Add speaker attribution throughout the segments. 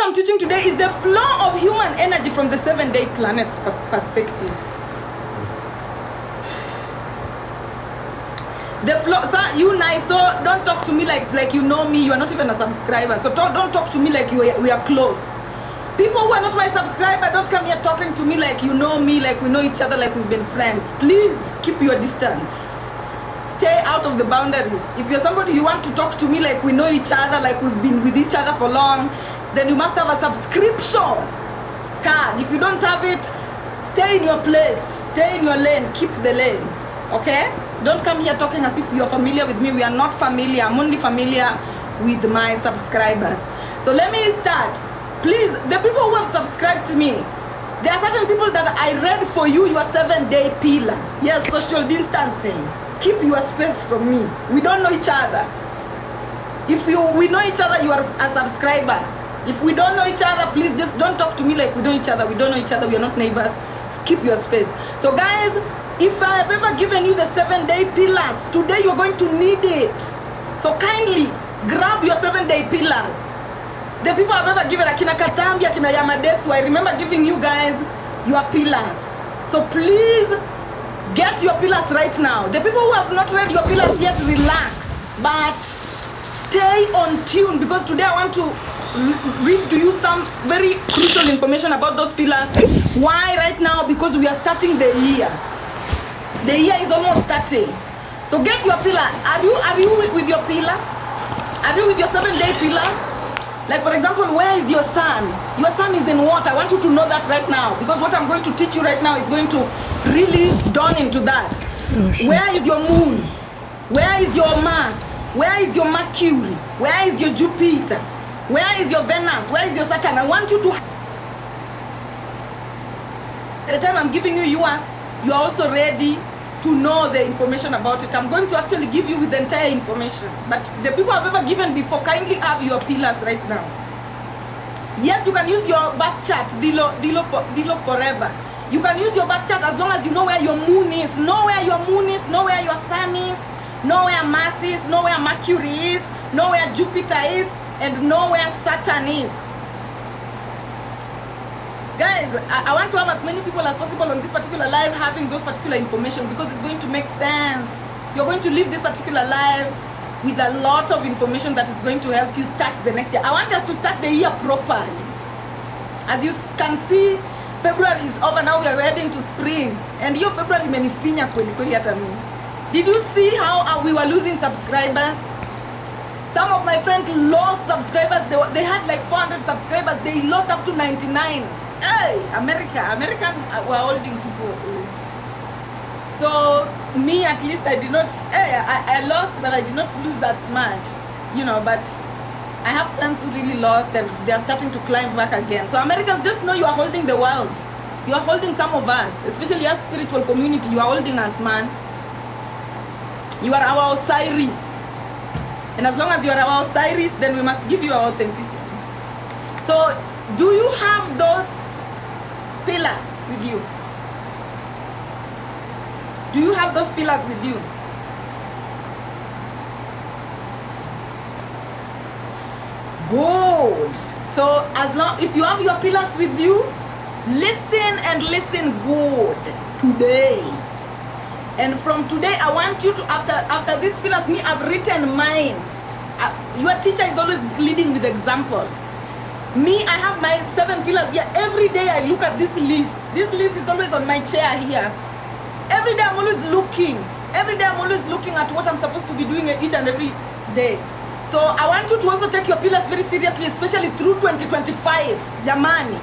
Speaker 1: I'm teaching today is the flow of human energy from the 7-day planet's perspective. The flow, so you nice, so don't talk to me like you know me. You are not even a subscriber, so don't talk to me like we are close. People who are not my subscriber, don't come here talking to me like you know me, like we know each other, like we've been friends. Please keep your distance. Stay out of the boundaries. If you're somebody you want to talk to me like we know each other, like we've been with each other for long, then you must have a subscription card. If you don't have it, stay in your place, stay in your lane, keep the lane, okay? Don't come here talking as if you're familiar with me. We are not familiar. I'm only familiar with my subscribers. So let me start. Please, the people who have subscribed to me, there are certain people that I read for you your 7-day pillar. Yes, social distancing. Keep your space from me. We don't know each other. If we know each other, you are a subscriber. If we don't know each other, please just don't talk to me like we know each other. We don't know each other. We are not neighbors. Just keep your space. So guys, if I have ever given you the 7-day pillars, today you're going to need it. So kindly grab your 7-day pillars. The people I've ever given, Akina Katambi, Akina Yamadesu, I remember giving you guys your pillars. So please get your pillars right now. The people who have not read your pillars yet, relax. But stay on tune, because today I want to read to you some very crucial information about those pillars. Why right now? Because we are starting the year. The year is almost starting. So get your pillar. Are you with your pillar? Are you with your 7-day pillar? Like for example, where is your sun? Your sun is in what? I want you to know that right now, because what I'm going to teach you right now is going to really dawn into that. Oh, where is your moon? Where is your Mars? Where is your Mercury? Where is your Jupiter? Where is your Venus? Where is your Saturn? I want you to, at the time I'm giving you yours, you are also ready to know the information about it. I'm going to actually give you with the entire information. But the people I've ever given before, kindly have your pillars right now. Yes, you can use your birth chart, Dilo forever. You can use your birth chart as long as you know where your moon is. Know where your moon is, know where your sun is, know where Mars is, know where Mercury is, know where Jupiter is, and know where Saturn is. Guys, I want to have as many people as possible on this particular live having those particular information, because it's going to make sense. You're going to live this particular live with a lot of information that is going to help you start the next year. I want us to start the year properly. As you can see, February is over now. We are heading to spring, and your February menifinya kweli kweli hata mimi. Did you see how we were losing subscribers? Some of my friends lost subscribers. They had like 400 subscribers. They lost up to 99. Hey, American were holding people. So me, at least, I did not. Hey, I lost, but I did not lose that much, you know. But I have friends who really lost, and they are starting to climb back again. So Americans, just know you are holding the world. You are holding some of us, especially our spiritual community. You are holding us, man. You are our Osiris, and as long as you are our Osiris, then we must give you our authenticity. So, do you have those pillars with you? Do you have those pillars with you? Good. So as long, if you have your pillars with you, listen and listen good today. And from today, I want you to, after these pillars, me, I've written mine. Your teacher is always leading with example. Me, I have my 7 pillars here. Every day I look at this list. This list is always on my chair here. Every day I'm always looking. Every day I'm always looking at what I'm supposed to be doing each and every day. So I want you to also take your pillars very seriously, especially through 2025. Jamani.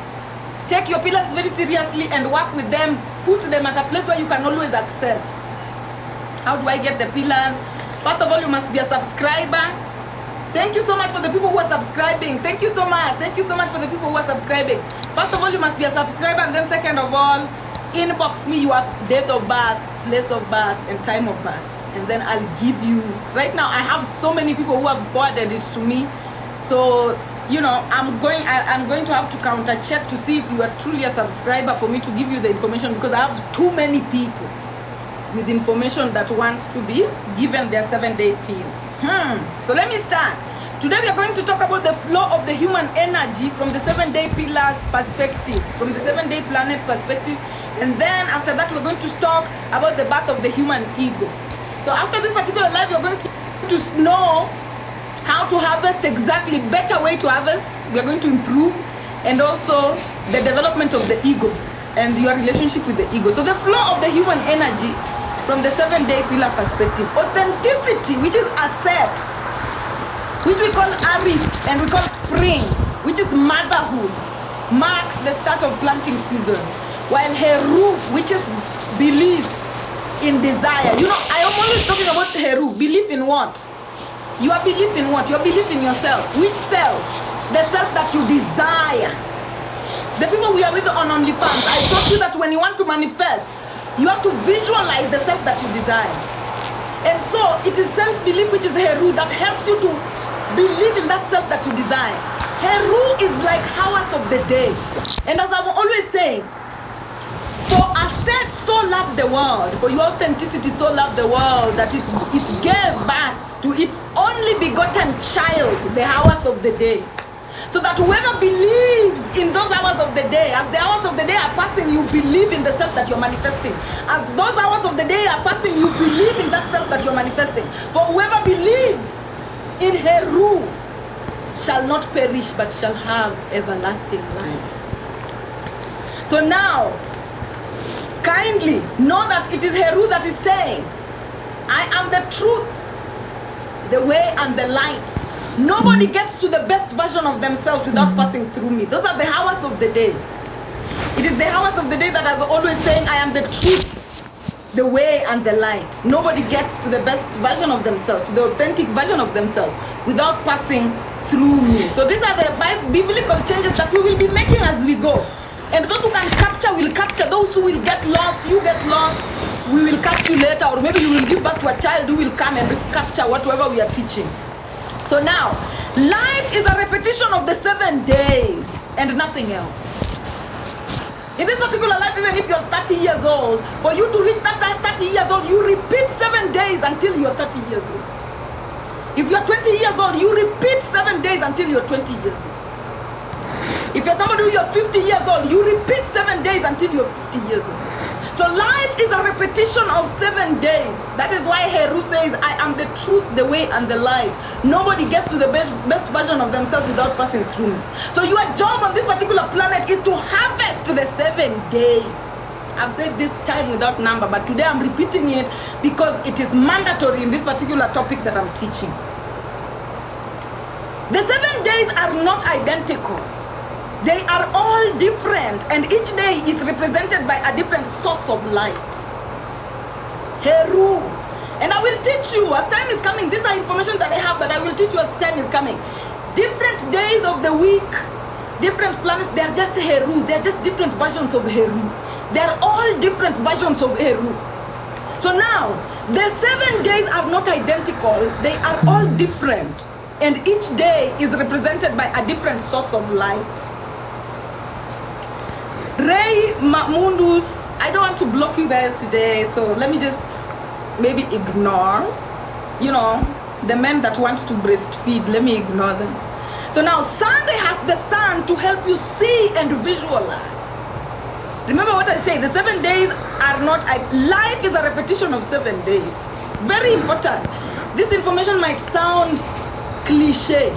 Speaker 1: Take your pillars very seriously and work with them. Put them at a place where you can always access. How do I get the pillars? First of all, you must be a subscriber. Thank you so much for the people who are subscribing. Thank you so much. Thank you so much for the people who are subscribing. First of all, you must be a subscriber, and then second of all, inbox me your date of birth, place of birth, and time of birth. And then I'll give you, right now I have so many people who have forwarded it to me. So, you know, I'm going to have to counter check to see if you are truly a subscriber for me to give you the information, because I have too many people with information that wants to be given their 7-day pill. So let me start. Today we are going to talk about the flow of the human energy from the 7-day pillar perspective, from the 7-day planet perspective. And then after that, we're going to talk about the birth of the human ego. So after this particular live, you're going to know how to harvest exactly, better way to harvest. We're going to improve, and also the development of the ego and your relationship with the ego. So the flow of the human energy from the 7-day pillar perspective. Authenticity, which is asset, which we call Aries, and we call spring, which is motherhood, marks the start of planting season. While Heru, which is belief in desire. You know, I am always talking about Heru. Belief in what? Your belief in what? Your belief in yourself. Which self? The self that you desire. The people we are with on OnlyFans, I taught you that when you want to manifest, you have to visualize the self that you desire. And so it is self-belief, which is Heru, that helps you to believe in that self that you desire. Heru is like hours of the day. And as I'm always saying, for Aset so loved the world, for your authenticity so loved the world, that it gave back to its only begotten child the hours of the day. So that whoever believes in those hours of the day, as the hours of the day are passing, you believe in the self that you're manifesting. As those hours of the day are passing, you believe in that self that you're manifesting. For whoever believes in Heru shall not perish, but shall have everlasting life. So now, kindly know that it is Heru that is saying, I am the truth, the way and the light. Nobody gets to the best version of themselves without passing through me. Those are the hours of the day. It is the hours of the day that I'm always saying, I am the truth, the way and the light. Nobody gets to the best version of themselves, to the authentic version of themselves, without passing through me. So these are the biblical changes that we will be making as we go. And those who can capture will capture. Those who will get lost, you get lost, we will catch you later. Or maybe you will give back to a child who will come and capture whatever we are teaching. So now, life is a repetition of the 7 days and nothing else. In this particular life, even if you're 30 years old, for you to reach that 30 years old, you repeat 7 days until you're 30 years old. If you're 20 years old, you repeat 7 days until you're 20 years old. If you're somebody who you're 50 years old, you repeat 7 days until you're 50 years old. So life is a repetition of 7 days. That is why Heru says, I am the truth, the way, and the light. Nobody gets to the best version of themselves without passing through me. So your job on this particular planet is to harvest the 7 days. I've said this time without number, but today I'm repeating it because it is mandatory in this particular topic that I'm teaching. The 7 days are not identical. They are all different, and each day is represented by a different source of light. Heru. And I will teach you as time is coming. These are information that I have, but I will teach you as time is coming. Different days of the week, different planets, they are just Heru. They are just different versions of Heru. They are all different versions of Heru. So now, the 7 days are not identical. They are all different. And each day is represented by a different source of light. Ray Mundus, I don't want to block you guys today, so let me just maybe ignore, you know, the men that want to breastfeed, let me ignore them. So now Sunday has the sun to help you see and visualize. Remember what I say, the 7 days are not, life is a repetition of 7 days. Very important. This information might sound cliche,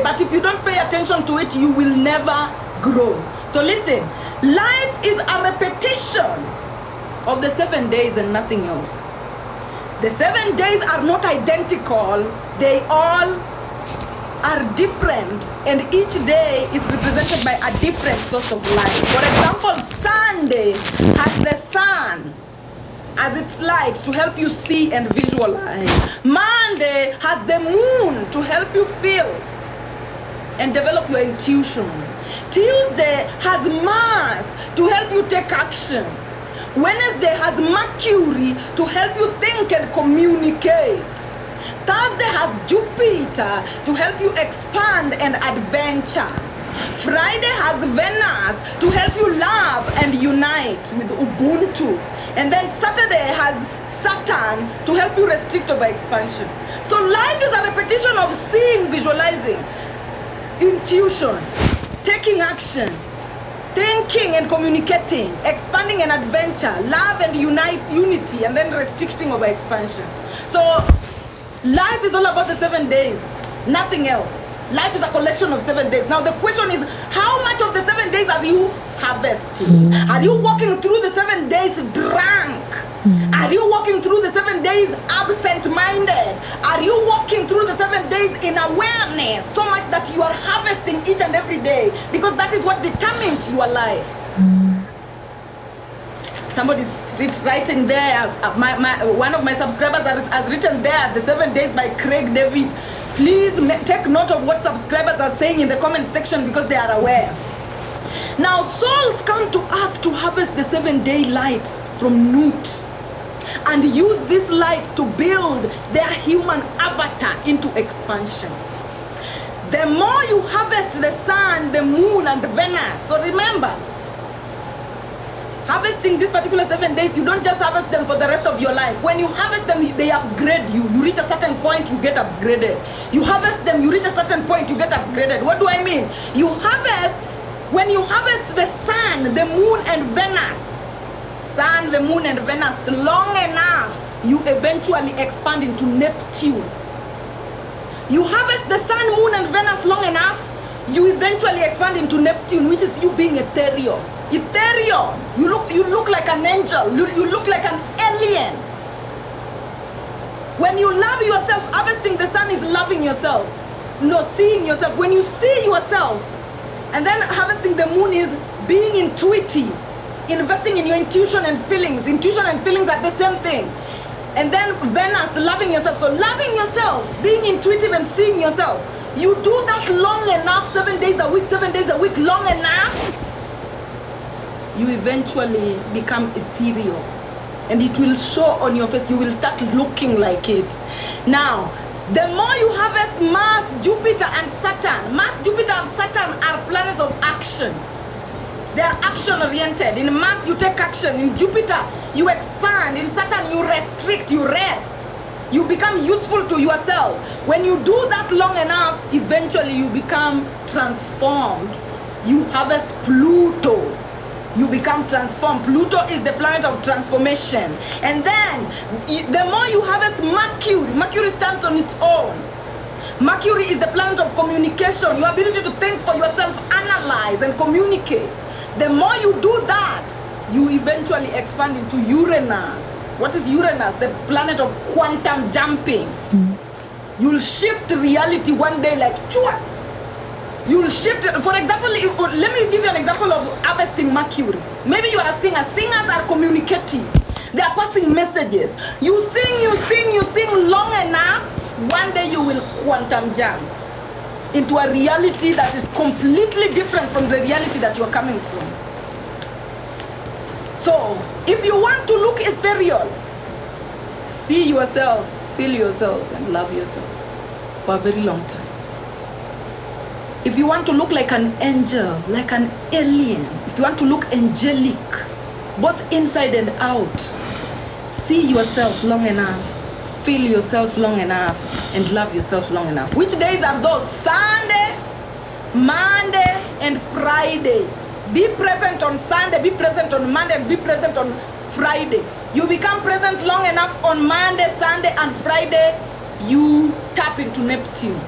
Speaker 1: but if you don't pay attention to it, you will never grow. So listen, life is a repetition of the 7 days and nothing else. The 7 days are not identical. They all are different, and each day is represented by a different source of light. For example, Sunday has the sun as its light to help you see and visualize. Monday has the moon to help you feel and develop your intuition. Tuesday has Mars to help you take action. Wednesday has Mercury to help you think and communicate. Thursday has Jupiter to help you expand and adventure. Friday has Venus to help you love and unite with Ubuntu. And then Saturday has Saturn to help you restrict over expansion. So life is a repetition of seeing, visualizing, intuition, taking action, thinking and communicating, expanding and adventure, love and unity, and then restricting over expansion. So life is all about the 7 days, nothing else. Life is a collection of 7 days. Now the question is, how much of the 7 days are you harvesting? Are you walking through the 7 days drunk? Are you walking through the 7 days absent-minded? Are you walking through the 7 days in awareness so much that you are harvesting each and every day? Because that is what determines your life. Somebody's writing there, one of my subscribers has written there, The 7 Days by Craig David. Please take note of what subscribers are saying in the comment section because they are aware. Now, souls come to earth to harvest the 7-day lights from Nut and use these lights to build their human avatar into expansion. The more you harvest the sun, the moon, and the Venus. So remember, harvesting these particular 7 days, you don't just harvest them for the rest of your life. When you harvest them, they upgrade you. You reach a certain point, you get upgraded. You harvest them, you reach a certain point, you get upgraded. What do I mean? You harvest, when you harvest the sun, the moon, and Venus, sun, the moon, and Venus long enough, you eventually expand into Neptune. You harvest the sun, moon, and Venus long enough, you eventually expand into Neptune, which is you being ethereal. Ethereal. You look like an angel. You look like an alien. When you love yourself, harvesting the sun is loving yourself. No, seeing yourself. When you see yourself, and then harvesting the moon is being intuitive, investing in your intuition and feelings. Intuition and feelings are the same thing. And then Venus, loving yourself. So loving yourself, being intuitive and seeing yourself. You do that long enough, 7 days a week, 7 days a week, long enough, you eventually become ethereal. And it will show on your face. You will start looking like it. Now, the more you harvest Mars, Jupiter, and Saturn. Mars, Jupiter, and Saturn are planets of action. They are action-oriented. In Mars, you take action. In Jupiter, you expand. In Saturn, you restrict, you rest. You become useful to yourself. When you do that long enough, eventually you become transformed. You harvest Pluto. You become transformed. Pluto is the planet of transformation. And then, the more you harvest Mercury, Mercury stands on its own. Mercury is the planet of communication, your ability to think for yourself, analyze, and communicate. The more you do that, you eventually expand into Uranus. What is Uranus? The planet of quantum jumping. You'll shift reality one day like, chua! You'll shift it. For example, let me give you an example of harvesting Mercury. Maybe you are a singer. Singers are communicating. They are passing messages. You sing long enough, one day you will quantum jump into a reality that is completely different from the reality that you are coming from. So, if you want to look ethereal, see yourself, feel yourself, and love yourself for a very long time. If you want to look like an angel, like an alien, if you want to look angelic, both inside and out, see yourself long enough, feel yourself long enough, and love yourself long enough. Which days are those? Sunday, Monday, and Friday. Be present on Sunday, be present on Monday, and be present on Friday. You become present long enough on Monday, Sunday, and Friday, you tap into Neptune.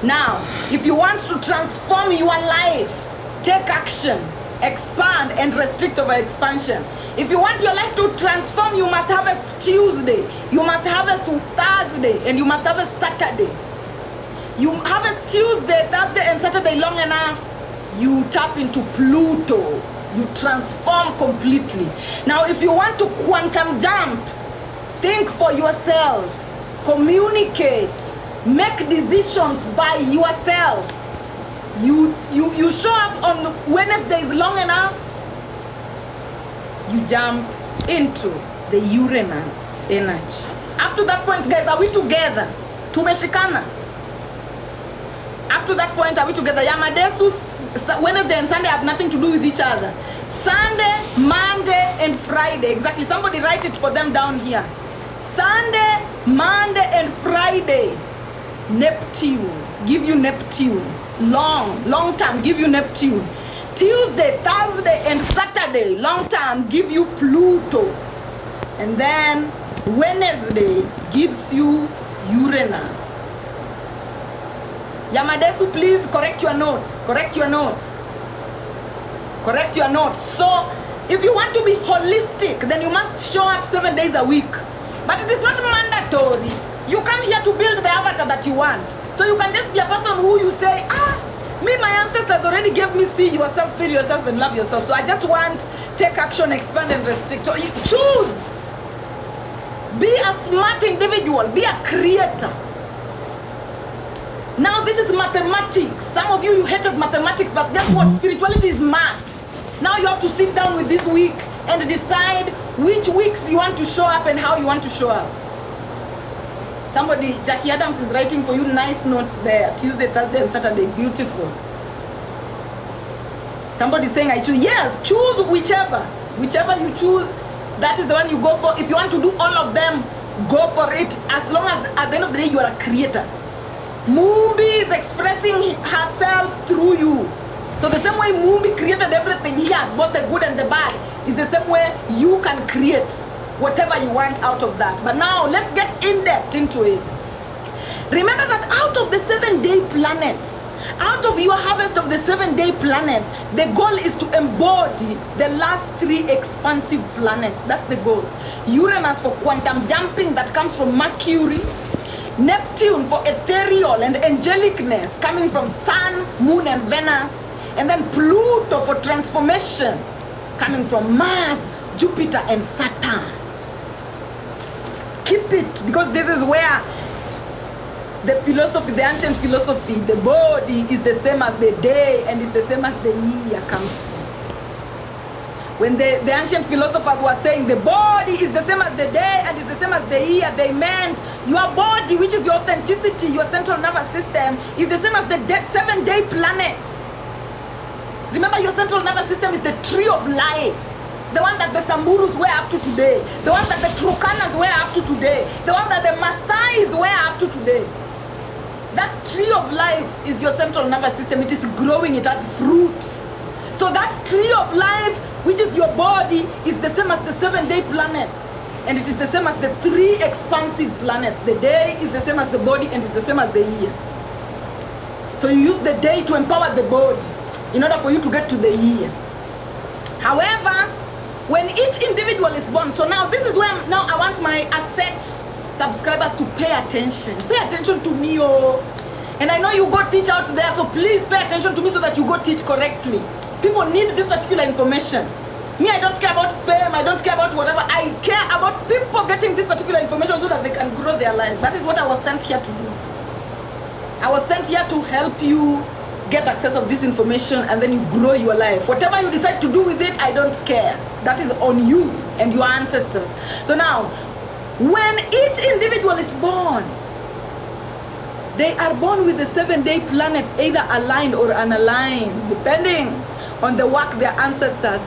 Speaker 1: Now, if you want to transform your life, take action, expand, and restrict over expansion. If you want your life to transform, you must harvest Tuesday, you must harvest Thursday, and you must harvest Saturday. You harvest Tuesday, Thursday, and Saturday long enough, you tap into Pluto. You transform completely. Now, if you want to quantum jump, think for yourself, communicate, make decisions by yourself. You show up on Wednesdays long enough, you jump into the Uranus energy. Up to that point, guys, are we together? Tumeshikana. Up to that point, are we together? Yamadesus, Wednesday and Sunday have nothing to do with each other. Sunday, Monday and Friday. Exactly. Somebody write it for them down here. Sunday, Monday, and Friday. Neptune. Give you Neptune. Long time. Give you Neptune. Tuesday, Thursday, and Saturday. Long time. Give you Pluto. And then Wednesday gives you Uranus. Yamadesu, please correct your notes. Correct your notes. Correct your notes. So, if you want to be holistic, then you must show up 7 days a week. But it is not mandatory. You come here to build the avatar that you want. So you can just be a person who you say, me, my ancestors already gave me see yourself, feel yourself, and love yourself. So I just want take action, expand, and restrict. So you choose. Be a smart individual. Be a creator. Now this is mathematics. Some of you hated mathematics, but guess what? Spirituality is math. Now you have to sit down with this week and decide which weeks you want to show up and how you want to show up. Somebody, Jackie Adams is writing for you nice notes there. Tuesday, Thursday, and Saturday. Beautiful. Somebody saying I choose. Yes, choose whichever. Whichever you choose, that is the one you go for. If you want to do all of them, go for it. As long as at the end of the day you are a creator. Mumbi is expressing herself through you. So the same way Mumbi created everything here, both the good and the bad, is the same way you can create whatever you want out of that. But now let's get in depth into it. Remember that out of the 7-day planets, out of your harvest of the 7-day planets, the goal is to embody the last 3 expansive planets. That's the goal. Uranus for quantum jumping that comes from Mercury. Neptune for ethereal and angelicness coming from Sun, Moon, and Venus. And then Pluto for transformation coming from Mars, Jupiter, and Saturn. Keep it, because this is where the philosophy, the ancient philosophy, the body is the same as the day and is the same as the year comes from. When the ancient philosophers were saying the body is the same as the day and is the same as the year, they meant your body, which is your authenticity, your central nervous system, is the same as the 7-day planets. Remember, your central nervous system is the tree of life. The one that the Samburus wear up to today. The one that the Turkanas wear up to today. The one that the Maasais wear up to today. That tree of life is your central nervous system. It is growing, it has fruits. So that tree of life, which is your body, is the same as the 7-day planets. And it is the same as the 3 expansive planets. The day is the same as the body and is the same as the year. So you use the day to empower the body in order for you to get to the year. However, when each individual is born, so now this is where now I want my asset subscribers to pay attention. Pay attention to me, oh. And I know you go teach out there, so please pay attention to me so that you go teach correctly. People need this particular information. Me, I don't care about fame, I don't care about whatever. I care about people getting this particular information so that they can grow their lives. That is what I was sent here to do. I was sent here to help you get access of this information and then you grow your life. Whatever you decide to do with it, I don't care. That is on you and your ancestors. So now, when each individual is born, they are born with the 7-day planets either aligned or unaligned, depending on the work their ancestors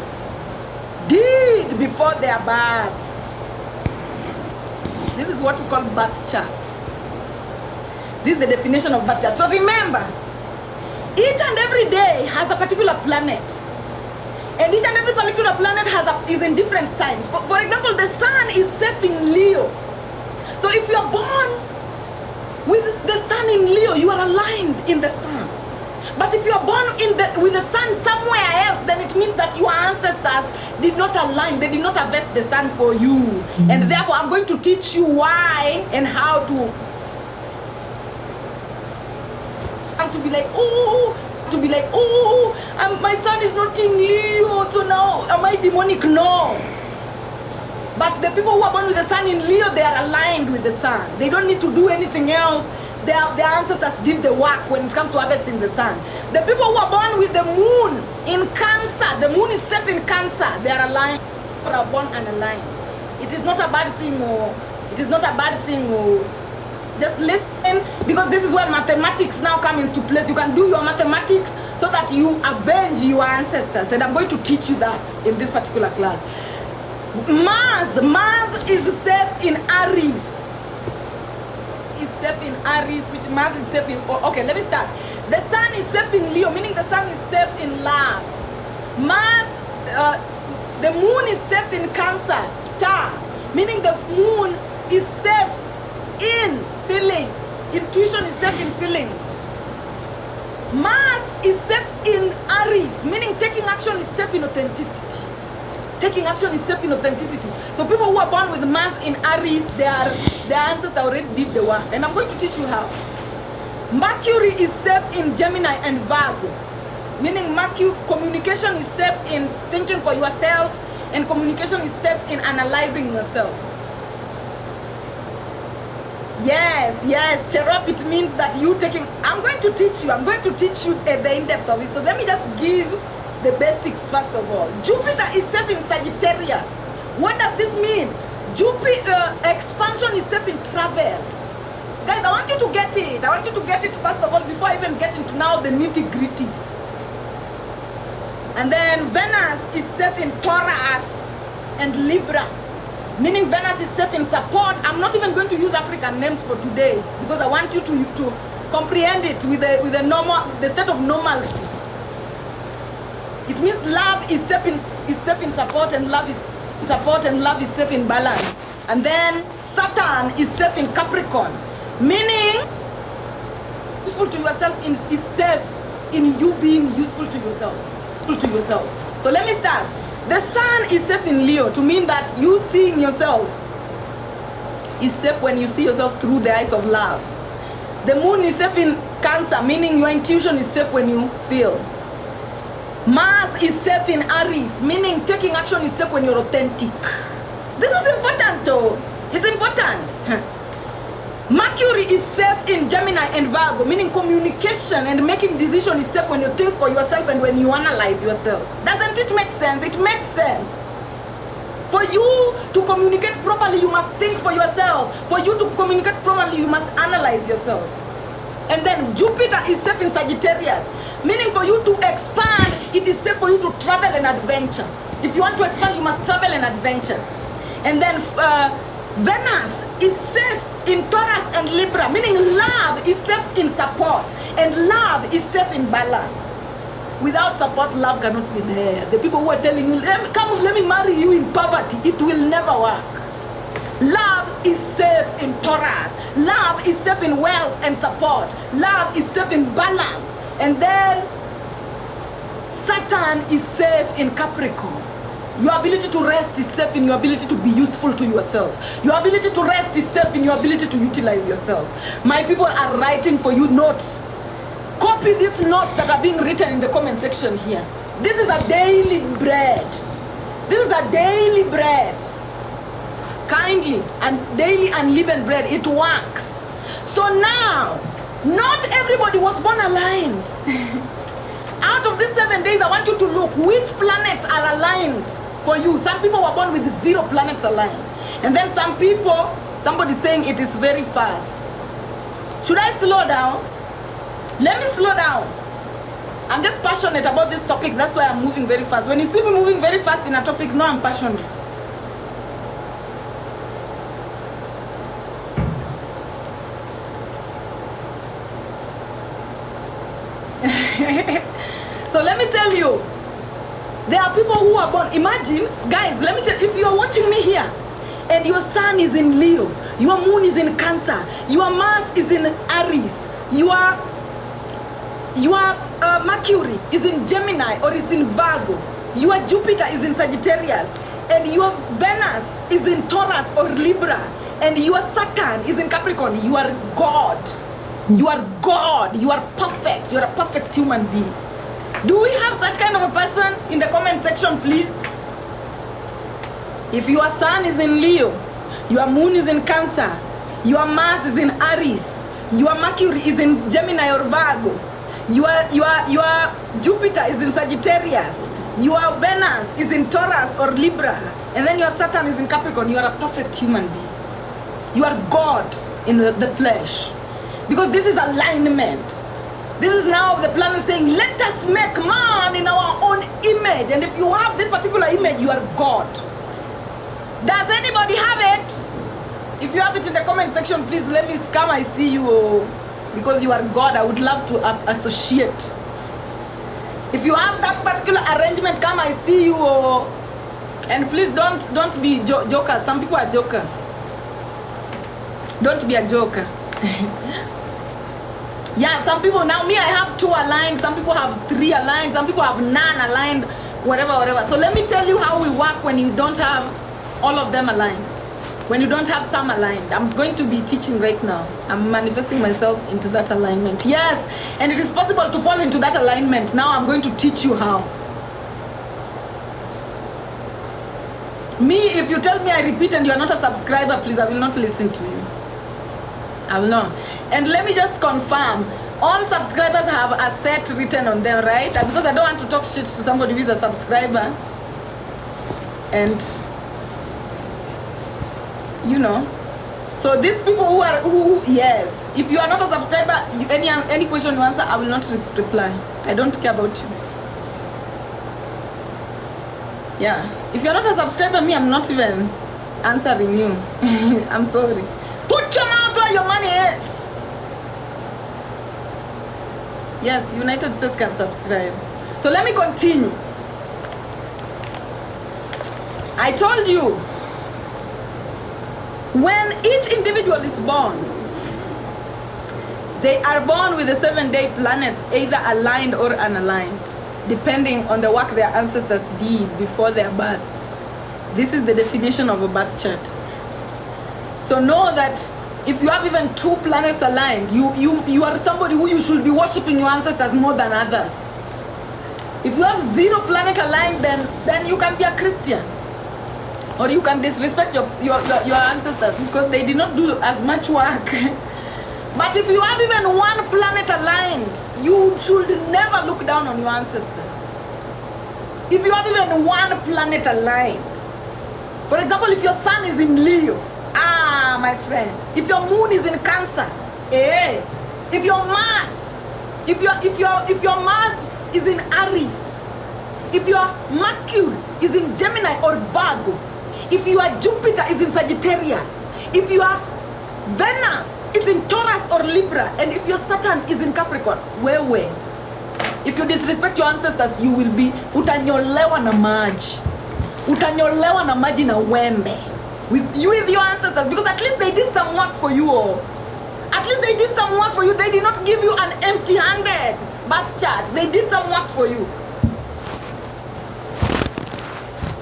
Speaker 1: did before their birth. This is what we call birth chart. This is the definition of birth chart. So remember, each and every day has a particular planet. And each and every particular planet is in different signs. For example, the sun is set in Leo. So if you are born with the sun in Leo, you are aligned in the sun. But if you are born with the sun somewhere else, then it means that your ancestors did not align. They did not harvest the sun for you. And therefore, I'm going to teach you why and how to be like, my son is not in Leo, so now am I demonic? No. But the people who are born with the sun in Leo, they are aligned with the sun. They don't need to do anything else. Their ancestors did the work when it comes to harvesting the sun. The people who are born with the moon in Cancer, the moon is set in Cancer, they are aligned. Or are born unaligned. It is not a bad thing, or it is not a bad thing, or just listen, because this is where mathematics now come into place. You can do your mathematics so that you avenge your ancestors, and I'm going to teach you that in this particular class. Mars is safe in Aries. Is safe in Aries, which Mars is safe in. Okay, let me start. The Sun is safe in Leo, meaning the Sun is safe in love. Mars, the Moon is safe in Cancer, meaning the Moon is safe in feeling. Intuition is safe in feeling. Mars is safe in Aries, meaning taking action is safe in authenticity. Taking action is safe in authenticity. So people who are born with Mars in Aries, their ancestors already did the work. And I'm going to teach you how. Mercury is safe in Gemini and Virgo, meaning Mercury, communication is safe in thinking for yourself, and communication is safe in analyzing yourself. Yes, Cherub, it means that you taking, I'm going to teach you the in-depth of it. So let me just give the basics first of all. Jupiter is safe in Sagittarius. What does this mean? Jupiter expansion is safe in travels. Guys, I want you to get it. I want you to get it first of all before I even get into now the nitty-gritties. And then Venus is safe in Taurus and Libra. Meaning Venus is safe in support. I'm not even going to use African names for today because I want you to comprehend it with the state of normalcy. It means love is safe in support, and love is safe in balance. And then Saturn is safe in Capricorn, meaning useful to yourself is safe in you being useful to yourself. So let me start. The Sun is safe in Leo, to mean that you seeing yourself is safe when you see yourself through the eyes of love. The Moon is safe in Cancer, meaning your intuition is safe when you feel. Mars is safe in Aries, meaning taking action is safe when you're authentic. This is important though. It's important. Mercury is safe in Gemini and Virgo, meaning communication and making decisions is safe when you think for yourself and when you analyze yourself. Doesn't it make sense? It makes sense. For you to communicate properly, you must think for yourself. For you to communicate properly, you must analyze yourself. And then Jupiter is safe in Sagittarius, meaning for you to expand, it is safe for you to travel and adventure. If you want to expand, you must travel and adventure. And then Venus is safe in Taurus and Libra, meaning love is safe in support, and love is safe in balance. Without support, love cannot be there. The people who are telling you, let me marry you in poverty, it will never work. Love is safe in Taurus. Love is safe in wealth and support. Love is safe in balance. And then Saturn is safe in Capricorn. Your ability to rest is safe in your ability to be useful to yourself. Your ability to rest is safe in your ability to utilize yourself. My people are writing for you notes. Copy these notes that are being written in the comment section here. This is a daily bread. This is a daily bread. Kindly, and daily unleavened bread, it works. So now, not everybody was born aligned. Out of these 7 days, I want you to look which planets are aligned for you. Some people were born with 0 planets aligned. And then some people, somebody's saying it is very fast. Should I slow down? Let me slow down. I'm just passionate about this topic. That's why I'm moving very fast. When you see me moving very fast in a topic, no, I'm passionate. So let me tell you, there are people who are born. Imagine, guys, let me tell you, if you are watching me here and your sun is in Leo, your moon is in Cancer, your Mars is in Aries, your Mercury is in Gemini or is in Virgo, your Jupiter is in Sagittarius, and your Venus is in Taurus or Libra, and your Saturn is in Capricorn, you are God. You are God. You are perfect. You are a perfect human being. Do we have such kind of a person in the comment section, please? If your sun is in Leo, your moon is in Cancer, your Mars is in Aries, your Mercury is in Gemini or Virgo, your Jupiter is in Sagittarius, your Venus is in Taurus or Libra, and then your Saturn is in Capricorn, you are a perfect human being. You are God in the flesh. Because this is alignment. This is now the planet saying, let us make man in our own image. And if you have this particular image, you are God. Does anybody have it? If you have it in the comment section, please let me come. I see you. Because you are God, I would love to associate. If you have that particular arrangement, come, I see you. And please don't be jokers. Some people are jokers. Don't be a joker. Yeah, some people, now me, I have 2 aligned, some people have 3 aligned, some people have none aligned, whatever. So let me tell you how we work when you don't have all of them aligned. When you don't have some aligned. I'm going to be teaching right now. I'm manifesting myself into that alignment. Yes, and it is possible to fall into that alignment. Now I'm going to teach you how. Me, if you tell me I repeat and you are not a subscriber, please, I will not listen to you. I will not. And let me just confirm, all subscribers have a set written on them, right? Because I don't want to talk shit to somebody who is a subscriber. And, you know. So these people yes. If you are not a subscriber, any question you answer, I will not reply. I don't care about you. Yeah. If you're not a subscriber, me, I'm not even answering you. I'm sorry. Put your mouth where your money is. Yes, United States can subscribe. So let me continue. I told you, when each individual is born, they are born with the 7-day planets, either aligned or unaligned, depending on the work their ancestors did before their birth. This is the definition of a birth chart. So know that if you have even 2 planets aligned, you are somebody who you should be worshiping your ancestors more than others. If you have 0 planet aligned, then you can be a Christian. Or you can disrespect your ancestors because they did not do as much work. But if you have even 1 planet aligned, you should never look down on your ancestors. If you have even 1 planet aligned, for example, if your sun is in Leo, my friend, if your moon is in Cancer, if your Mars, if your Mars is in Aries, if your Mercury is in Gemini or Virgo, if your Jupiter is in Sagittarius, if your Venus is in Taurus or Libra, and if your Saturn is in Capricorn, wewe, if you disrespect your ancestors, you will be utanyolewa na maji. Utanyolewa na maji na wembe. With your ancestors, because at least they did some work for you. At least they did some work for you. They did not give you an empty-handed birth chart. They did some work for you.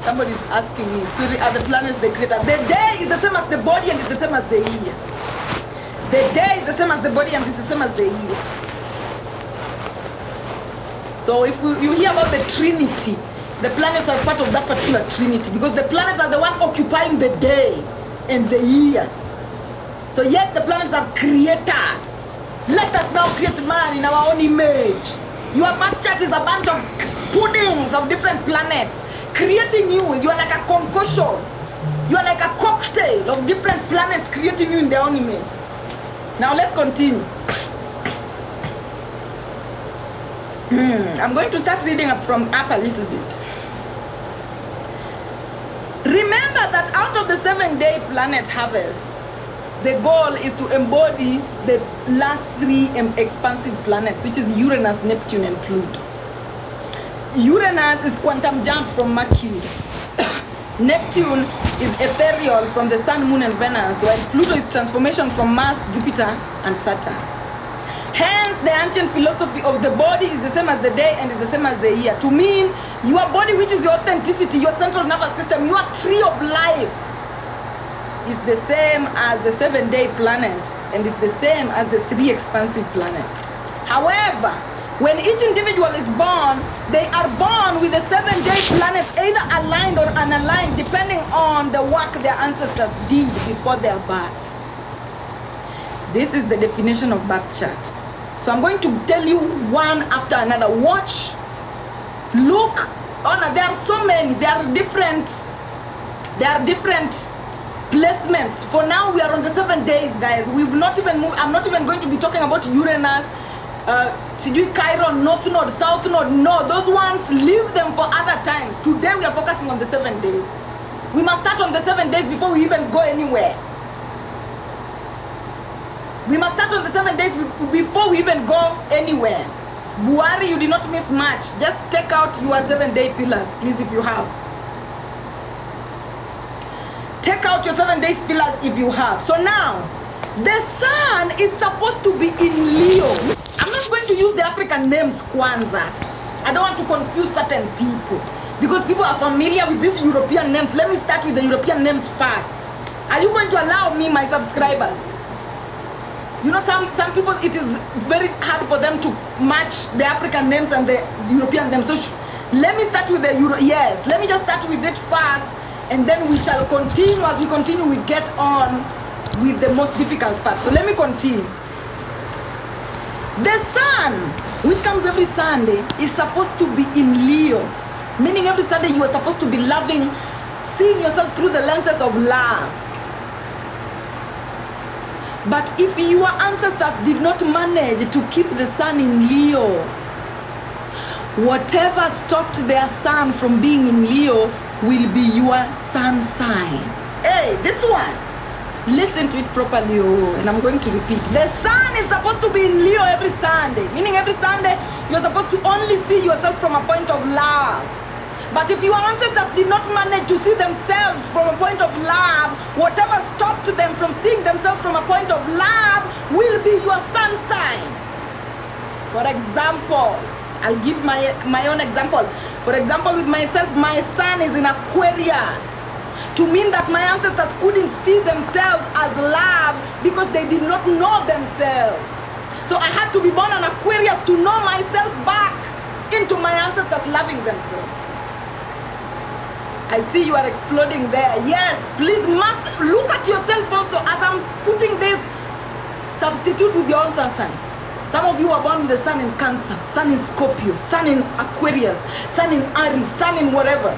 Speaker 1: Somebody is asking me, Suri, are the planets the creator? The day is the same as the body and it's the same as the year. The day is the same as the body and it's the same as the year. So if you hear about the Trinity, the planets are part of that particular Trinity because the planets are the one occupying the day and the year. So yes, the planets are creators. Let us now create man in our own image. Your birth chart is a bunch of puddings of different planets creating you. You are like a concoction. You are like a cocktail of different planets creating you in their own image. Now let's continue. I'm going to start reading up a little bit. Remember that out of the 7-day planet harvests, the goal is to embody the last 3 expansive planets, which is Uranus, Neptune, and Pluto. Uranus is quantum jump from Mercury. Neptune is ethereal from the Sun, Moon, and Venus, while Pluto is transformation from Mars, Jupiter, and Saturn. Hence, the ancient philosophy of the body is the same as the day and is the same as the year. To mean, your body, which is your authenticity, your central nervous system, your tree of life, is the same as the 7-day planets and is the same as the 3 expansive planets. However, when each individual is born, they are born with the 7-day planets either aligned or unaligned, depending on the work their ancestors did before their birth. This is the definition of birth chart. So I'm going to tell you one after another. Watch, look, there are so many. There are different placements. For now, we are on the 7 days, guys. We've not even moved. I'm not even going to be talking about Uranus, Sijui Cairo, North Node, South Node. No, those ones, leave them for other times. Today we are focusing on the 7 days. We must start on the 7 days before we even go anywhere. We must start on the 7 days before we even go anywhere. Buhari, you did not miss much. Just take out your 7-day pillars, please, if you have. Take out your 7 days pillars if you have. So now, the sun is supposed to be in Leo. I'm not going to use the African names, Kwanzaa. I don't want to confuse certain people because people are familiar with these European names. Let me start with the European names first. Are you going to allow me, my subscribers? You know, some people, it is very hard for them to match the African names and the European names. So let me start with the yes, let me just start with it first, and then we shall continue. As we continue, we get on with the most difficult part. So let me continue. The sun, which comes every Sunday, is supposed to be in Leo. Meaning every Sunday you are supposed to be loving, seeing yourself through the lenses of love. But if your ancestors did not manage to keep the sun in Leo, whatever stopped their sun from being in Leo will be your sun sign. Hey, this one, listen to it properly, and I'm going to repeat. The sun is supposed to be in Leo every Sunday, meaning every Sunday you're supposed to only see yourself from a point of love. But if your ancestors did not manage to see themselves from a point of love, whatever stopped them from seeing themselves from a point of love will be your sun sign. For example, I'll give my own example. For example, with myself, my sun is in Aquarius. To mean that my ancestors couldn't see themselves as love because they did not know themselves. So I had to be born an Aquarius to know myself back into my ancestors loving themselves. I see you are exploding there. Yes, please must look at yourself also as I'm putting this. Substitute with your own sun sign. Some of you are born with the sun in Cancer, sun in Scorpio, sun in Aquarius, sun in Aries, sun in whatever.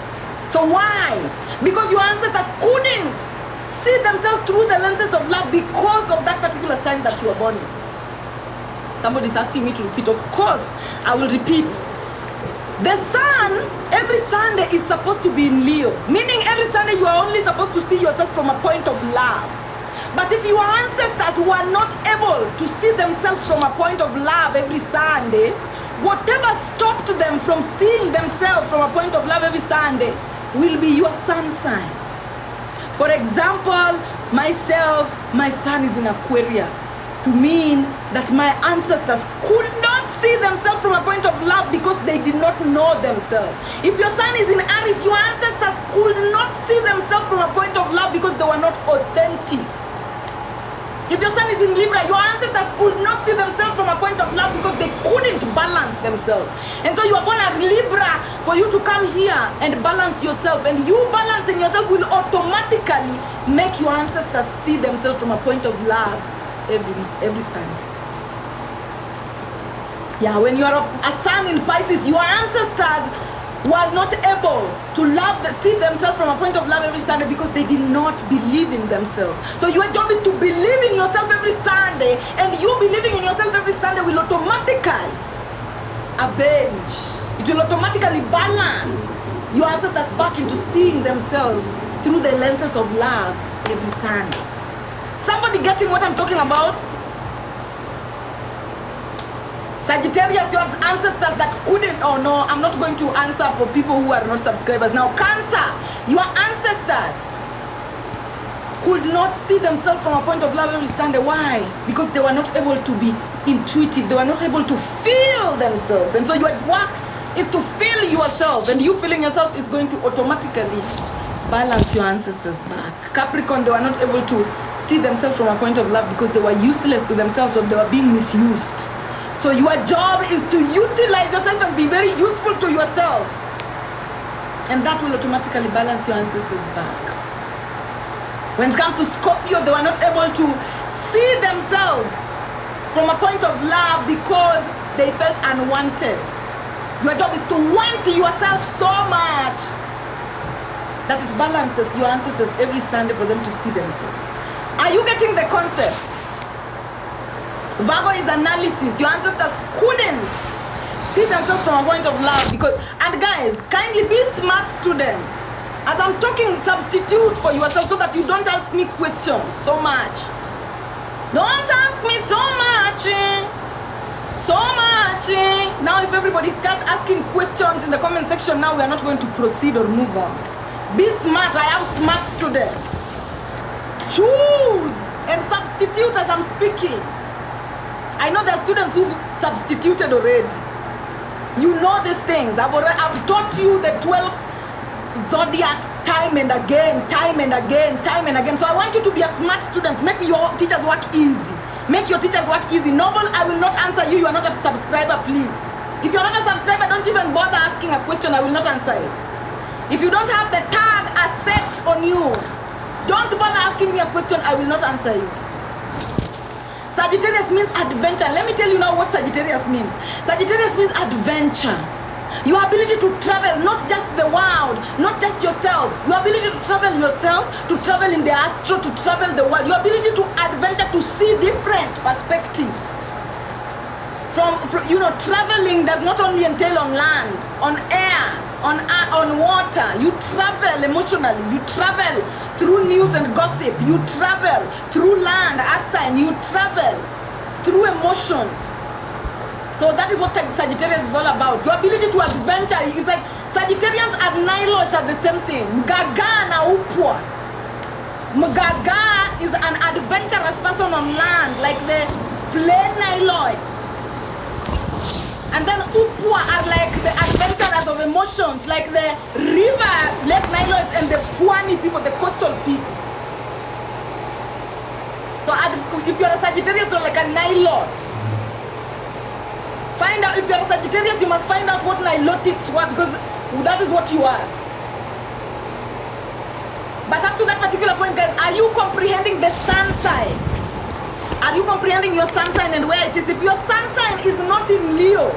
Speaker 1: So why? Because your ancestors couldn't see themselves through the lenses of love because of that particular sign that you were born in. Somebody's asking me to repeat. Of course, I will repeat. The sun, every Sunday, is supposed to be in Leo. Meaning every Sunday you are only supposed to see yourself from a point of love. But if your ancestors were not able to see themselves from a point of love every Sunday, whatever stopped them from seeing themselves from a point of love every Sunday will be your sun sign. For example, myself, my sun is in Aquarius. To mean that my ancestors could not see themselves from a point of love because they did not know themselves. If your sun is in Aries, your ancestors could not see themselves from a point of love because they were not authentic. If your sun is in Libra, your ancestors could not see themselves from a point of love because they couldn't balance themselves. And so you are born a Libra for you to come here and balance yourself. And you balancing yourself will automatically make your ancestors see themselves from a point of love every Sunday. Yeah, when you are a sun in Pisces, your ancestors were not able to see themselves from a point of love every Sunday because they did not believe in themselves. So your job is to believe in yourself every Sunday, and you believing in yourself every Sunday will automatically avenge. It will automatically balance your ancestors back into seeing themselves through the lenses of love every Sunday. Somebody getting what I'm talking about? Sagittarius, your ancestors that couldn't, oh no, I'm not going to answer for people who are not subscribers. Now, Cancer, your ancestors could not see themselves from a point of love every Sunday. Why? Because they were not able to be intuitive. They were not able to feel themselves. And so your work is to feel yourself, and you feeling yourself is going to automatically balance your ancestors back. Capricorn, they were not able to see themselves from a point of love because they were useless to themselves or they were being misused. So your job is to utilize yourself and be very useful to yourself. And that will automatically balance your ancestors back. When it comes to Scorpio, they were not able to see themselves from a point of love because they felt unwanted. Your job is to want yourself so much that it balances your ancestors every Sunday for them to see themselves. Are you getting the concept? Virgo is analysis. Your ancestors couldn't see themselves from a point of love because, and guys, kindly be smart students. As I'm talking, substitute for yourself so that you don't ask me questions so much. Don't ask me so much. So much. Now if everybody starts asking questions in the comment section, now we are not going to proceed or move on. Be smart. I have smart students. Choose and substitute as I'm speaking. I know there are students who substituted already. You know these things. I've taught you the 12 zodiacs time and again. So I want you to be a smart student. Make your teachers work easy. Make your teachers work easy. Noble, I will not answer you. You are not a subscriber, please. If you're not a subscriber, don't even bother asking a question. I will not answer it. If you don't have the tag set on you, don't bother asking me a question. I will not answer you. Sagittarius means adventure. Let me tell you now what Sagittarius means. Sagittarius means adventure. Your ability to travel, not just the world, not just yourself. Your ability to travel yourself, to travel in the astro, to travel the world. Your ability to adventure, to see different perspectives. From traveling does not only entail on land, on air, on water. You travel emotionally. You travel through news and gossip. You travel through land, outside. You travel through emotions. So that is what Sagittarius is all about. Your ability to adventure is like Sagittarians and Nilotes are the same thing. Mgaga na upwa. Mgaga is an adventurous person on land, like the plain Nilotes. And then upwa are like the adventurers of emotions, like the river, Lake Nilotes, and the Pwani people, the coastal people. So if you're a Sagittarius, you're like a Nilote. Find out, if you're a Sagittarius, you must find out what Nilotics were, because that is what you are. But up to that particular point, guys, are you comprehending the sun sign? Are you comprehending your sun sign and where it is? If your sun sign is not in Leo,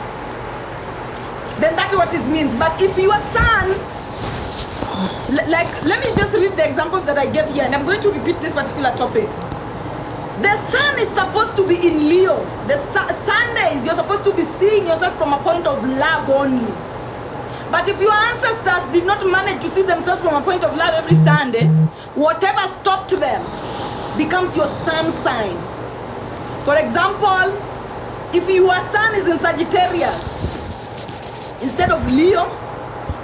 Speaker 1: then that's what it means. But if your sun, like, let me just read the examples that I gave here, and I'm going to repeat this particular topic. The sun is supposed to be in Leo. The Sundays, you're supposed to be seeing yourself from a point of love only. But if your ancestors did not manage to see themselves from a point of love every Sunday, whatever stopped them becomes your sun sign. For example, if your sun is in Sagittarius instead of Leo,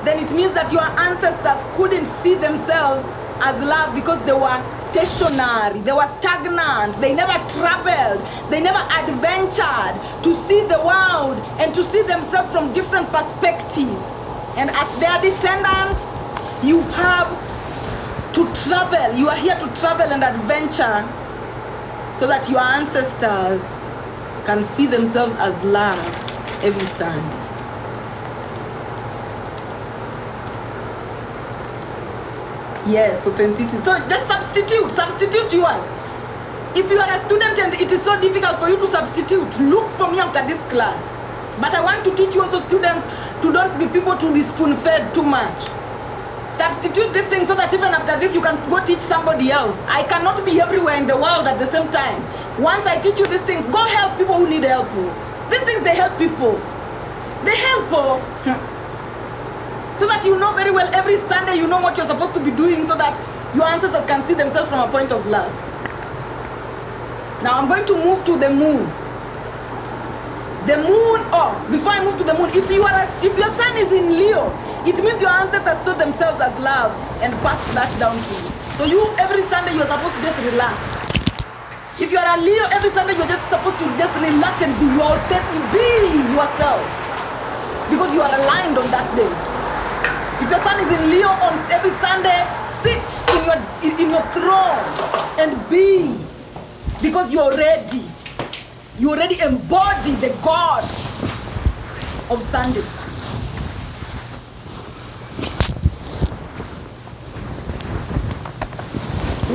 Speaker 1: then it means that your ancestors couldn't see themselves as love because they were stationary, they were stagnant, they never traveled, they never adventured to see the world and to see themselves from different perspectives. And as their descendants, you have to travel. You are here to travel and adventure so that your ancestors can see themselves as love every Sunday. Yes, authenticity. So just substitute yours. If you are a student and it is so difficult for you to substitute, look for me after this class. But I want to teach you also, students, to don't be people to be spoon-fed too much. Substitute this thing so that even after this you can go teach somebody else. I cannot be everywhere in the world at the same time. Once I teach you these things, go help people who need help. These things, they help people. They help. So that you know very well every Sunday you know what you're supposed to be doing so that your ancestors can see themselves from a point of love. Now I'm going to move to the moon. The moon, before I move to the moon, if your sun is in Leo, it means your ancestors saw themselves as love and passed that down to you. So you, every Sunday, you're supposed to just relax. If you're a Leo, every Sunday, you're just supposed to just relax and be yourself. Because you are aligned on that day. If your sun is in Leo on every Sunday, sit in your throne and be. Because you're ready. You already embody the God of Sunday.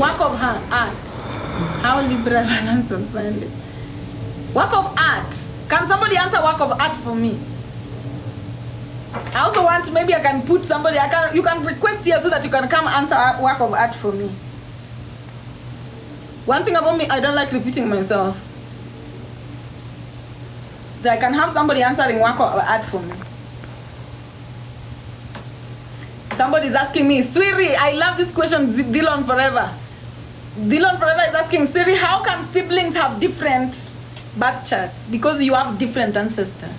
Speaker 1: Work of art. How Libra balance on Sunday. Work of art. Can somebody answer work of art for me? I also want, maybe I can put somebody, you can request here so that you can come answer work of art for me. One thing about me, I don't like repeating myself. So I can have somebody answering work of art for me. Somebody is asking me, Swiri, I love this question, Dillon Forever. Dillon Forever is asking, Swiri, how can siblings have different birth charts? Because you have different ancestors.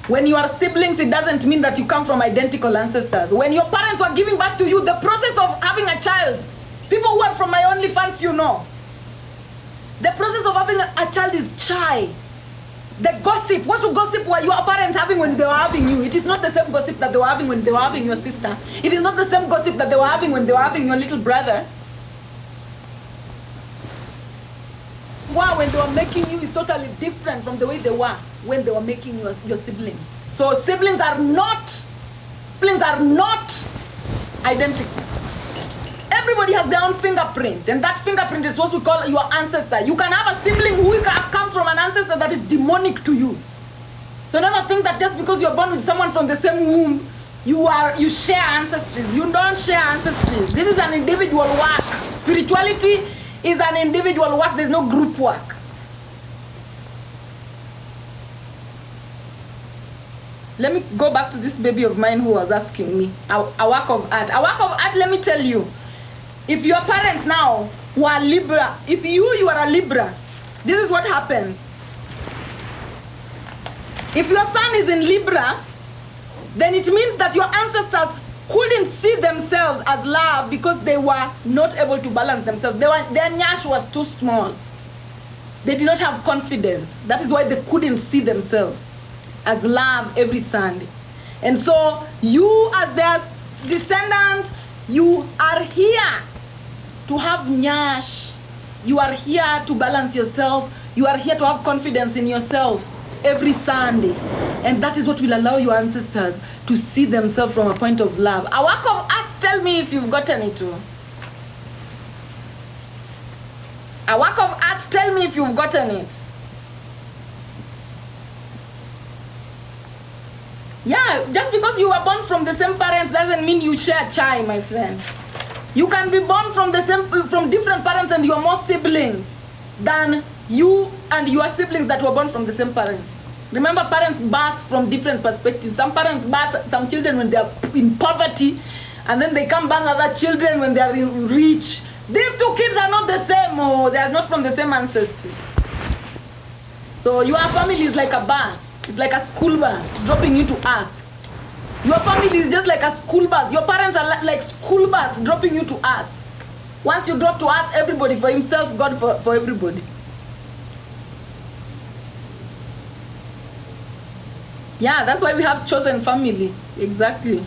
Speaker 1: When you are siblings, it doesn't mean that you come from identical ancestors. When your parents were giving birth to you, the process of having a child, people who are from my OnlyFans, you know, the process of having a child is chai. The gossip, what gossip were your parents having when they were having you? It is not the same gossip that they were having when they were having your sister. It is not the same gossip that they were having when they were having your little brother. Wow, when they were making you is totally different from the way they were when they were making your siblings. So siblings are not identical. Everybody has their own fingerprint, and that fingerprint is what we call your ancestor. You can have a sibling who comes from an ancestor that is demonic to you. So never think that just because you're born with someone from the same womb, you share ancestries. You don't share ancestries. This is an individual work. Spirituality is an individual work. There's no group work. Let me go back to this baby of mine who was asking me a work of art. A work of art, let me tell you. If your parents now were Libra, if you are a Libra, this is what happens. If your son is in Libra, then it means that your ancestors couldn't see themselves as love because they were not able to balance themselves. Their nyash was too small. They did not have confidence. That is why they couldn't see themselves as love every Sunday. And so you as their descendant, you are here to have nyash. You are here to balance yourself. You are here to have confidence in yourself every Sunday. And that is what will allow your ancestors to see themselves from a point of love. A work of art, tell me if you've gotten it too. A work of art, tell me if you've gotten it. Yeah, just because you were born from the same parents doesn't mean you share chai, my friend. You can be born from different parents and you are more siblings than you and your siblings that were born from the same parents. Remember, parents birth from different perspectives. Some parents birth some children when they are in poverty, and then they come birth other children when they are rich. These two kids are not the same, or they are not from the same ancestry. So your family is like a bus. It's like a school bus dropping you to earth. Your family is just like a school bus. Your parents are like school bus dropping you to earth. Once you drop to earth, everybody for himself, God for everybody. Yeah, that's why we have chosen family. Exactly.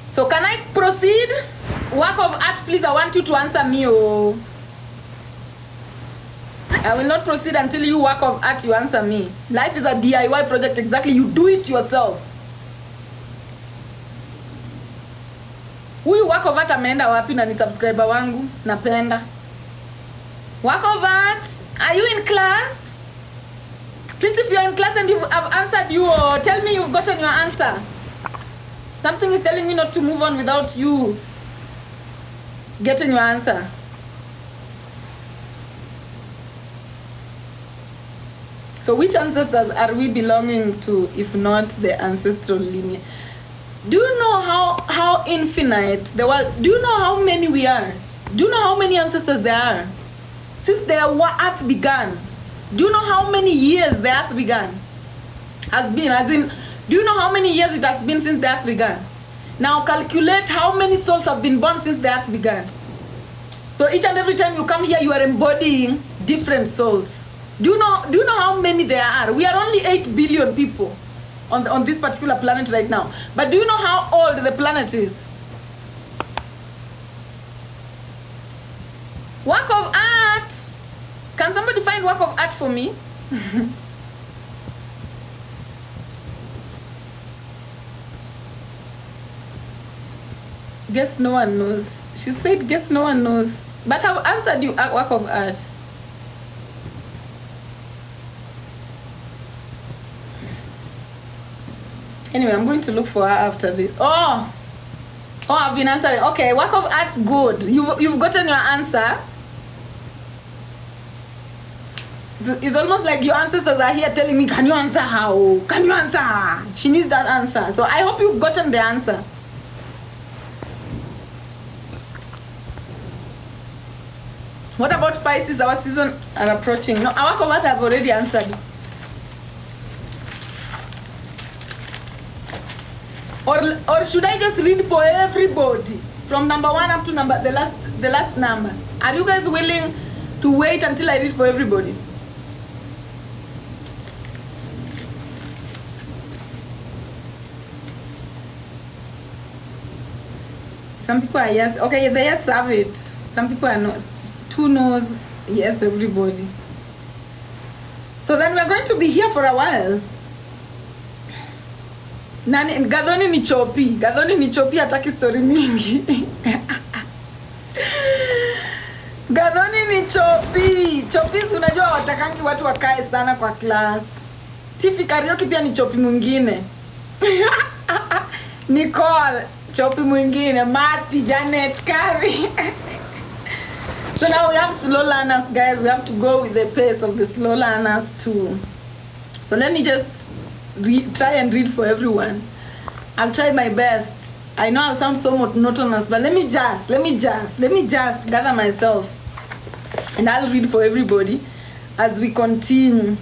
Speaker 1: So can I proceed? Work of art, please, I want you to answer me. Oh, I will not proceed until you work of art, you answer me. Life is a DIY project, exactly. You do it yourself. Huyu work of art ameenda wapi na ni subscriber wangu? Napenda. Work of art, are you in class? Please, if you are in class and I've answered you, or tell me you've gotten your answer. Something is telling me not to move on without you getting your answer. So which ancestors are we belonging to, if not the ancestral lineage? Do you know how infinite the world? Do you know how many we are? Do you know how many ancestors there are? Since the earth began. Do you know how many years the earth began? Has been, as in, do you know how many years it has been since the earth began? Now calculate how many souls have been born since the earth began. So each and every time you come here, you are embodying different souls. Do you know how many there are? We are only 8 billion people on this particular planet right now. But do you know how old the planet is? Work of art. Can somebody find work of art for me? Guess no one knows. She said, guess no one knows. But I've answered you work of art. Anyway, I'm going to look for her after this. Oh, I've been answering. Okay, work of art, good. You've gotten your answer. It's almost like your ancestors are here telling me, can you answer how? Can you answer her? She needs that answer. So I hope you've gotten the answer. What about Pisces? Our season are approaching. No, our comment I've already answered. Or should I just read for everybody from number 1 up to the last number? Are you guys willing to wait until I read for everybody? Some people are yes. Okay, they yes have it. Some people are not. 2 no's, yes, everybody. So then we're going to be here for a while. Gadhoni ni chopi. Gadhoni ni chopi hataki story mingi. Gadhoni ni chopi. Chopi unajua watakangi watu wakae sana kwa class. Tiffy Karaoke pia ni chopi mwingine. Nicole, chopi mwingine. Mati, Janet, Kari. So now we have slow learners, guys. We have to go with the pace of the slow learners too. So let me just try and read for everyone. I'll try my best. I know I'll sound so monotonous, but let me just gather myself. And I'll read for everybody as we continue.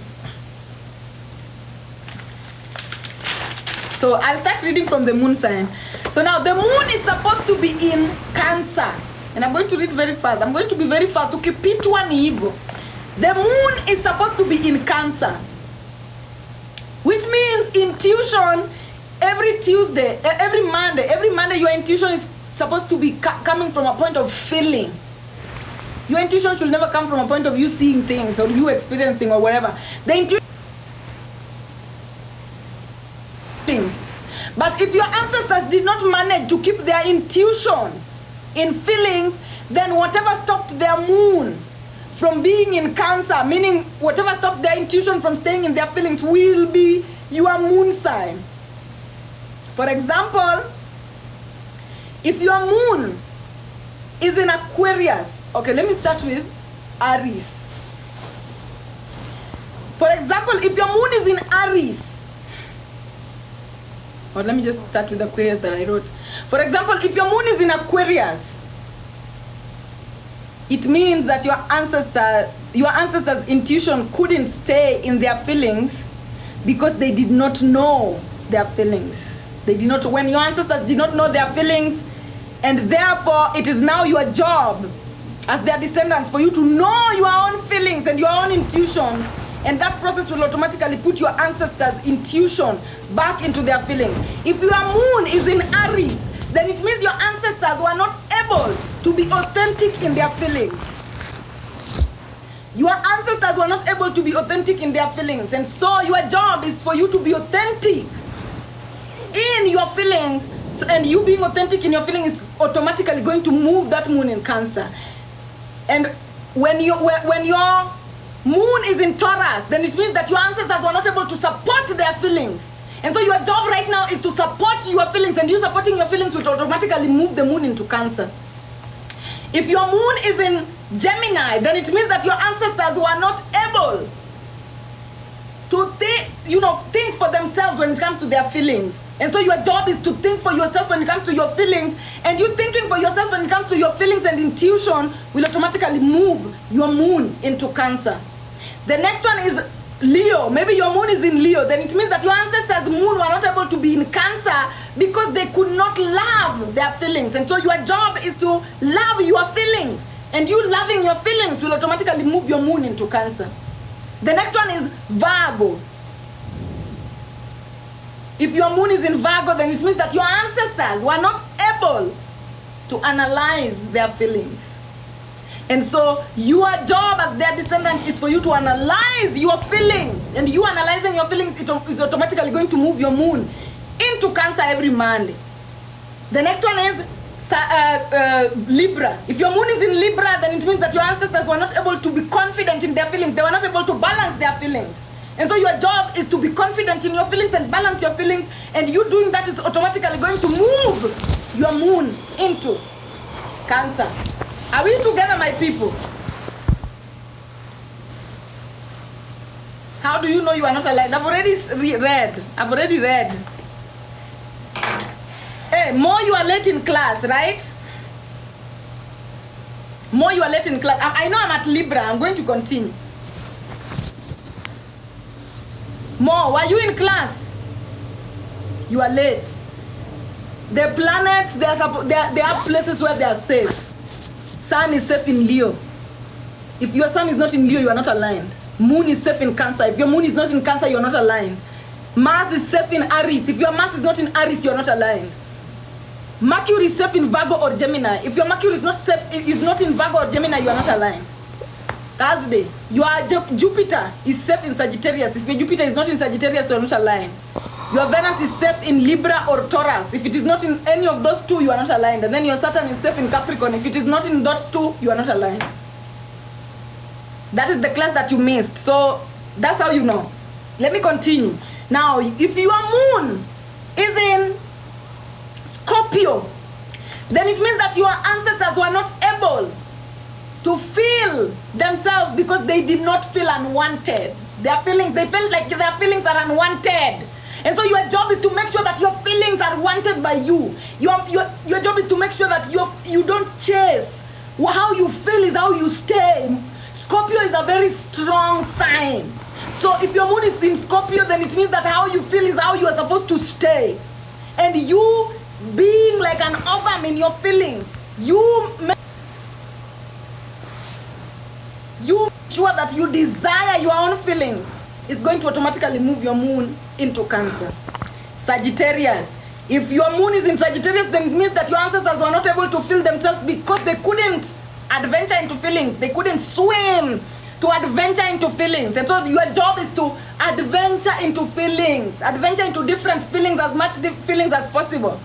Speaker 1: So I'll start reading from the moon sign. So now the moon is supposed to be in Cancer. And I'm going to read very fast. I'm going to be very fast. Ukipitwa ni hivyo. The moon is supposed to be in Cancer. Which means intuition every Tuesday, every Monday your intuition is supposed to be coming from a point of feeling. Your intuition should never come from a point of you seeing things or you experiencing or whatever. The intuition. But if your ancestors did not manage to keep their intuition in feelings, then whatever stopped their moon from being in Cancer, meaning whatever stopped their intuition from staying in their feelings, will be your moon sign. For example, if your moon is in Aquarius, okay, let me start with Aries. For example, if your moon is in Aries, or let me just start with Aquarius that I wrote. For example, if your moon is in Aquarius, it means that your ancestors' intuition couldn't stay in their feelings because they did not know their feelings. They did not, when your ancestors did not know their feelings, and therefore it is now your job as their descendants for you to know your own feelings and your own intuitions, and that process will automatically put your ancestors' intuition back into their feelings. If your moon is in Aries, then it means your ancestors were not able to be authentic in their feelings. Your ancestors were not able to be authentic in their feelings, and so your job is for you to be authentic in your feelings, and you being authentic in your feelings is automatically going to move that moon in Cancer. And when your moon is in Taurus, then it means that your ancestors were not able to support their feelings. And so your job right now is to support your feelings, and you supporting your feelings will automatically move the moon into Cancer. If your moon is in Gemini, then it means that your ancestors were not able to think for themselves when it comes to their feelings. And so your job is to think for yourself when it comes to your feelings, and you thinking for yourself when it comes to your feelings and intuition will automatically move your moon into Cancer. The next one is Leo. Maybe your moon is in Leo, then it means that your ancestors' moon were not able to be in Cancer because they could not love their feelings. And so your job is to love your feelings, and you loving your feelings will automatically move your moon into Cancer. The next one is Virgo. If your moon is in Virgo, then it means that your ancestors were not able to analyze their feelings. And so your job as their descendant is for you to analyze your feelings. And you analyzing your feelings is automatically going to move your moon into Cancer every Monday. The next one is Libra. If your moon is in Libra, then it means that your ancestors were not able to be confident in their feelings. They were not able to balance their feelings. And so your job is to be confident in your feelings and balance your feelings, and you doing that is automatically going to move your moon into Cancer. Are we together, my people? How do you know you are not aligned? I've already read. Hey, more you are late in class, right? More you are late in class. I know I'm at Libra. I'm going to continue. More, were you in class? You are late. The planets, there are places where they are safe. Sun is safe in Leo. If your sun is not in Leo, you are not aligned. Moon is safe in Cancer. If your moon is not in Cancer, you are not aligned. Mars is safe in Aries. If your Mars is not in Aries, you are not aligned. Mercury is safe in Virgo or Gemini. If your Mercury is not in Virgo or Gemini, you are not aligned. Thursday, Jupiter is safe in Sagittarius. If your Jupiter is not in Sagittarius, you are not aligned. Your Venus is safe in Libra or Taurus. If it is not in any of those two, you are not aligned. And then your Saturn is safe in Capricorn. If it is not in those two, you are not aligned. That is the class that you missed. So that's how you know. Let me continue. Now, if your moon is in Scorpio, then it means that your ancestors were not able to feel themselves because they did not feel unwanted. They felt like their feelings are unwanted. And so your job is to make sure that your feelings are wanted by you. Your job is to make sure that you don't chase. How you feel is how you stay. Scorpio is a very strong sign. So if your moon is in Scorpio, then it means that how you feel is how you are supposed to stay. And you being like an ovum in your feelings, you make sure that you desire your own feelings. It's going to automatically move your moon into Cancer. Sagittarius. If your moon is in Sagittarius, then it means that your ancestors were not able to feel themselves because they couldn't adventure into feelings. They couldn't swim to adventure into feelings. And so your job is to adventure into feelings. Adventure into different feelings, as much feelings as possible.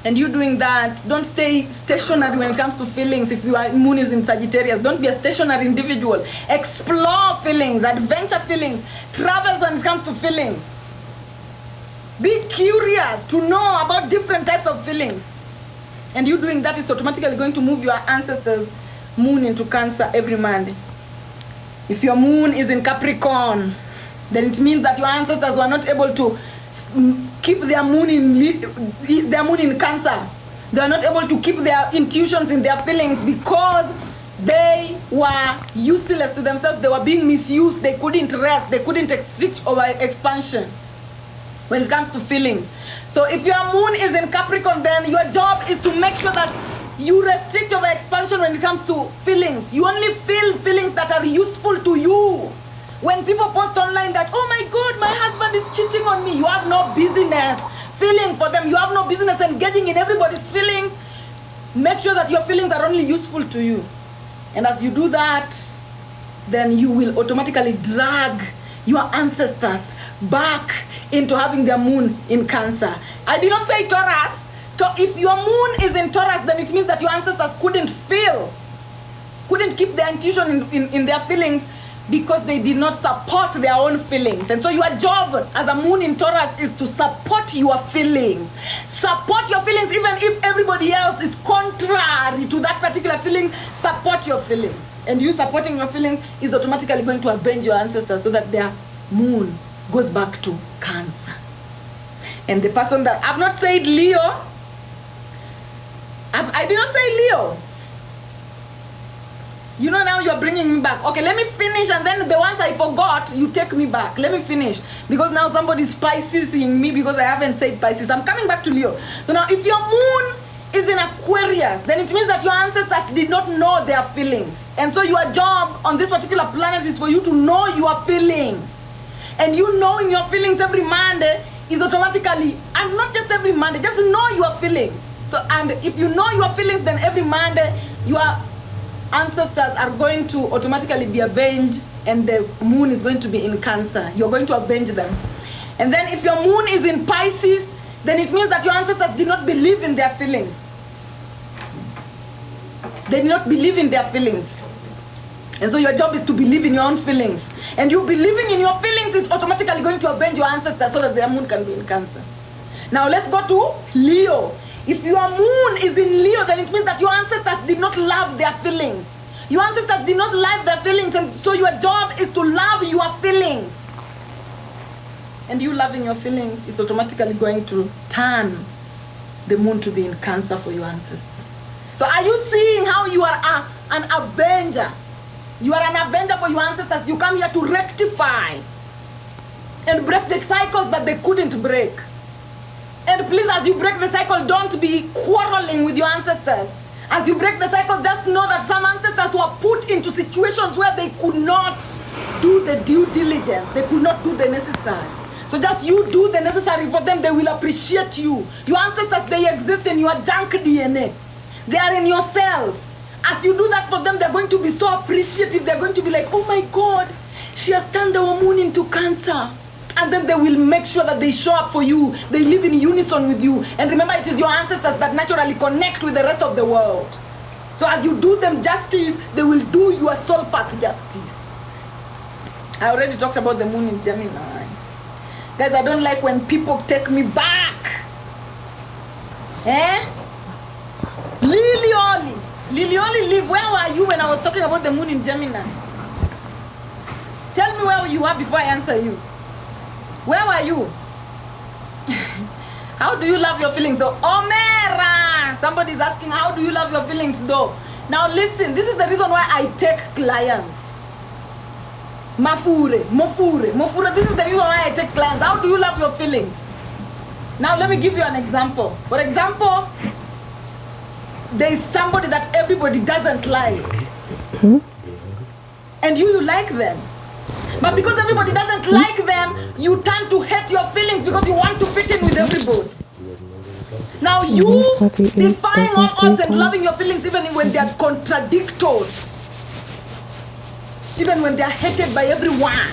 Speaker 1: And you doing that, don't stay stationary when it comes to feelings. If your moon is in Sagittarius, don't be a stationary individual. Explore feelings, adventure feelings, travel when it comes to feelings. Be curious to know about different types of feelings. And you doing that is automatically going to move your ancestors' moon into Cancer every Monday. If your moon is in Capricorn, then it means that your ancestors were not able to keep their moon in Cancer. They are not able to keep their intuitions in their feelings because they were useless to themselves. They were being misused. They couldn't rest. They couldn't restrict over expansion when it comes to feelings. So if your moon is in Capricorn, then your job is to make sure that you restrict over expansion when it comes to feelings. You only feel feelings that are useful to you. When people post online that, oh my God, my husband is cheating on me, you have no business feeling for them. You have no business engaging in everybody's feelings. Make sure that your feelings are only useful to you. And as you do that, then you will automatically drag your ancestors back into having their moon in Cancer. I did not say Taurus. If your moon is in Taurus, then it means that your ancestors couldn't keep their intuition in their feelings because they did not support their own feelings. And so your job as a moon in Taurus is to support your feelings. Support your feelings even if everybody else is contrary to that particular feeling. Support your feelings. And you supporting your feelings is automatically going to avenge your ancestors so that their moon goes back to Cancer. And the person that, I've not said Leo. I did not say Leo. You know, now you're bringing me back. Okay, let me finish, and then the ones I forgot, you take me back. Let me finish. Because now somebody's Pisces-ing me because I haven't said Pisces. I'm coming back to Leo. So now, if your moon is in Aquarius, then it means that your ancestors did not know their feelings. And so your job on this particular planet is for you to know your feelings. And you knowing your feelings every Monday is automatically, and not just every Monday, just know your feelings. So, and if you know your feelings, then every Monday, your ancestors are going to automatically be avenged, and the moon is going to be in Cancer. You're going to avenge them. And then if your moon is in Pisces, then it means that your ancestors did not believe in their feelings. They did not believe in their feelings. And so your job is to believe in your own feelings. And you believing in your feelings is automatically going to avenge your ancestors so that their moon can be in Cancer. Now let's go to Leo. If your moon is in Leo, then it means that your ancestors did not love their feelings. Your ancestors did not love their feelings, and so your job is to love your feelings. And you loving your feelings is automatically going to turn the moon to be in Cancer for your ancestors. So are you seeing how you are an avenger? You are an avenger for your ancestors. You come here to rectify and break the cycles that they couldn't break. And please, as you break the cycle, don't be quarreling with your ancestors. As you break the cycle, just know that some ancestors were put into situations where they could not do the due diligence. They could not do the necessary. So just you do the necessary for them, they will appreciate you. Your ancestors, they exist in your junk DNA. They are in your cells. As you do that for them, they're going to be so appreciative. They're going to be like, oh my God, she has turned our moon into Cancer. And then they will make sure that they show up for you. They live in unison with you. And remember, it is your ancestors that naturally connect with the rest of the world. So as you do them justice, they will do your soul path justice. I already talked about the moon in Gemini. Guys, I don't like when people take me back. Lily, live. Where were you when I was talking about the moon in Gemini? Tell me where you were before I answer you. Where were you? How do you love your feelings though? Omera! Somebody's asking, how do you love your feelings though? Now listen, this is the reason why I take clients. Mofure, this is the reason why I take clients. How do you love your feelings? Now let me give you an example. For example, there is somebody that everybody doesn't like. And you like them. But because everybody doesn't like them, you turn to hate your feelings because you want to fit in with everybody. Now you defying all odds and loving your feelings even when they are contradictory. Even when they are hated by everyone.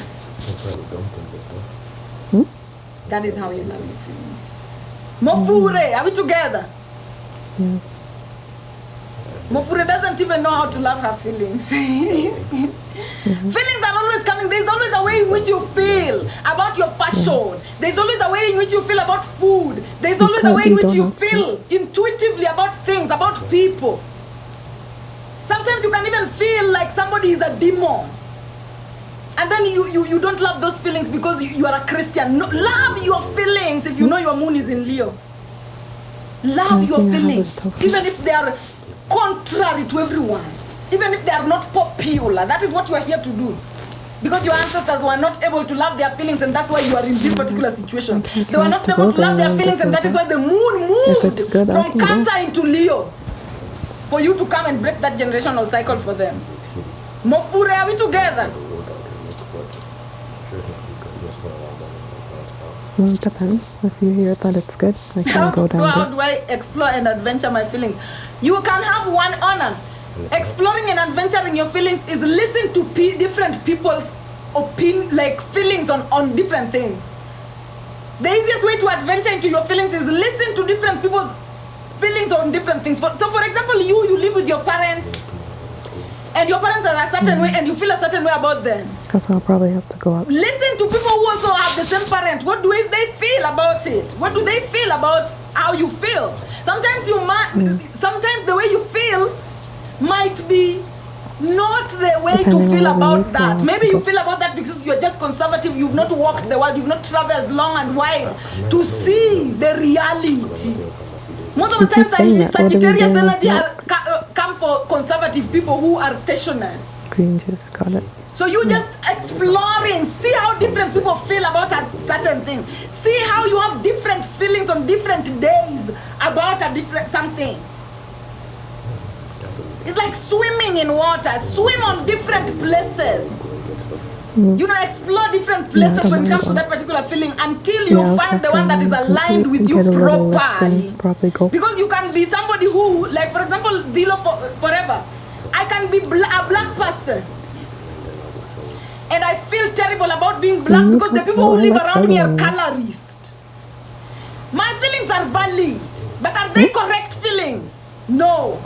Speaker 1: That is how you love your feelings. Mofure, are we together?
Speaker 2: Yeah.
Speaker 1: Mofure doesn't even know how to love her feelings. Feelings are always coming. There's always a way in which you feel about your fashion. There's always a way in which you feel about food. There's always a way in which you feel intuitively about things, about people. Sometimes you can even feel like somebody is a demon. And then you don't love those feelings because you are a Christian. No, love your feelings if you know your moon is in Leo. Love your feelings. Even if they are contrary to everyone. Even if they are not popular. That is what you are here to do. Because your ancestors were not able to love their feelings and that's why you are in this particular situation. They were not able to love their feelings and that is why the moon moved from Cancer into Leo. For you to come and break that generational cycle for them. Mofure, are we together?
Speaker 2: Well, it depends. If you hear that it's good, I can go down.
Speaker 1: So how do I explore and adventure my feelings? You can have one honor. Exploring and adventuring your feelings is listen to different people's feelings on different things. The easiest way to adventure into your feelings is listen to different people's feelings on different things. So for example, you live with your parents and your parents are a certain way and you feel a certain way about them.
Speaker 2: Because I'll probably have to go up.
Speaker 1: Listen to people who also have the same parent. What do they feel about it? What do they feel about how you feel? Sometimes sometimes the way you feel might be not the way to feel about that. Maybe you feel about that because you're just conservative. You've not walked the world. You've not traveled long and wide to see the reality. Most of the times, Sagittarius energy come for conservative people who are stationary.
Speaker 2: Green juice, got it.
Speaker 1: So you just exploring, see how different people feel about a certain thing. See how you have different feelings on different days about a different something. It's like swimming in water. Swim on different places. You know, explore different places when it comes to that particular feeling until you find the one that is aligned with you properly. Because you can be somebody who, like for example, Dilo forever. I can be a black person. And I feel terrible about being black because the people who live around me are colorist. My feelings are valid. But are they correct feelings? No.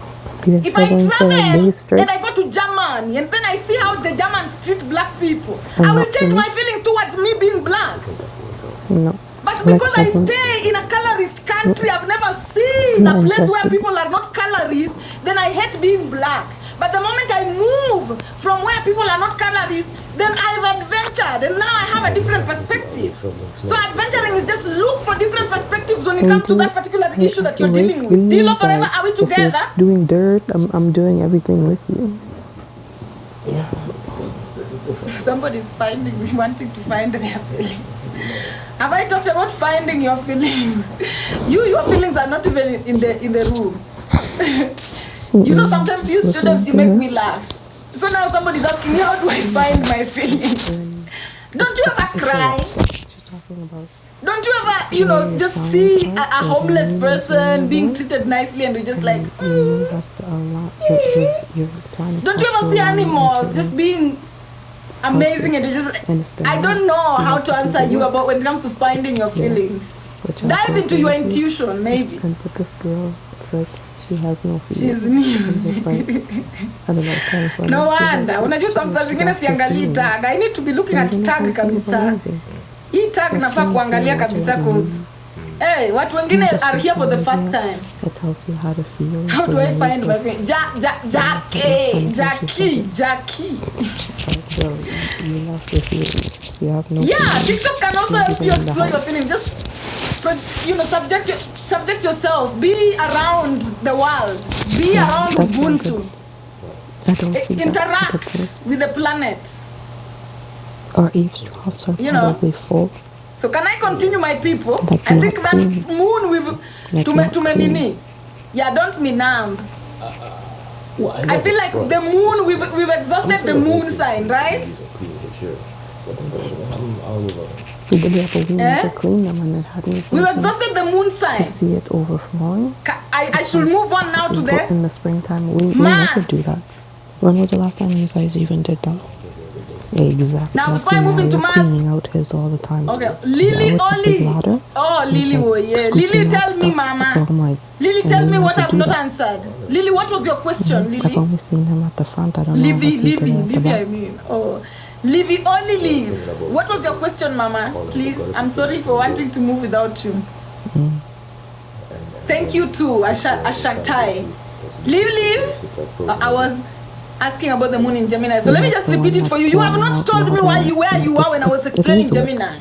Speaker 1: If I travel and I go to Germany and then I see how the Germans treat black people, I will change my feeling towards me being black.
Speaker 2: No.
Speaker 1: But because I stay in a colorist country, I've never seen a place where people are not colorist, then I hate being black. But the moment I move from where people are not colorists, then I've adventured, and now I have a different perspective. So adventuring is just look for different perspectives when it comes to that particular issue that you're dealing with. Deal forever, are we together?
Speaker 2: If you're doing dirt, I'm doing everything with you.
Speaker 3: Yeah.
Speaker 1: Somebody's wanting to find their feelings. Have I talked about finding your feelings? Your feelings are not even in the room. You know, sometimes you students, you make me laugh. So now somebody's asking me, how do I find my feelings? Don't you ever cry? Don't you ever, just see a homeless person being treated nicely and you're just like, Don't you ever see animals just being amazing and you're just like, I don't know how to answer you about when it comes to finding your feelings. Dive into your intuition, maybe.
Speaker 2: And but this girl says she has no feelings.
Speaker 1: She's me.
Speaker 2: I don't know, it's kind of funny.
Speaker 1: No wonder. Unajua sometimes zingine siangalii tag. I need to be looking at tag kabisa. Hii tag nafaa kuangalia kabisa cause watu wengine are here for the first time.
Speaker 2: It tells you how to feel.
Speaker 1: How do I find my feelings? Jackie.
Speaker 2: Girl, you lost your feelings. You have no feelings.
Speaker 1: TikTok can also help you explore your feelings. Just subject yourself. Be around the world. Be around Ubuntu.
Speaker 2: I don't see
Speaker 1: Interact with the planet.
Speaker 2: Our eavesdrops are probably full.
Speaker 1: So can I continue, my people?
Speaker 2: Like
Speaker 1: I think that
Speaker 2: clean.
Speaker 1: moon with tumenini. Yeah, don't me numb. I feel like the moon, we've exhausted the moon sign, right?
Speaker 2: We did have a week to clean them and it hadn't.
Speaker 1: We've exhausted the moon sign.
Speaker 2: To see it overflowing.
Speaker 1: I should move on now to the...
Speaker 2: In the springtime, we never do that. When was the last time you guys even did that? Exactly.
Speaker 1: Now before I move into Mars,
Speaker 2: cleaning out his all the time.
Speaker 1: Okay, Lily only. Lily, tell me, Mama.
Speaker 2: So I'm like,
Speaker 1: Lily, tell me what I've not answered. Lily, what was your question, Lily?
Speaker 2: I've only seen him at the front. I don't know.
Speaker 1: Livy, I mean. Livy, only leave. What was your question, Mama? Please, I'm sorry for wanting to move without you. Thank you too, Ashaktai. Leave. I was asking about the moon in Gemini. So let me just repeat it for you. You have not told me where you were when I was explaining Gemini.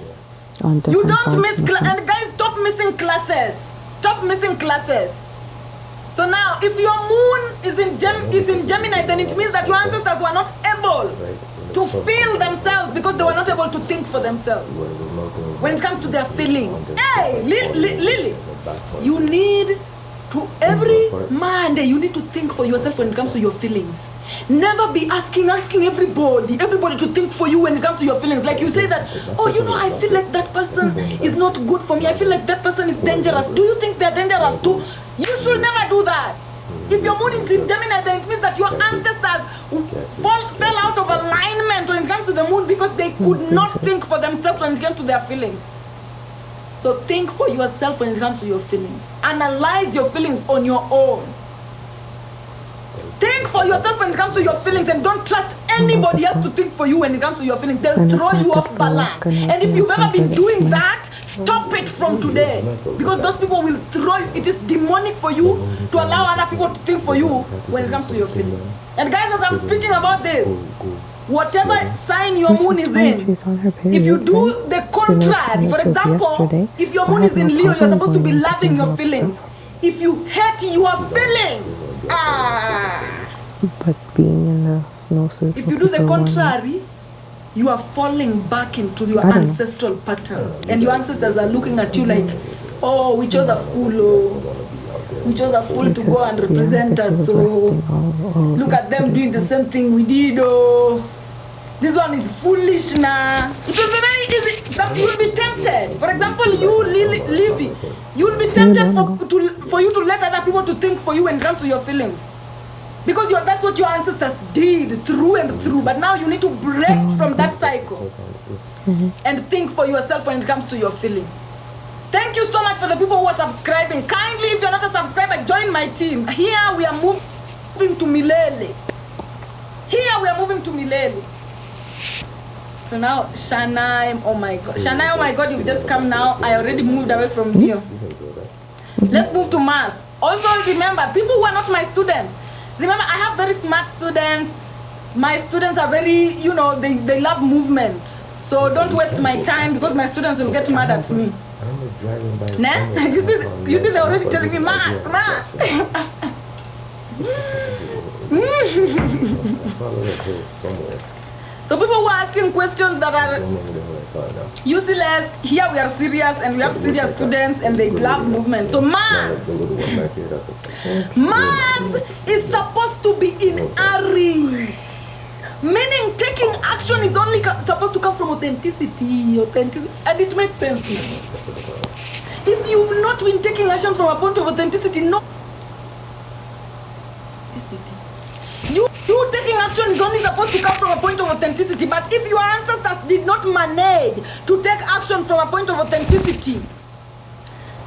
Speaker 1: You don't miss and guys, stop missing classes. Stop missing classes. So now, if your moon is in Gemini, then it means that your ancestors were not able to feel themselves because they were not able to think for themselves when it comes to their feelings. Hey, Lily, you need to every Monday you need to think for yourself when it comes to your feelings. Never be asking everybody to think for you when it comes to your feelings. Like you say that, I feel like that person is not good for me. I feel like that person is dangerous. Do you think they're dangerous too? You should never do that. If your moon is in Gemini, then it means that your ancestors fell out of alignment when it comes to the moon because they could not think for themselves when it comes to their feelings. So think for yourself when it comes to your feelings. Analyze your feelings on your own. Think for yourself when it comes to your feelings and don't trust anybody else to think for you when it comes to your feelings. They'll throw you off balance. And if you've ever been doing that, stop it from today. Because those people will throw you. It is demonic for you to allow other people to think for you when it comes to your feelings. And guys, as I'm speaking about this, whatever sign your moon is in, if you do the contrary, for example, if your moon is in Leo, you're supposed to be loving your feelings. If you hate your feelings,
Speaker 2: but being in the snowsuit.
Speaker 1: If you do the contrary, you are falling back into your ancestral patterns, and your ancestors are looking at you like, we chose a fool, we chose a fool to go and represent us. So look at them doing the same thing we did. This one is foolish now. It will be very easy. You will be tempted. For example, you, Livy, you will be tempted for you to let other people to think for you when it comes to your feelings. Because that's what your ancestors did through and through. But now you need to break from that cycle and think for yourself when it comes to your feeling. Thank you so much for the people who are subscribing. Kindly, if you're not a subscriber, join my team. Here we are moving to Milele. So now, Shanaim, oh my God, you've just come now. I already moved away from here. Let's move to Mars. Also remember, people who are not my students, Remember, I have very smart students. My students are very, they love movement. So don't waste my time because my students will get mad at me. Nah? You see, they're already telling me, math. So people who are asking questions that are useless, here we are serious and we have serious students and they love movement. So math is supposed to be in Aries. Meaning taking action is only supposed to come from authenticity, and it makes sense. If you've not been taking action from a point of authenticity, you taking action is only supposed to come from a point of authenticity. But if your ancestors did not manage to take action from a point of authenticity,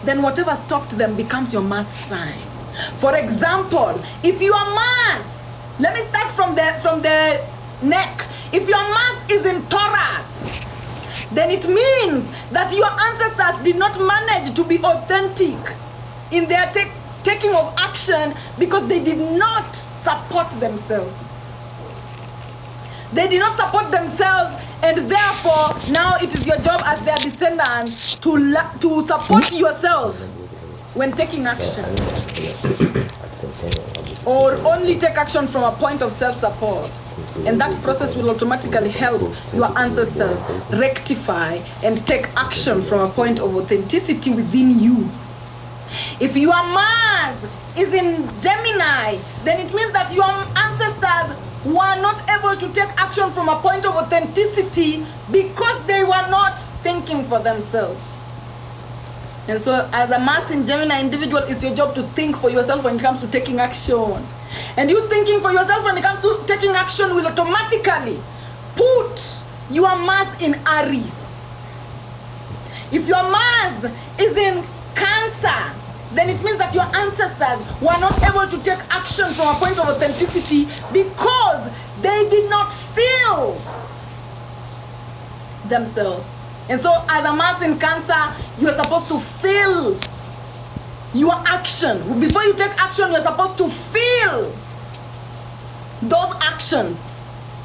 Speaker 1: then whatever stopped them becomes your Mars sign. For example, if you are Mars, let me start from the neck. If your Mars is in Taurus, then it means that your ancestors did not manage to be authentic in their taking of action because they did not support themselves. They did not support themselves, and therefore now it is your job as their descendants to support yourself when taking action. Or only take action from a point of self-support. And that process will automatically help your ancestors rectify and take action from a point of authenticity within you. If your Mars is in Gemini, then it means that your ancestors were not able to take action from a point of authenticity because they were not thinking for themselves. And so as a Mars in Gemini individual, it's your job to think for yourself when it comes to taking action. And you thinking for yourself when it comes to taking action will automatically put your Mars in Aries. If your Mars is in Cancer, then it means that your ancestors were not able to take action from a point of authenticity because they did not feel themselves. And so as a Mars in Cancer, you are supposed to feel your action. Before you take action, you're supposed to feel those actions.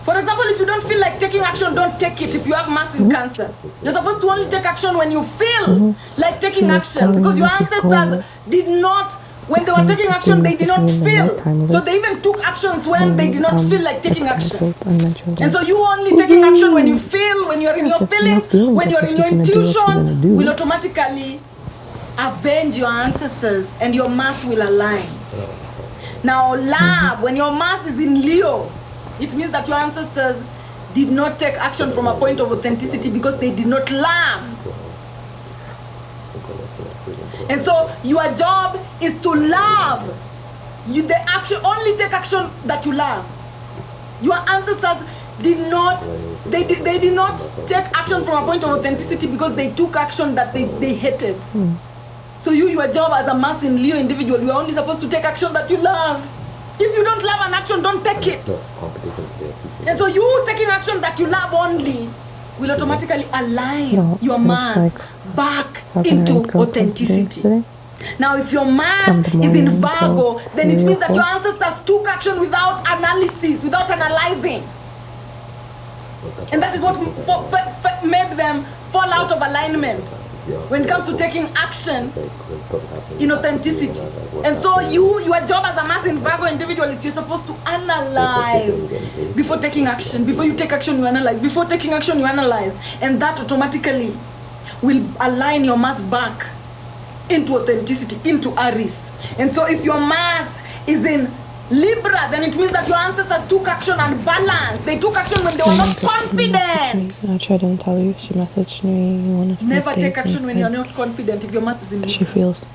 Speaker 1: For example, if you don't feel like taking action, don't take it. If you have Mars in Cancer, you're supposed to only take action when you feel like taking action, because your ancestors did not, when they were taking action, they did not feel. So they even took actions when they did not feel like taking action. And so you only taking action when you feel, when you're in your feelings, when you're in your intuition, will automatically avenge your ancestors and your Mars will align. Now love, when your Mars is in Leo, it means that your ancestors did not take action from a point of authenticity because they did not love. And so your job is to love. Only take action that you love. Your ancestors did not, they did not take action from a point of authenticity because they took action that they hated. So your job as a Mars in Leo individual, you are only supposed to take action that you love. If you don't love an action, don't take it. And so you taking action that you love only will automatically align your Mars back into authenticity. Now if your Mars is in Virgo, then it means that your ancestors took action without analysis, without analyzing. And that is what made them fall out of alignment when it comes to taking action in authenticity. And so your job as a Mars in Virgo individual is you're supposed to analyze before taking action. Before you take action, you analyze. Before taking action, you analyze. And that automatically will align your Mars back into authenticity, into Aries. And so if your Mars is in Libra, then it means that your ancestors took action and balance. They took action when they were not confident.
Speaker 2: I tried to tell you, she messaged me.
Speaker 1: Never take action when you're not confident. If your Mars is in Libra,
Speaker 2: she feels.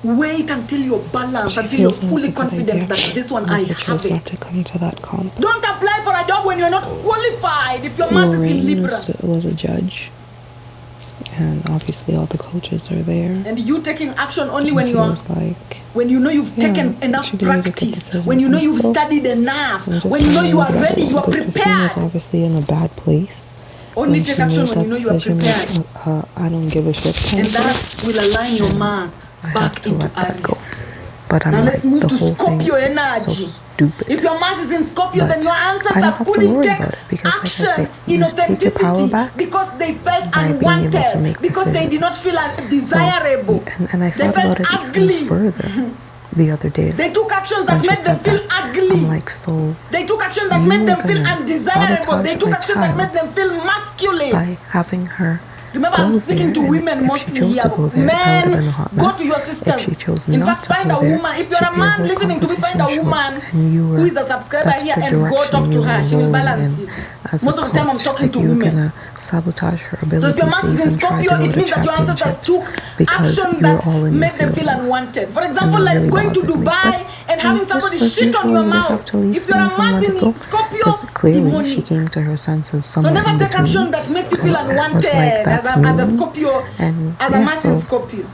Speaker 1: Wait until you're balanced, until you're fully confident that this one I have it.
Speaker 2: Not to come to that comp.
Speaker 1: Don't apply for a job when you're not qualified. If your Mars is in Libra.
Speaker 2: Was a judge. And obviously all the coaches are there.
Speaker 1: And you taking action only when you are, when you know you've taken enough practice, when you know you've studied enough, when you know you are ready, you are prepared.
Speaker 2: Obviously in a bad place.
Speaker 1: Only take action when you know you are prepared.
Speaker 2: I don't give a shit.
Speaker 1: And that will align your Mars back into Aries.
Speaker 2: But
Speaker 1: now let's move to Scorpio energy.
Speaker 2: stupid.
Speaker 1: If your Mars is in Scorpio, then
Speaker 2: But
Speaker 1: your
Speaker 2: I don't
Speaker 1: ancestors
Speaker 2: have to
Speaker 1: couldn't
Speaker 2: worry
Speaker 1: take
Speaker 2: about it because, like I
Speaker 1: action
Speaker 2: say,
Speaker 1: in
Speaker 2: you take your power
Speaker 1: authenticity
Speaker 2: back
Speaker 1: because they felt
Speaker 2: by being able to
Speaker 1: unwanted,
Speaker 2: make
Speaker 1: because they did not feel
Speaker 2: decisions.
Speaker 1: undesirable.
Speaker 2: And I
Speaker 1: They
Speaker 2: thought
Speaker 1: felt
Speaker 2: about it
Speaker 1: ugly.
Speaker 2: even further the other day.
Speaker 1: They took action that
Speaker 2: when she
Speaker 1: made them
Speaker 2: said
Speaker 1: feel
Speaker 2: that.
Speaker 1: ugly.
Speaker 2: I'm like, so
Speaker 1: They took action that
Speaker 2: you
Speaker 1: made them
Speaker 2: were
Speaker 1: feel
Speaker 2: gonna
Speaker 1: undesirable. They
Speaker 2: sabotage
Speaker 1: took
Speaker 2: my
Speaker 1: action that made
Speaker 2: child
Speaker 1: them feel masculine.
Speaker 2: by having her
Speaker 1: Remember,
Speaker 2: go
Speaker 1: I'm speaking
Speaker 2: there,
Speaker 1: to
Speaker 2: and
Speaker 1: women
Speaker 2: if she
Speaker 1: mostly
Speaker 2: chose
Speaker 1: here.
Speaker 2: to go there, that would have been a hot
Speaker 1: Men, go
Speaker 2: mess.
Speaker 1: to your system.
Speaker 2: If she chose
Speaker 1: In
Speaker 2: not
Speaker 1: fact,
Speaker 2: to
Speaker 1: find
Speaker 2: go
Speaker 1: a
Speaker 2: there,
Speaker 1: woman. If you're
Speaker 2: she'd
Speaker 1: a
Speaker 2: be a
Speaker 1: man
Speaker 2: whole
Speaker 1: listening to me, find a
Speaker 2: competition
Speaker 1: woman
Speaker 2: short, and you
Speaker 1: who
Speaker 2: were,
Speaker 1: is a subscriber
Speaker 2: that's
Speaker 1: here
Speaker 2: the
Speaker 1: and go
Speaker 2: direction
Speaker 1: talk to
Speaker 2: you
Speaker 1: her.
Speaker 2: were
Speaker 1: She will
Speaker 2: rolling
Speaker 1: balance
Speaker 2: in
Speaker 1: you.
Speaker 2: as
Speaker 1: Most
Speaker 2: a
Speaker 1: of the time, I'm
Speaker 2: coach.
Speaker 1: talking
Speaker 2: Like
Speaker 1: to
Speaker 2: you were
Speaker 1: women.
Speaker 2: gonna sabotage her
Speaker 1: So if
Speaker 2: ability
Speaker 1: your
Speaker 2: to
Speaker 1: Mars is in
Speaker 2: even try
Speaker 1: Scorpio,
Speaker 2: to go
Speaker 1: it
Speaker 2: to
Speaker 1: means that your ancestors
Speaker 2: championships
Speaker 1: took
Speaker 2: because
Speaker 1: action
Speaker 2: you were
Speaker 1: that
Speaker 2: all in your
Speaker 1: made them feel
Speaker 2: feelings.
Speaker 1: unwanted. For
Speaker 2: And
Speaker 1: example,
Speaker 2: that
Speaker 1: like
Speaker 2: really
Speaker 1: going to
Speaker 2: bothered me.
Speaker 1: Dubai
Speaker 2: But
Speaker 1: and having
Speaker 2: just
Speaker 1: somebody
Speaker 2: as
Speaker 1: shit on
Speaker 2: usual,
Speaker 1: your
Speaker 2: you just have
Speaker 1: mouth.
Speaker 2: to leave
Speaker 1: If you're a
Speaker 2: things and
Speaker 1: Mars
Speaker 2: let it go.
Speaker 1: in Scorpio,
Speaker 2: Because clearly she
Speaker 1: demonic.
Speaker 2: came to her senses
Speaker 1: So
Speaker 2: somewhere
Speaker 1: never
Speaker 2: in
Speaker 1: take action
Speaker 2: between.
Speaker 1: that makes you feel
Speaker 2: And
Speaker 1: unwanted
Speaker 2: was like, that's
Speaker 1: as a
Speaker 2: me.
Speaker 1: Scorpio,
Speaker 2: And
Speaker 1: as a
Speaker 2: yeah,
Speaker 1: Mars in
Speaker 2: so
Speaker 1: Scorpio.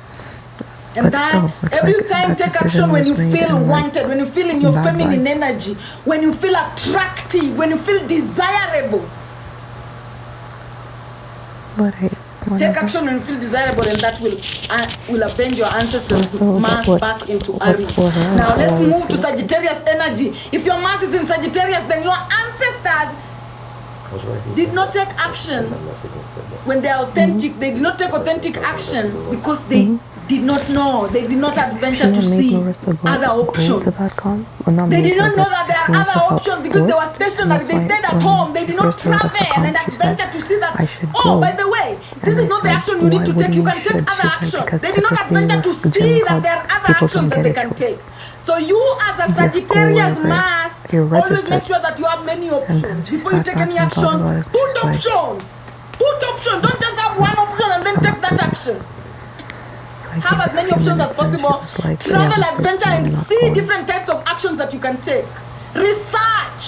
Speaker 1: And
Speaker 2: but
Speaker 1: that
Speaker 2: still, it's
Speaker 1: every
Speaker 2: like
Speaker 1: time
Speaker 2: that
Speaker 1: take
Speaker 2: decision
Speaker 1: action when
Speaker 2: was
Speaker 1: you
Speaker 2: made
Speaker 1: feel
Speaker 2: and, like,
Speaker 1: wanted, when you feel in your
Speaker 2: bad
Speaker 1: feminine
Speaker 2: vibes.
Speaker 1: energy, when you feel attractive, when you feel desirable.
Speaker 2: But hey,
Speaker 1: Take
Speaker 2: whatever.
Speaker 1: action when you feel desirable, and that will avenge your ancestors'
Speaker 2: So
Speaker 1: Mars
Speaker 2: what's-
Speaker 1: back into
Speaker 2: what's
Speaker 1: Aries.
Speaker 2: for her?
Speaker 1: Now let's
Speaker 2: I'll always
Speaker 1: move to
Speaker 2: be okay.
Speaker 1: Sagittarius energy. If your Mars is in Sagittarius, then your ancestors did not take action when they are authentic. They did not take authentic action because they did not know. They did not adventure to
Speaker 2: Shouldn't
Speaker 1: see
Speaker 2: make Marissa
Speaker 1: other
Speaker 2: go
Speaker 1: options.
Speaker 2: to that con. Well, not
Speaker 1: They
Speaker 2: made
Speaker 1: did
Speaker 2: her,
Speaker 1: not know
Speaker 2: but
Speaker 1: that there
Speaker 2: she
Speaker 1: are
Speaker 2: herself
Speaker 1: other
Speaker 2: felt
Speaker 1: options because they were
Speaker 2: forced.
Speaker 1: stationary.
Speaker 2: And that's
Speaker 1: They
Speaker 2: why
Speaker 1: stayed at
Speaker 2: when
Speaker 1: home. They
Speaker 2: she
Speaker 1: did not
Speaker 2: first heard of
Speaker 1: travel
Speaker 2: the con,
Speaker 1: and
Speaker 2: she said,
Speaker 1: adventure to see that.
Speaker 2: I should
Speaker 1: Oh,
Speaker 2: go.
Speaker 1: by the way, this
Speaker 2: And
Speaker 1: is
Speaker 2: I
Speaker 1: not the
Speaker 2: said,
Speaker 1: action you need
Speaker 2: why
Speaker 1: to take.
Speaker 2: wouldn't
Speaker 1: You
Speaker 2: you
Speaker 1: can take
Speaker 2: should?
Speaker 1: other
Speaker 2: She's like,
Speaker 1: actions.
Speaker 2: because
Speaker 1: They did not
Speaker 2: typically
Speaker 1: adventure to
Speaker 2: with
Speaker 1: see
Speaker 2: gym
Speaker 1: that there
Speaker 2: clubs,
Speaker 1: are other
Speaker 2: people
Speaker 1: actions
Speaker 2: don't
Speaker 1: that
Speaker 2: get
Speaker 1: they
Speaker 2: a
Speaker 1: can
Speaker 2: choice.
Speaker 1: take. So you as a
Speaker 2: You go
Speaker 1: Sagittarius
Speaker 2: wherever
Speaker 1: Mars,
Speaker 2: you're
Speaker 1: always
Speaker 2: registered.
Speaker 1: make sure that you have many
Speaker 2: And then
Speaker 1: options.
Speaker 2: she
Speaker 1: Before you
Speaker 2: sat
Speaker 1: take
Speaker 2: back
Speaker 1: any
Speaker 2: and thought
Speaker 1: action,
Speaker 2: about it.
Speaker 1: put
Speaker 2: She's like,
Speaker 1: options. Put options. Don't just have one option and then
Speaker 2: I'm
Speaker 1: take
Speaker 2: not
Speaker 1: that
Speaker 2: doing
Speaker 1: action.
Speaker 2: So I
Speaker 1: Have
Speaker 2: gave
Speaker 1: as
Speaker 2: her a
Speaker 1: many
Speaker 2: few
Speaker 1: options as
Speaker 2: minutes and she
Speaker 1: possible.
Speaker 2: was like,
Speaker 1: Travel,
Speaker 2: yeah, I'm
Speaker 1: adventure,
Speaker 2: certain
Speaker 1: and
Speaker 2: I'm not
Speaker 1: see
Speaker 2: going.
Speaker 1: different types of actions that you can take. Research.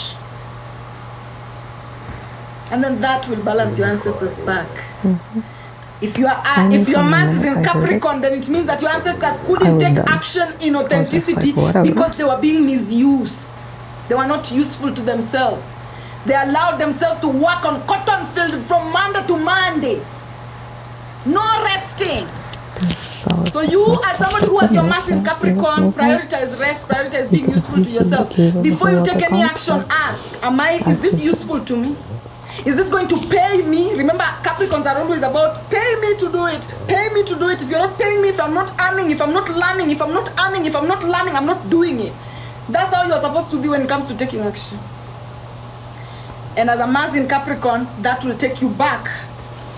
Speaker 1: And then that will balance your ancestors back. If you are
Speaker 2: I knew
Speaker 1: if your
Speaker 2: from the
Speaker 1: Mars is
Speaker 2: minute
Speaker 1: in
Speaker 2: I heard it,
Speaker 1: Capricorn, then it means that your ancestors
Speaker 2: I
Speaker 1: couldn't
Speaker 2: was
Speaker 1: take
Speaker 2: done.
Speaker 1: action in
Speaker 2: I was just
Speaker 1: authenticity
Speaker 2: like, whatever.
Speaker 1: because they were being misused. They were not useful to themselves. They allowed themselves to work on cotton field from Monday to Monday. No resting. So you, as somebody who has your Mars in Capricorn, prioritize rest, prioritize being useful to yourself. Before you take any action, ask, is this useful to me? Is this going to pay me? Remember, Capricorns are always about pay me to do it. Pay me to do it. If you're not paying me, if I'm not earning, if I'm not learning, if I'm not earning, if I'm not learning, I'm not doing it. That's how you're supposed to be when it comes to taking action. And as a Mars in Capricorn, that will take you back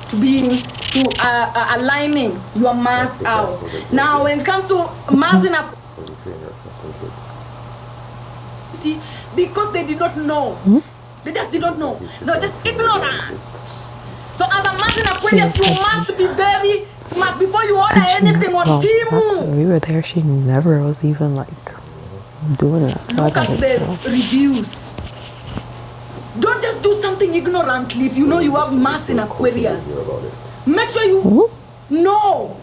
Speaker 1: to being, to aligning your Mars house. Now, when it comes to Mars in Aquarius, because they did not know. They just did not know. They were just ignorant. So as a Mars in Aquarius, you must be very smart before you order anything on Temu.
Speaker 2: We were there. She never was even like doing that. So
Speaker 1: Look at the reviews. Don't just do something ignorantly if you know you have Mars in Aquarius. Make sure you know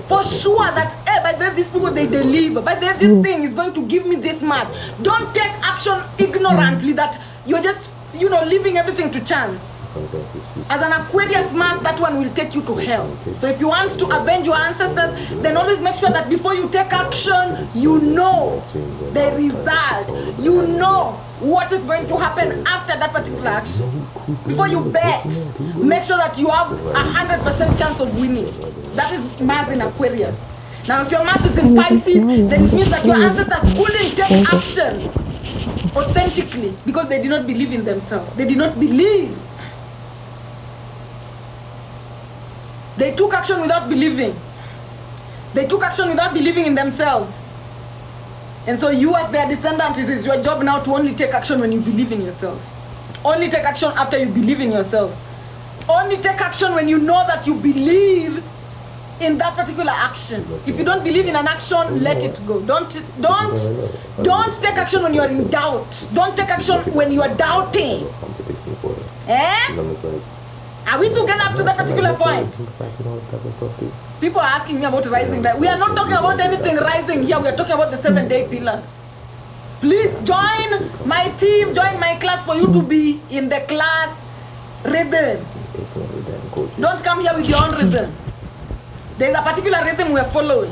Speaker 1: for sure that, hey, by the way, these people, they deliver. By the way, this thing is going to give me this much. Don't take action ignorantly that you're just, leaving everything to chance. As an Aquarius Mars, that one will take you to hell. So if you want to avenge your ancestors, then always make sure that before you take action, you know the result. You know what is going to happen after that particular action. Before you bet, make sure that you have 100% chance of winning. That is Mars in Aquarius. Now, if your Mars is in Pisces, then it means that your ancestors couldn't take action authentically because they did not believe in themselves. They did not believe. They took action without believing. They took action without believing in themselves. And so you as their descendants, it is your job now to only take action when you believe in yourself. Only take action after you believe in yourself. Only take action when you know that you believe in that particular action. If you don't believe in an action, let it go. Don't take action when you are in doubt. Don't take action when you are doubting. Are we together up to that particular point? People are asking me about rising. We are not talking about anything rising here. We are talking about the 7-day pillars. Please join my team, join my class for you to be in the class rhythm. Don't come here with your own rhythm. There's a particular rhythm we are following.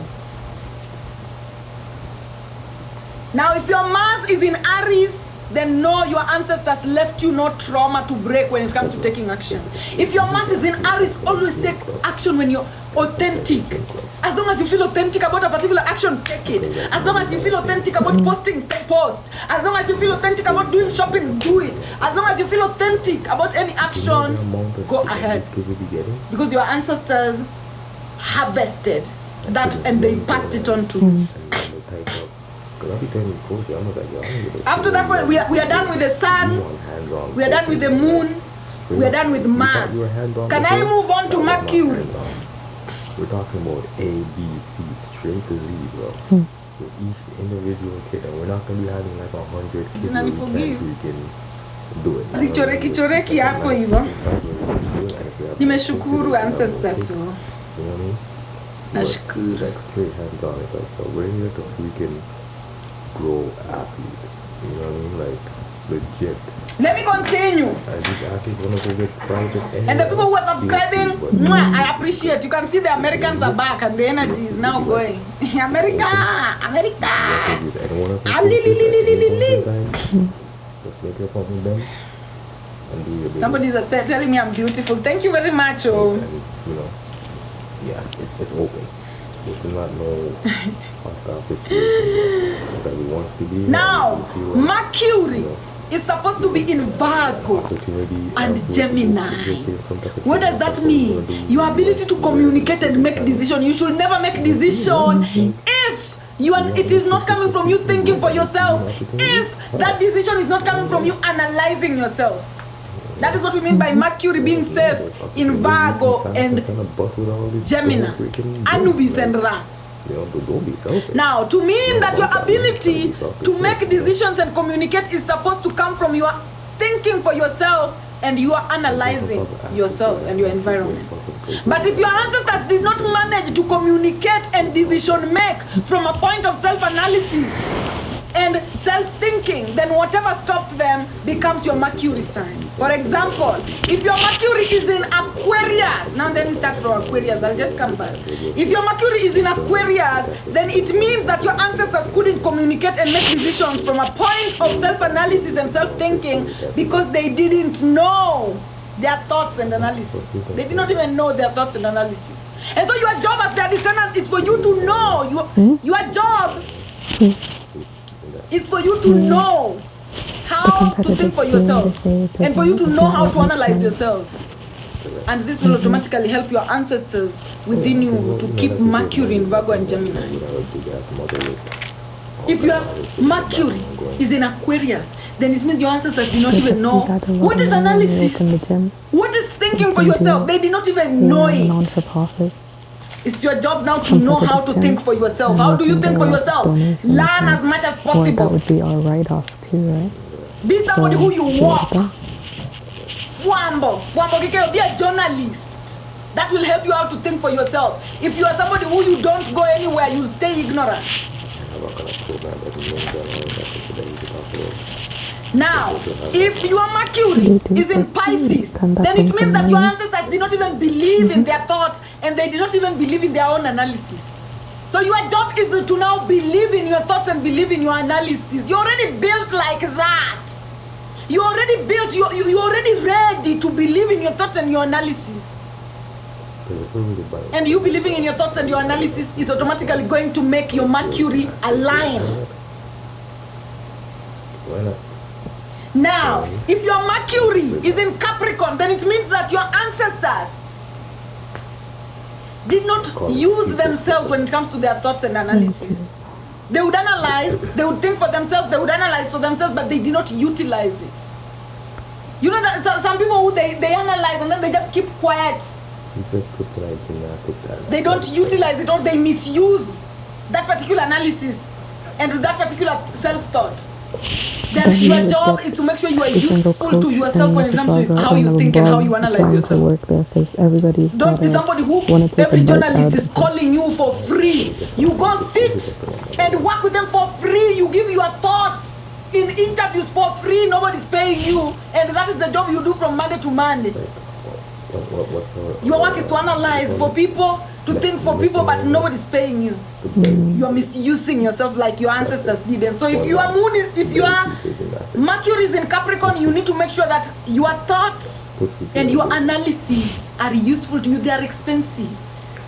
Speaker 1: Now, if your Mars is in Aries, then know your ancestors left you no trauma to break when it comes to taking action. If your Mars is in Aries, always take action when you're authentic. As long as you feel authentic about a particular action, take it. As long as you feel authentic about posting, post. As long as you feel authentic about doing shopping, do it. As long as you feel authentic about any action, go ahead. Because your ancestors harvested that and they passed it on to you. After that one, we are done with the sun, we are done with the moon, we are done with Mars. Can I move on to Mercury?
Speaker 3: We're talking about A, B, C, straight to Z, bro. So each individual kid, and we're not going to be having like 100 kids where we can do it.
Speaker 1: Choreki yako hivyo. Nimeshukuru ancestors.
Speaker 3: You know what I mean?
Speaker 1: Nashukuru.
Speaker 3: Like straight hands on it. Like, so we're here to freaking grow athletes. You know what I mean? Like, legit.
Speaker 1: Let me continue.
Speaker 3: And these athletes want to go get private.
Speaker 1: And the people who are subscribing, I appreciate. You can see the Americans are back and the energy is now going. America! America!
Speaker 3: Just make your point with them and do your business.
Speaker 1: Somebody that said, telling me I'm beautiful. Thank you very much. Oh.
Speaker 3: And, you know, yeah, it's open. We should not know hostile situation that we want to be.
Speaker 1: Now, Mercury is supposed to be in Virgo and Gemini. What does that mean? Your ability to communicate and make decisions. You should never make decision if it is not coming from you thinking for yourself. If that decision is not coming from you analyzing yourself. That is what we mean by Mercury being safe in Virgo and Gemini, Anubis and Ra. Now, to mean that your ability to make decisions and communicate is supposed to come from your thinking for yourself and you are analyzing yourself and your environment. But if your ancestors did not manage to communicate and decision make from a point of self-analysis and self-thinking, then whatever stopped them becomes your Mercury sign. For example, if your Mercury is in Aquarius, now then we start from Aquarius, I'll just come back. If your Mercury is in Aquarius, then it means that your ancestors couldn't communicate and make decisions from a point of self-analysis and self-thinking because they didn't know their thoughts and analysis. They did not even know their thoughts and analysis. And so your job as their descendant is for you to know. Your job is for you to know how to think for yourself and for you to know how to analyze yourself. And this will automatically help your ancestors within you to keep Mercury in Virgo and Gemini. If your Mercury is in Aquarius, then it means your ancestors do not even know what is analysis, what is thinking for yourself. They did not even know it. It's your job now to know how to think for yourself. How do you think for yourself? Learn as much as possible.
Speaker 2: That would be our write-off too, right?
Speaker 1: Be somebody who you walk. Fuambo, be a journalist. That will help you out to think for yourself. If you are somebody who you don't go anywhere, you stay ignorant. Now, if your Mercury is in Pisces, then it means that your ancestors did not even believe in their thoughts and they did not even believe in their own analysis. So your job is to now believe in your thoughts and believe in your analysis. You're already built like that. You're already built, you're already ready to believe in your thoughts and your analysis. And you believing in your thoughts and your analysis is automatically going to make your Mercury align. Now, if your Mercury is in Capricorn, then it means that your ancestors did not use themselves when it comes to their thoughts and analysis. They would analyze, they would think for themselves, they would analyze for themselves, but they did not utilize it. You know that some people who they analyze and then they just keep quiet. They don't utilize it or they misuse that particular analysis and that particular self-thought. Then your job is to make sure you are useful to yourself when it comes to how you think and how you analyze yourself. Don't be somebody who every journalist is calling you for free. You go sit and work with them for free. You give your thoughts in interviews for free. Nobody's paying you. And that is the job you do from Monday to Monday. Your work is to analyze for people, to think for people, but nobody's paying you. You are misusing yourself like your ancestors did. And so if you are Mercury is in Capricorn, you need to make sure that your thoughts and your analysis are useful to you. They are expensive.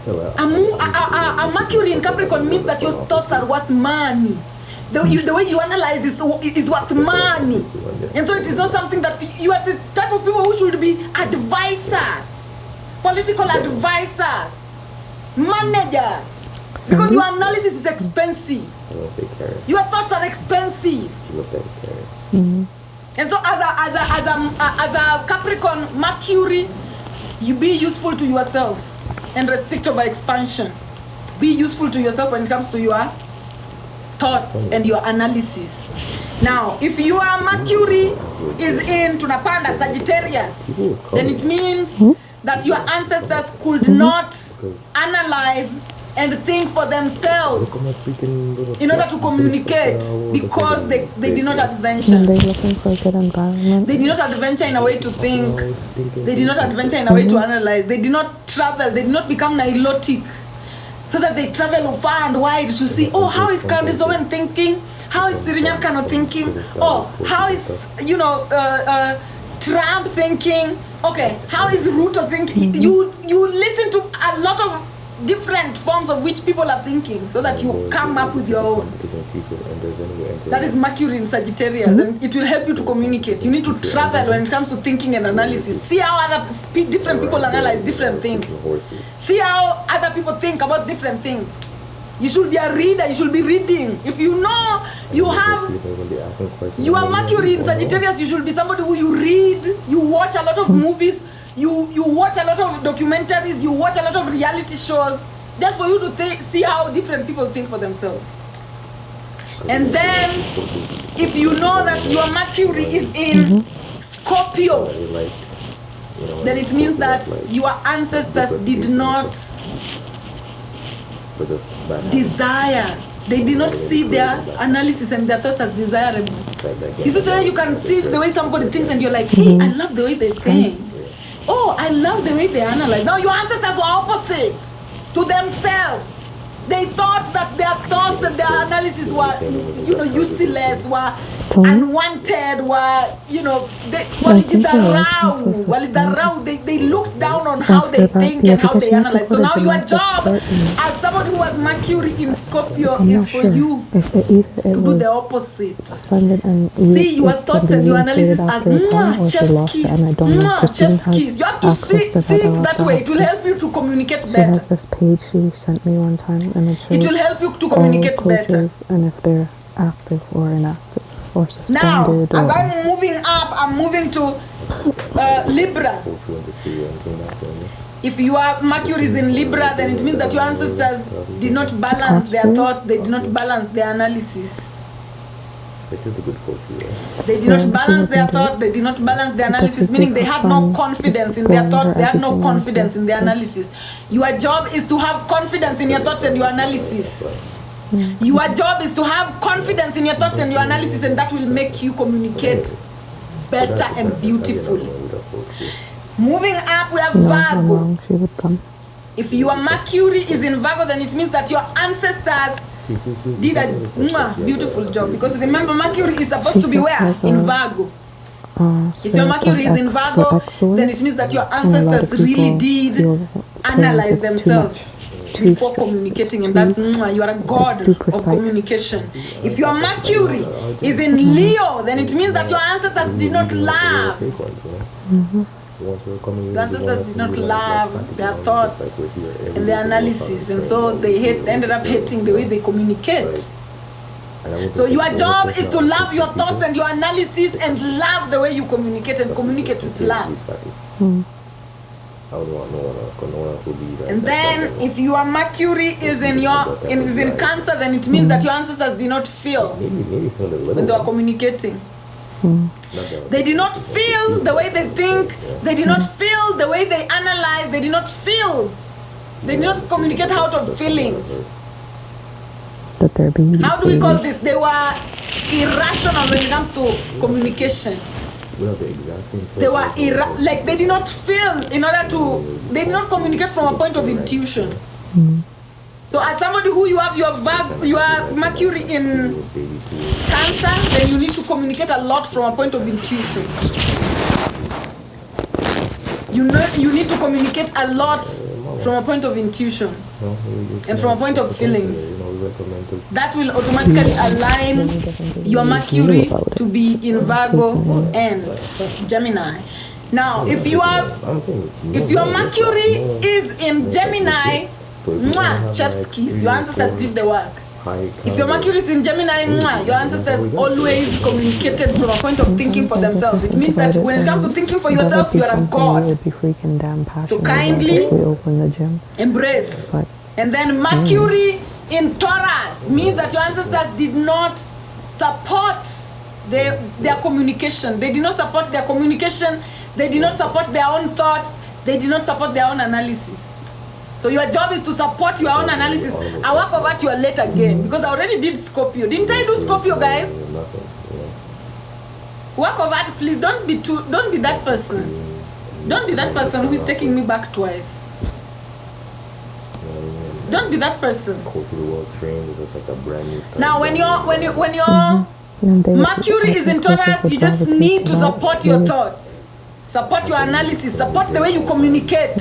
Speaker 1: A Mercury in Capricorn means that your thoughts are worth money. The way you analyze is worth money. And so it is not something that you are the type of people who should be advisors, political advisors, managers. Because your analysis is expensive. Your thoughts are expensive. And so as a Capricorn Mercury, you be useful to yourself and restrict over expansion. Be useful to yourself when it comes to your thoughts and your analysis. Now, if your Mercury is in Tunapanda Sagittarius, then it means that your ancestors could not analyze and think for themselves in order to communicate, because they did not adventure.
Speaker 2: And they're looking for a good environment.
Speaker 1: They did not adventure in a way to think. They did not adventure in a way to analyze. They did not travel. They did not become nihilotic, so that they travel far and wide to see, oh, how is Candice Owen thinking? How is Sirinyam Kano thinking? Oh, how is, Trump thinking? Okay, how is Ruto thinking? You listen to a lot of different forms of which people are thinking, so that you come up with your own. That is Mercury in Sagittarius, and it will help you to communicate. You need to travel when it comes to thinking and analysis. See how different people analyze different things. See how other people think about different things. You should be a reader. You should be reading. If you know you are Mercury in Sagittarius, you should be somebody who you read. You watch a lot of movies. You watch a lot of documentaries. You watch a lot of reality shows. Just for you to see how different people think for themselves. And then, if you know that your Mercury is in Scorpio, then it means that your ancestors did not desire. They did not see their analysis and their thoughts as desirable. You see, then you can see the way somebody thinks, and you're like, hey, I love the way they think. Oh, I love the way they analyze. Now, your ancestors were opposite to themselves. They thought that their thoughts and their analysis were, useless, were unwanted, were, they looked down on how they think and how they analyze. So now your job as somebody who has Mercury in Scorpio is for you to do the opposite. See your thoughts and your analysis as chess keys. You have to see it that way. It will help you to communicate better.
Speaker 2: She has this page she sent me one time, and it shows
Speaker 1: will help you to communicate better.
Speaker 2: And if they're active or inactive or suspended.
Speaker 1: Now, as I'm moving up, I'm moving to Libra. If your Mercury is in Libra, then it means that your ancestors did not balance their thoughts, they did not balance their analysis. They did not balance their thoughts, they did not balance their analysis, meaning they had no confidence in their thoughts, they had no confidence in their analysis. Your job is to have confidence in your thoughts and your analysis. Your job is to have confidence in your thoughts and your analysis, and that will make you communicate better and beautifully. Moving up, we have Virgo.
Speaker 2: She would come.
Speaker 1: If your Mercury is in Virgo, then it means that your ancestors did a beautiful job. Because remember, Mercury is supposed to be where? In Virgo. If your Mercury is in Virgo, then it means that your ancestors really did analyze themselves before communicating, and that's you are a god of communication. If your Mercury is in Leo, then it means that your ancestors did not love. The ancestors did not love their thoughts and their analysis, and so they ended up hating the way they communicate. So your job is to love your thoughts and your analysis, and love the way you communicate, and communicate with love. And then, if your Mercury is in Cancer, then it means that your ancestors did not feel when they were communicating. They did not feel the way they think. They did not feel the way they analyze. They did not feel. They did not communicate out of feelings. How do we call this? They were irrational when it comes to communication. They were they did not feel they did not communicate from a point of intuition. So as somebody who you have your Mercury in Cancer, then you need to communicate a lot from a point of intuition. You need to communicate a lot from a point of intuition and from a point of feeling. That will automatically align your Mercury to be in Virgo and Gemini. Now, if your Mercury is in Gemini, chef's kiss, your ancestors did the work. If your Mercury is in Gemini, your ancestors always communicated from a point of thinking for themselves. It means that when it comes to thinking for yourself, you are a god. So kindly embrace. And then Mercury in Taurus means that your ancestors did not support their communication. They did not support their communication. They did not support their own thoughts. They did not support their own analysis. So your job is to support your own analysis. I work over to your late again because I already did Scorpio. Didn't I do Scorpio, guys? Work over it, please. Don't be that person. Don't be that person who is taking me back twice. Don't be that person. Now, when your Mercury is in Taurus, you just need to support your thoughts, support your analysis, support the way you communicate.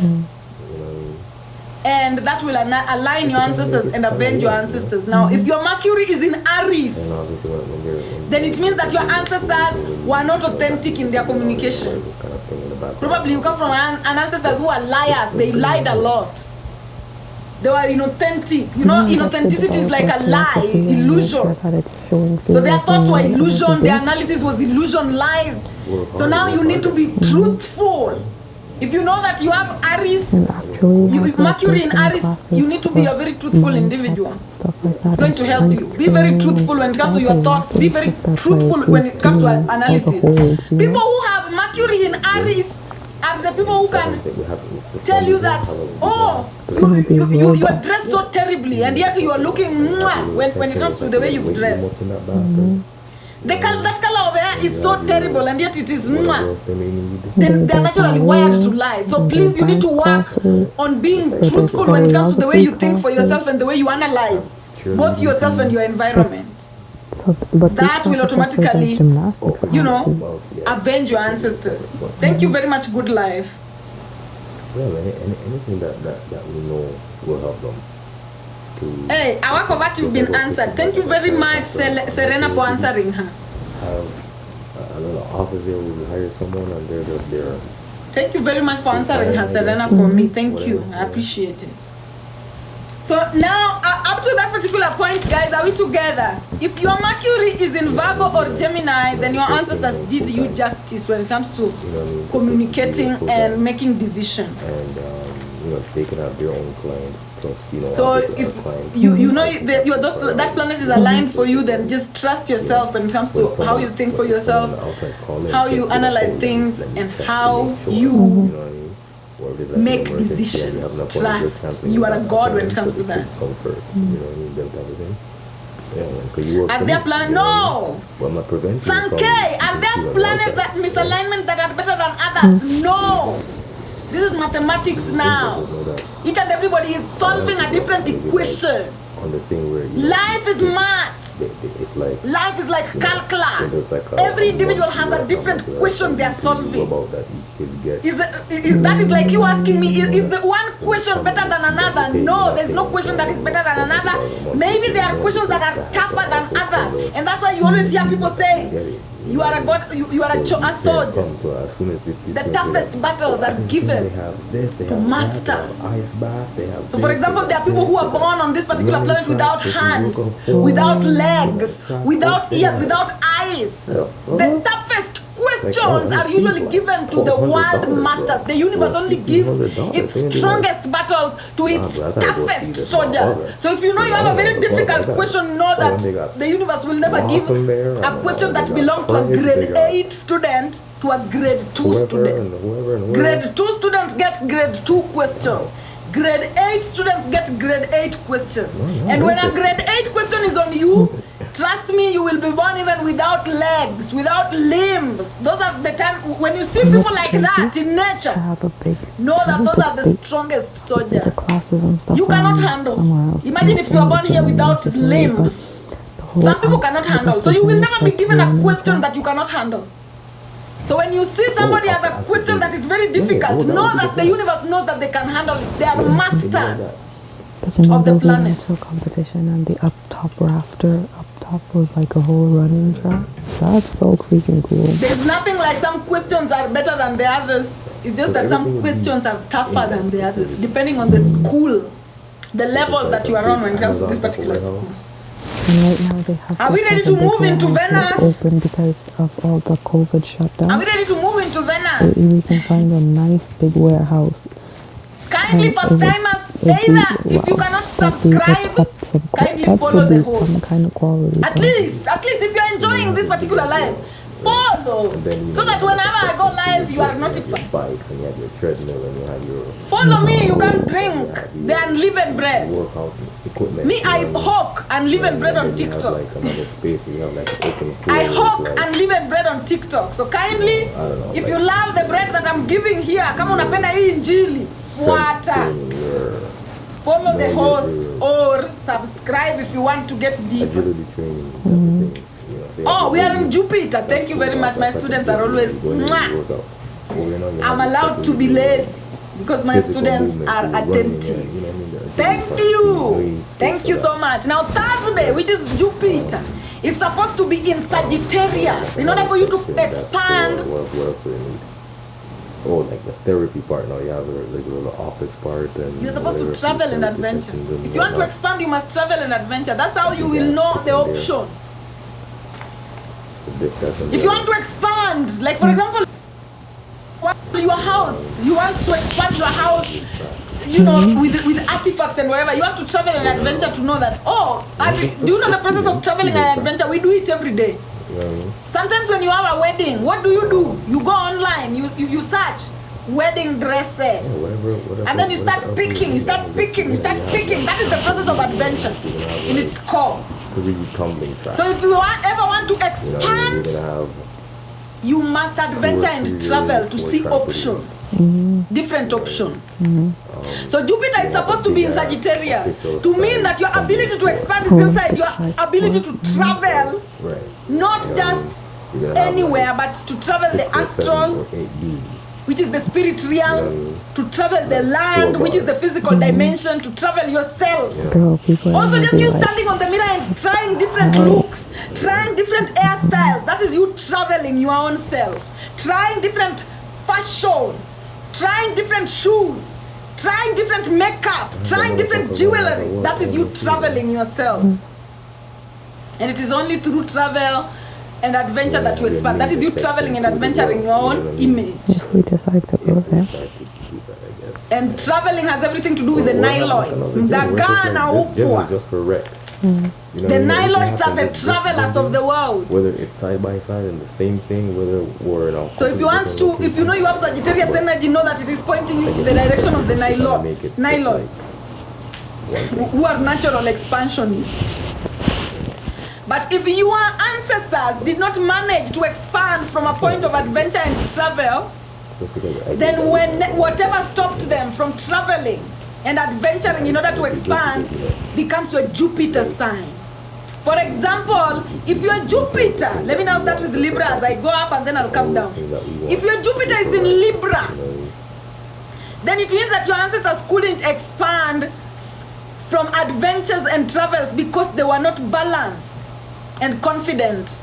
Speaker 1: And that will align your ancestors and avenge your ancestors. Now, if your Mercury is in Aries, then it means that your ancestors were not authentic in their communication. Probably you come from an ancestors who are liars. They lied a lot. They were inauthentic. You know, inauthenticity is like a lie, illusion. So their thoughts were illusion, their analysis was illusion, lies. So now you need to be truthful. If you know that you have Aries, Mercury in Aries, you need to be a very truthful individual. It's going to help you. Be very truthful when it comes to your thoughts. Be very truthful when it comes to analysis. People who have Mercury in Aries are the people who can tell you that, oh, you are dressed so terribly, and yet you are looking when it comes to the way you dress. That color over there is so terrible, and yet it is then they are naturally wired to lie. So please, you need to work on being truthful when it comes to the way you think for yourself and the way you analyze both yourself and your environment. That will automatically, avenge your ancestors. Thank you very much, Good Life.
Speaker 3: Well, anything that we know will help them.
Speaker 1: Hey, our cover you've been answered. Thank you very much, Serena, for answering her.
Speaker 3: I don't know, officer will hire someone and they're
Speaker 1: Thank you very much for answering her, Serena, for me. Thank you. I appreciate it. So now, up to that particular point, guys, are we together? If your Mercury is in Virgo or Gemini, then your ancestors did you justice when it comes to communicating and making decisions.
Speaker 3: And, they can have their own clients.
Speaker 1: So if that planet is aligned for you, then just trust yourself when it comes to how you think for yourself, how you analyze things, and how you make decisions. Trust. You are a god when it comes to that. Are there planets? No! Sankey! Are there planets that misalignment that are better than others? No! This is mathematics now. Each and everybody is solving a different equation. Life is math. Life is like calculus. Every individual has a different question they are solving. That is like you asking me, is the one question better than another? No, there's no question that is better than another. Maybe there are questions that are tougher than others. And that's why you always hear people say, you are a god, you are a sword. The toughest battles are given to masters. So for example, there are people who are born on this particular planet without hands, without legs, without ears, without eyes. The toughest questions are usually given to the world masters. The universe only gives its strongest battles to its toughest soldiers. So if you know you have a very difficult question, know that the universe will never give a question that belongs to a grade 8 student to a grade 2 student. Grade 2 students get grade 2 questions. Grade 8 students get grade 8 questions.
Speaker 3: yeah,
Speaker 1: And when a
Speaker 3: okay.
Speaker 1: grade 8 question is on you, trust me, you will be born even without legs, without limbs. Those are the time when you see people like that in
Speaker 2: I
Speaker 1: nature,
Speaker 2: have a big.
Speaker 1: know
Speaker 2: I
Speaker 1: that
Speaker 2: have
Speaker 1: those
Speaker 2: big
Speaker 1: are the
Speaker 2: space.
Speaker 1: strongest
Speaker 2: Just like the
Speaker 1: soldiers.
Speaker 2: classes and stuff.
Speaker 1: You cannot
Speaker 2: somewhere
Speaker 1: handle.
Speaker 2: else.
Speaker 1: Imagine if you are born here without limbs. Some people cannot handle. So you will never be given a question that you cannot handle. So when you see somebody has a question that is very difficult, know that the universe knows that they can handle it. They are masters.
Speaker 2: Because remember
Speaker 1: of the
Speaker 2: we went
Speaker 1: planet.
Speaker 2: to a competition and the up top rafter up top was like a whole running track. That's so freaking cool.
Speaker 1: There's nothing like some questions are better than the others. It's just that some questions are tougher than the others, depending on the school, the level that you are on when it comes to this particular school.
Speaker 2: And right now they have
Speaker 1: Are we
Speaker 2: just
Speaker 1: ready
Speaker 2: like a
Speaker 1: to
Speaker 2: big
Speaker 1: move into
Speaker 2: warehouse
Speaker 1: Venice?
Speaker 2: open because of all the COVID
Speaker 1: Are
Speaker 2: shutdown.
Speaker 1: we ready to move into
Speaker 2: So
Speaker 1: Venice?
Speaker 2: we can find a nice big warehouse.
Speaker 1: Kindly
Speaker 2: And
Speaker 1: first timers, either if you cannot subscribe, kindly follow the
Speaker 2: some
Speaker 1: host.
Speaker 2: kind of quality.
Speaker 1: At least if you're enjoying this particular live, follow. So that whenever I go live, you are notified.
Speaker 3: Bikes and you have your treadmill and you have your
Speaker 1: Follow me, you can drink the unleavened bread.
Speaker 3: workout equipment.
Speaker 1: Me, I hawk unleavened bread on
Speaker 3: And then you have
Speaker 1: TikTok.
Speaker 3: like another space where you have like an open floor.
Speaker 1: I
Speaker 3: with,
Speaker 1: hawk
Speaker 3: like,
Speaker 1: unleavened bread on TikTok. So kindly,
Speaker 3: don't know,
Speaker 1: if
Speaker 3: like-
Speaker 1: you love the bread that I'm giving here, kama unapenda hii injili, fuata.
Speaker 3: training, your
Speaker 1: Follow the
Speaker 3: your-
Speaker 1: host or subscribe if you want to get deeper.
Speaker 3: agility training, everything. You know, they have
Speaker 1: Oh, we are in
Speaker 3: really-
Speaker 1: Jupiter. Thank you very much. My students are always. Mwah. I'm allowed to be late because my students are attentive. Thank you so much. Now Thursday, which is Jupiter, is supposed to be in Sagittarius in order for you to expand.
Speaker 3: Oh, like the therapy part. Now you have like a little office part, and
Speaker 1: You're supposed to
Speaker 3: whatever,
Speaker 1: travel and
Speaker 3: therapy
Speaker 1: adventure.
Speaker 3: sessions and
Speaker 1: If you want to
Speaker 3: whatnot.
Speaker 1: expand, you must travel and adventure. That's how you will know the options. If you want to expand, like for example, your house, you want to expand your house, you know, with artifacts and whatever, you have to travel and adventure to know that, oh, do you know the process of traveling and adventure? We do it every day.
Speaker 3: You know what I mean?
Speaker 1: Sometimes when you have a wedding, what do? You go online, you search wedding dresses.
Speaker 3: Whatever,
Speaker 1: And then you start
Speaker 3: whatever
Speaker 1: picking, you start picking, you start picking. That is the process of adventure in its core.
Speaker 3: 3 tumbling tracks.
Speaker 1: So if you ever want to
Speaker 3: You know what I mean?
Speaker 1: expand,
Speaker 3: You're gonna have
Speaker 1: you must adventure and
Speaker 3: three
Speaker 1: travel
Speaker 3: rooms,
Speaker 1: to
Speaker 3: 4
Speaker 1: see
Speaker 3: trampolines.
Speaker 1: options, different options. So Jupiter is supposed to be in Sagittarius to mean that your ability to expand is inside your ability to travel,
Speaker 3: right.
Speaker 1: not
Speaker 3: You know what I mean?
Speaker 1: just
Speaker 3: You're gonna have,
Speaker 1: anywhere,
Speaker 3: like,
Speaker 1: but to travel the
Speaker 3: 6 or 7
Speaker 1: astral,
Speaker 3: or 8 beings.
Speaker 1: which is the spirit realm, to travel the land, which is the physical dimension, to travel yourself.
Speaker 2: Girl, people are
Speaker 1: Also,
Speaker 2: gonna
Speaker 1: just
Speaker 2: be
Speaker 1: you
Speaker 2: like,
Speaker 1: standing on the mirror and trying different looks, trying different hairstyles. That is you traveling your own self. Trying different fashion, trying different shoes, trying different makeup, trying different jewelry. That is you traveling yourself. And it is only through travel and adventure that you expand. That is you traveling and adventuring your own image.
Speaker 2: if we decide to go there.
Speaker 1: And traveling has everything to do with the niloids. Mgaga na
Speaker 3: This gym
Speaker 1: upwa.
Speaker 3: is just for rec. You know
Speaker 1: The
Speaker 3: what I mean? Like, you
Speaker 1: niloids
Speaker 3: have
Speaker 1: are
Speaker 3: to
Speaker 1: the
Speaker 3: just
Speaker 1: travelers
Speaker 3: do
Speaker 1: of the world.
Speaker 3: whether it's side by side and the same thing, whether we're in a
Speaker 1: So if you want to, if you know you have Sagittarius energy, know that it is pointing you to the direction of the niloids. Niloids, who are natural expansionists. But if your ancestors did not manage to expand from a point of adventure and travel, then whatever stopped them from traveling and adventuring in order to expand becomes a Jupiter sign. For example, if your Jupiter, let me now start with Libra as I go up and then I'll come down. If your Jupiter is in Libra, then it means that your ancestors couldn't expand from adventures and travels because they were not balanced and confident.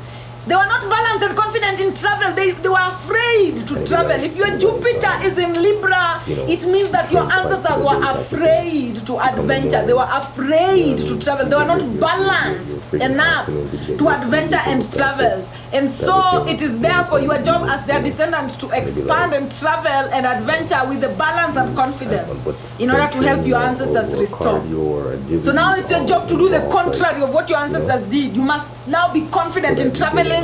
Speaker 1: They were not balanced and confident in travel. They were afraid to travel. If your Jupiter is in Libra, it means that your ancestors were afraid to adventure. They were afraid to travel. They were not balanced enough to adventure and travel. And so it is therefore your job as their descendants to expand and travel and adventure with the balance and confidence in order to help your ancestors restore. So now it's your job to do the contrary of what your ancestors did. You must now be confident in traveling.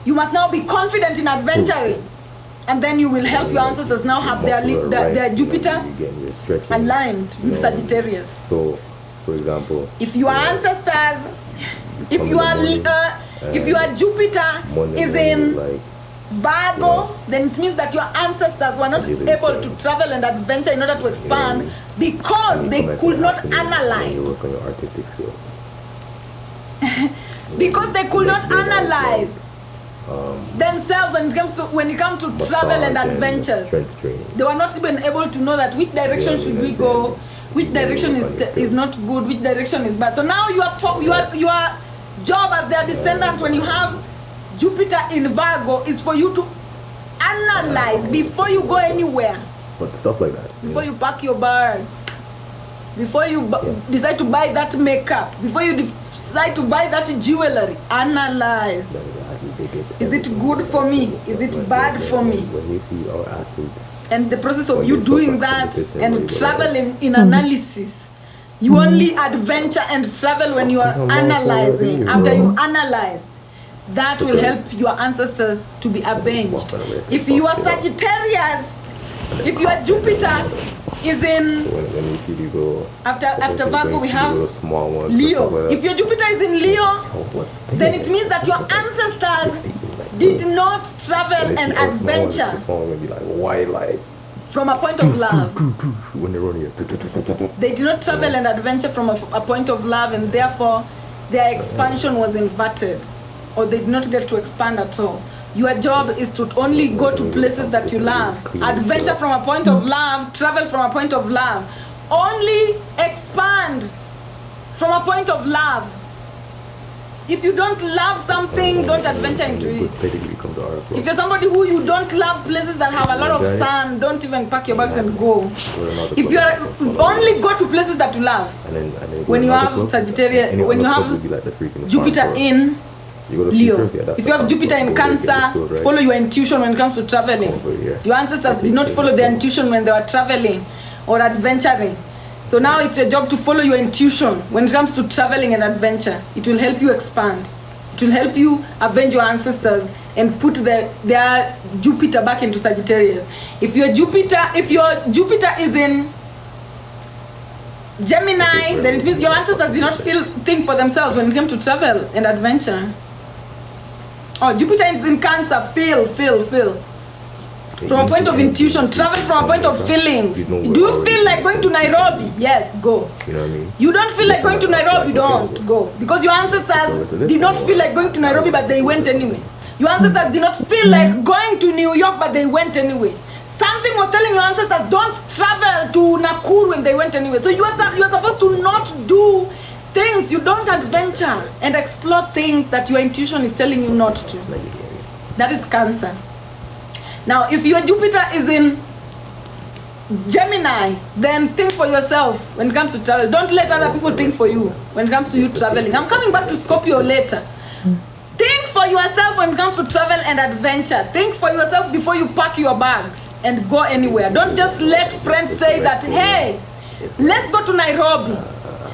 Speaker 1: You must now be confident in adventuring. and then you will help your ancestors now have their Jupiter
Speaker 3: You're stretching.
Speaker 1: aligned with
Speaker 3: know.
Speaker 1: Sagittarius.
Speaker 3: So, for example,
Speaker 1: If your ancestors, if your Jupiter
Speaker 3: Monday
Speaker 1: is
Speaker 3: morning,
Speaker 1: in
Speaker 3: like,
Speaker 1: Virgo, then it means that your ancestors were not able to travel and adventure in order to expand because they could not
Speaker 3: when
Speaker 1: analyze.
Speaker 3: you work on your artistic skills.
Speaker 1: Because they could not analyze themselves when it comes to travel and
Speaker 3: Massage
Speaker 1: adventures.
Speaker 3: strength training.
Speaker 1: They were not even able to know that which direction should we go, which direction is not good, which direction is bad. So now your job as their descendants, when you have Jupiter in Virgo, is for you to analyze before you go anywhere,
Speaker 3: But stuff like that.
Speaker 1: before you pack your bags, before you decide to buy that makeup, before you decide to buy that jewelry. Analyze. Is it good for me? Is it bad for me?
Speaker 3: When we see our athletes,
Speaker 1: And the process of you doing that and traveling in analysis, you only adventure and travel when you are analyzing. After you analyze, that will help your ancestors to be avenged. If you are Sagittarius, if your Jupiter is in
Speaker 3: when we see these little,
Speaker 1: after Virgo, we have
Speaker 3: little small ones,
Speaker 1: Leo. If your Jupiter is in Leo, then it means that your ancestors did not travel and adventure
Speaker 3: This one will be like white, like
Speaker 1: from a point of love.
Speaker 3: when they run here.
Speaker 1: They did not travel and adventure from a point of love, and therefore their expansion was inverted, or they did not get to expand at all. Your job is to only go to places that you love. Adventure from a point of love, travel from a point of love. Only expand from a point of love. If you don't love something, don't adventure into it. If you're somebody who you don't love places that have a lot of sun, don't even pack your bags and go. If you're only go to places that you love. When you have Sagittarius, when you have Jupiter in Leo, if you have Jupiter in Cancer, follow your intuition when it comes to traveling. Your ancestors did not follow their intuition when they were traveling or adventuring. So now it's your job to follow your intuition when it comes to traveling and adventure. It will help you expand. It will help you avenge your ancestors and put their Jupiter back into Sagittarius. If your Jupiter is in Gemini, then it means your ancestors did not think for themselves when it came to travel and adventure. Oh, Jupiter is in Cancer. Feel. From a point of intuition, travel from a point of feelings. Do you feel like going to Nairobi? Yes, go.
Speaker 3: You know what I mean?
Speaker 1: You don't feel like going to Nairobi, don't go. Because your ancestors did not feel like going to Nairobi, but they went anyway. Your ancestors did not feel like going to New York, but they went anyway. Something was telling your ancestors, don't travel to Nakuru, when they went anyway. So you are supposed to not do things. You don't adventure and explore things that your intuition is telling you not to. That is Cancer. Now, if your Jupiter is in Gemini, then think for yourself when it comes to travel. Don't let other people think for you when it comes to you traveling. I'm coming back to Scorpio later. Think for yourself when it comes to travel and adventure. Think for yourself before you pack your bags and go anywhere. Don't just let friends say that, hey, let's go to Nairobi,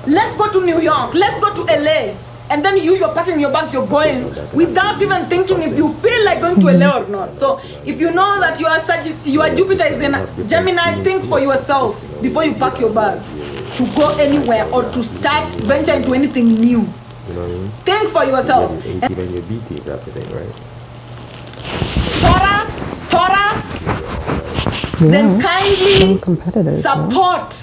Speaker 1: let's go to New York, let's go to LA. And then you're packing your bags, you're going without even thinking if you feel like going to LA or not. So if you know that your Jupiter is in Gemini, think for yourself before you pack your bags to go anywhere or to start venture into anything new.
Speaker 3: You know what I mean?
Speaker 1: Think for yourself.
Speaker 3: Even your BT is everything, right?
Speaker 1: Taurus,
Speaker 2: Yeah,
Speaker 1: then kindly
Speaker 2: some competitors.
Speaker 1: support.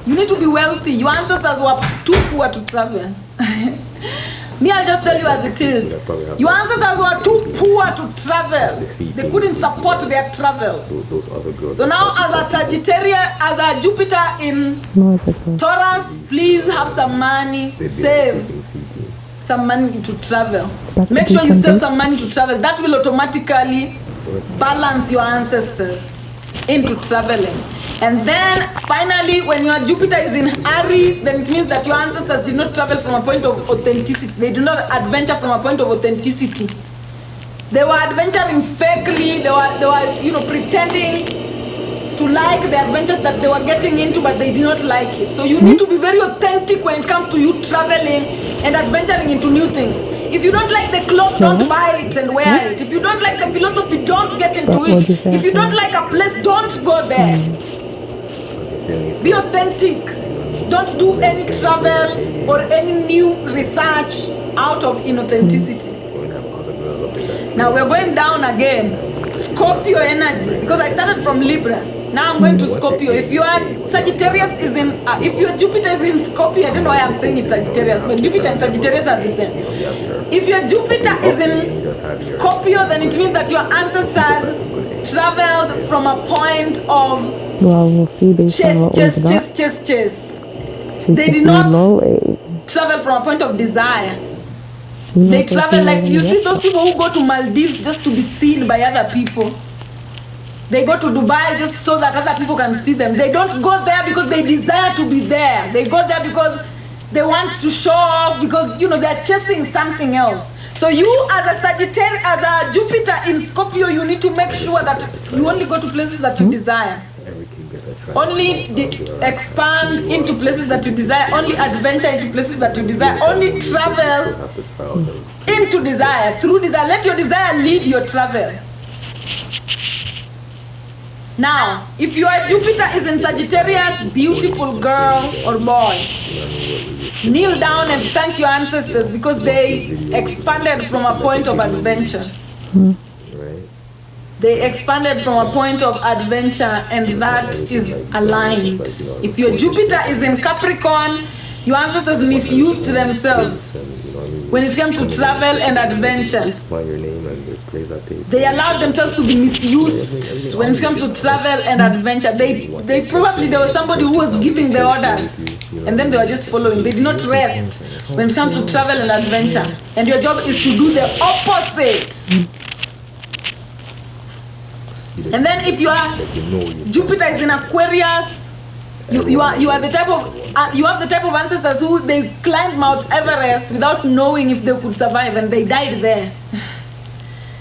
Speaker 1: You need to be wealthy. Your ancestors were too poor to travel. Me, I'll just tell you as it is. Your ancestors were too poor to travel. They couldn't support their travel.
Speaker 3: Those other girls.
Speaker 1: So now, as a Sagittarius, as a Jupiter in
Speaker 2: No, it's okay.
Speaker 1: Taurus, please have some money, save some money to travel. Make sure you save some money to travel. That will automatically balance your ancestors into traveling. And then finally, when your Jupiter is in Aries, then it means that your ancestors did not travel from a point of authenticity. They did not adventure from a point of authenticity. They were adventuring fakely. They were pretending to like the adventures that they were getting into, but they did not like it. So you need to be very authentic when it comes to you traveling and adventuring into new things. If you don't like the cloth, don't buy it and wear it. If you don't like the philosophy, don't get into
Speaker 2: What would you
Speaker 1: it.
Speaker 2: say
Speaker 1: If you
Speaker 2: after
Speaker 1: don't like a place, don't go there. Be authentic. Don't do any travel or any new research out of inauthenticity. Now we're going down again. Scorpio energy. Because I started from Libra. Now I'm going to Scorpio. If you are Sagittarius is in, if your Jupiter is in Scorpio, I don't know why I'm saying it's Sagittarius, but Jupiter and Sagittarius are the same. If your Jupiter is in Scorpio, then it means that your ancestors traveled from a point of
Speaker 2: Well, we'll see based on what was that.
Speaker 1: chase.
Speaker 2: She's
Speaker 1: They did not travel from a point of desire. They travel like, you see those people who go to Maldives just to be seen by other people. They go to Dubai just so that other people can see them. They don't go there because they desire to be there. They go there because they want to show off, because, you know, they're chasing something else. So you as a Sagittarius, as a Jupiter in Scorpio, you need to make sure that you only go to places that you desire. Only expand into places that you desire. Only adventure into places that you desire. Only travel into desire, through desire. Let your desire lead your travel. Now, if your Jupiter is in Sagittarius, beautiful girl or boy, kneel down and thank your ancestors because they expanded from a point of adventure. They expanded from a point of adventure, and that is aligned. If your Jupiter is in Capricorn, your ancestors misused themselves when it came to travel and adventure. They allowed themselves to be misused when it comes to travel and adventure. They probably, there was somebody who was giving the orders, and then they were just following. They did not rest when it comes to travel and adventure. And your job is to do the opposite. And then if you are Jupiter is in Aquarius, you are the type of you have the type of ancestors who they climbed Mount Everest without knowing if they could survive, and they died there.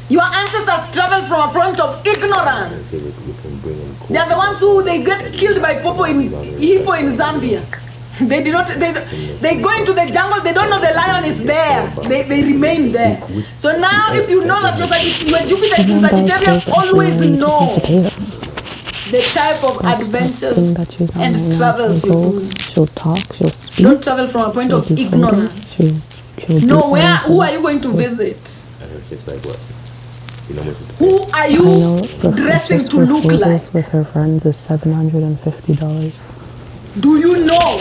Speaker 1: Your ancestors traveled from a point of ignorance. They are the ones who they get killed by hippo in Zambia. They did not. They go into the jungle. They don't know the lion is there. They remain there. So now, if you know that your Jupiter is in Sagittarius, always know the type of adventures and travels you do.
Speaker 2: She'll talk. She'll speak.
Speaker 1: Don't travel from a point of ignorance. No, who are you going to visit? Who are you dressing to look like?
Speaker 2: With her friends is $750.
Speaker 1: Do you know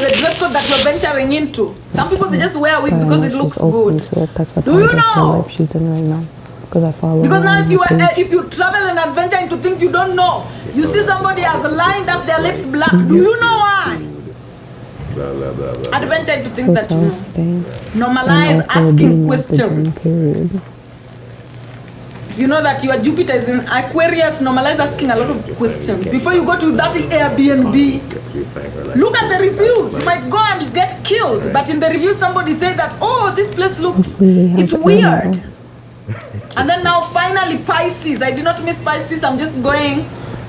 Speaker 1: the dress code that you're venturing into? Some people they just wear a wig because it looks good.
Speaker 2: That's the
Speaker 1: Do you
Speaker 2: part of her
Speaker 1: know?
Speaker 2: life she's in right now. Because I follow.
Speaker 1: Because now
Speaker 2: her
Speaker 1: if you travel and adventure into things you don't know, you see somebody has lined up their lips black. Do you know why? Adventure into things that you know. Normalize asking questions. If you know that your Jupiter is in Aquarius, normalize asking a lot of questions. Before you go to that Airbnb, look at the reviews. You might go and get killed, but in the review somebody said that, oh, this place looks, it's weird. And then now finally Pisces, I did not miss Pisces, I'm just going,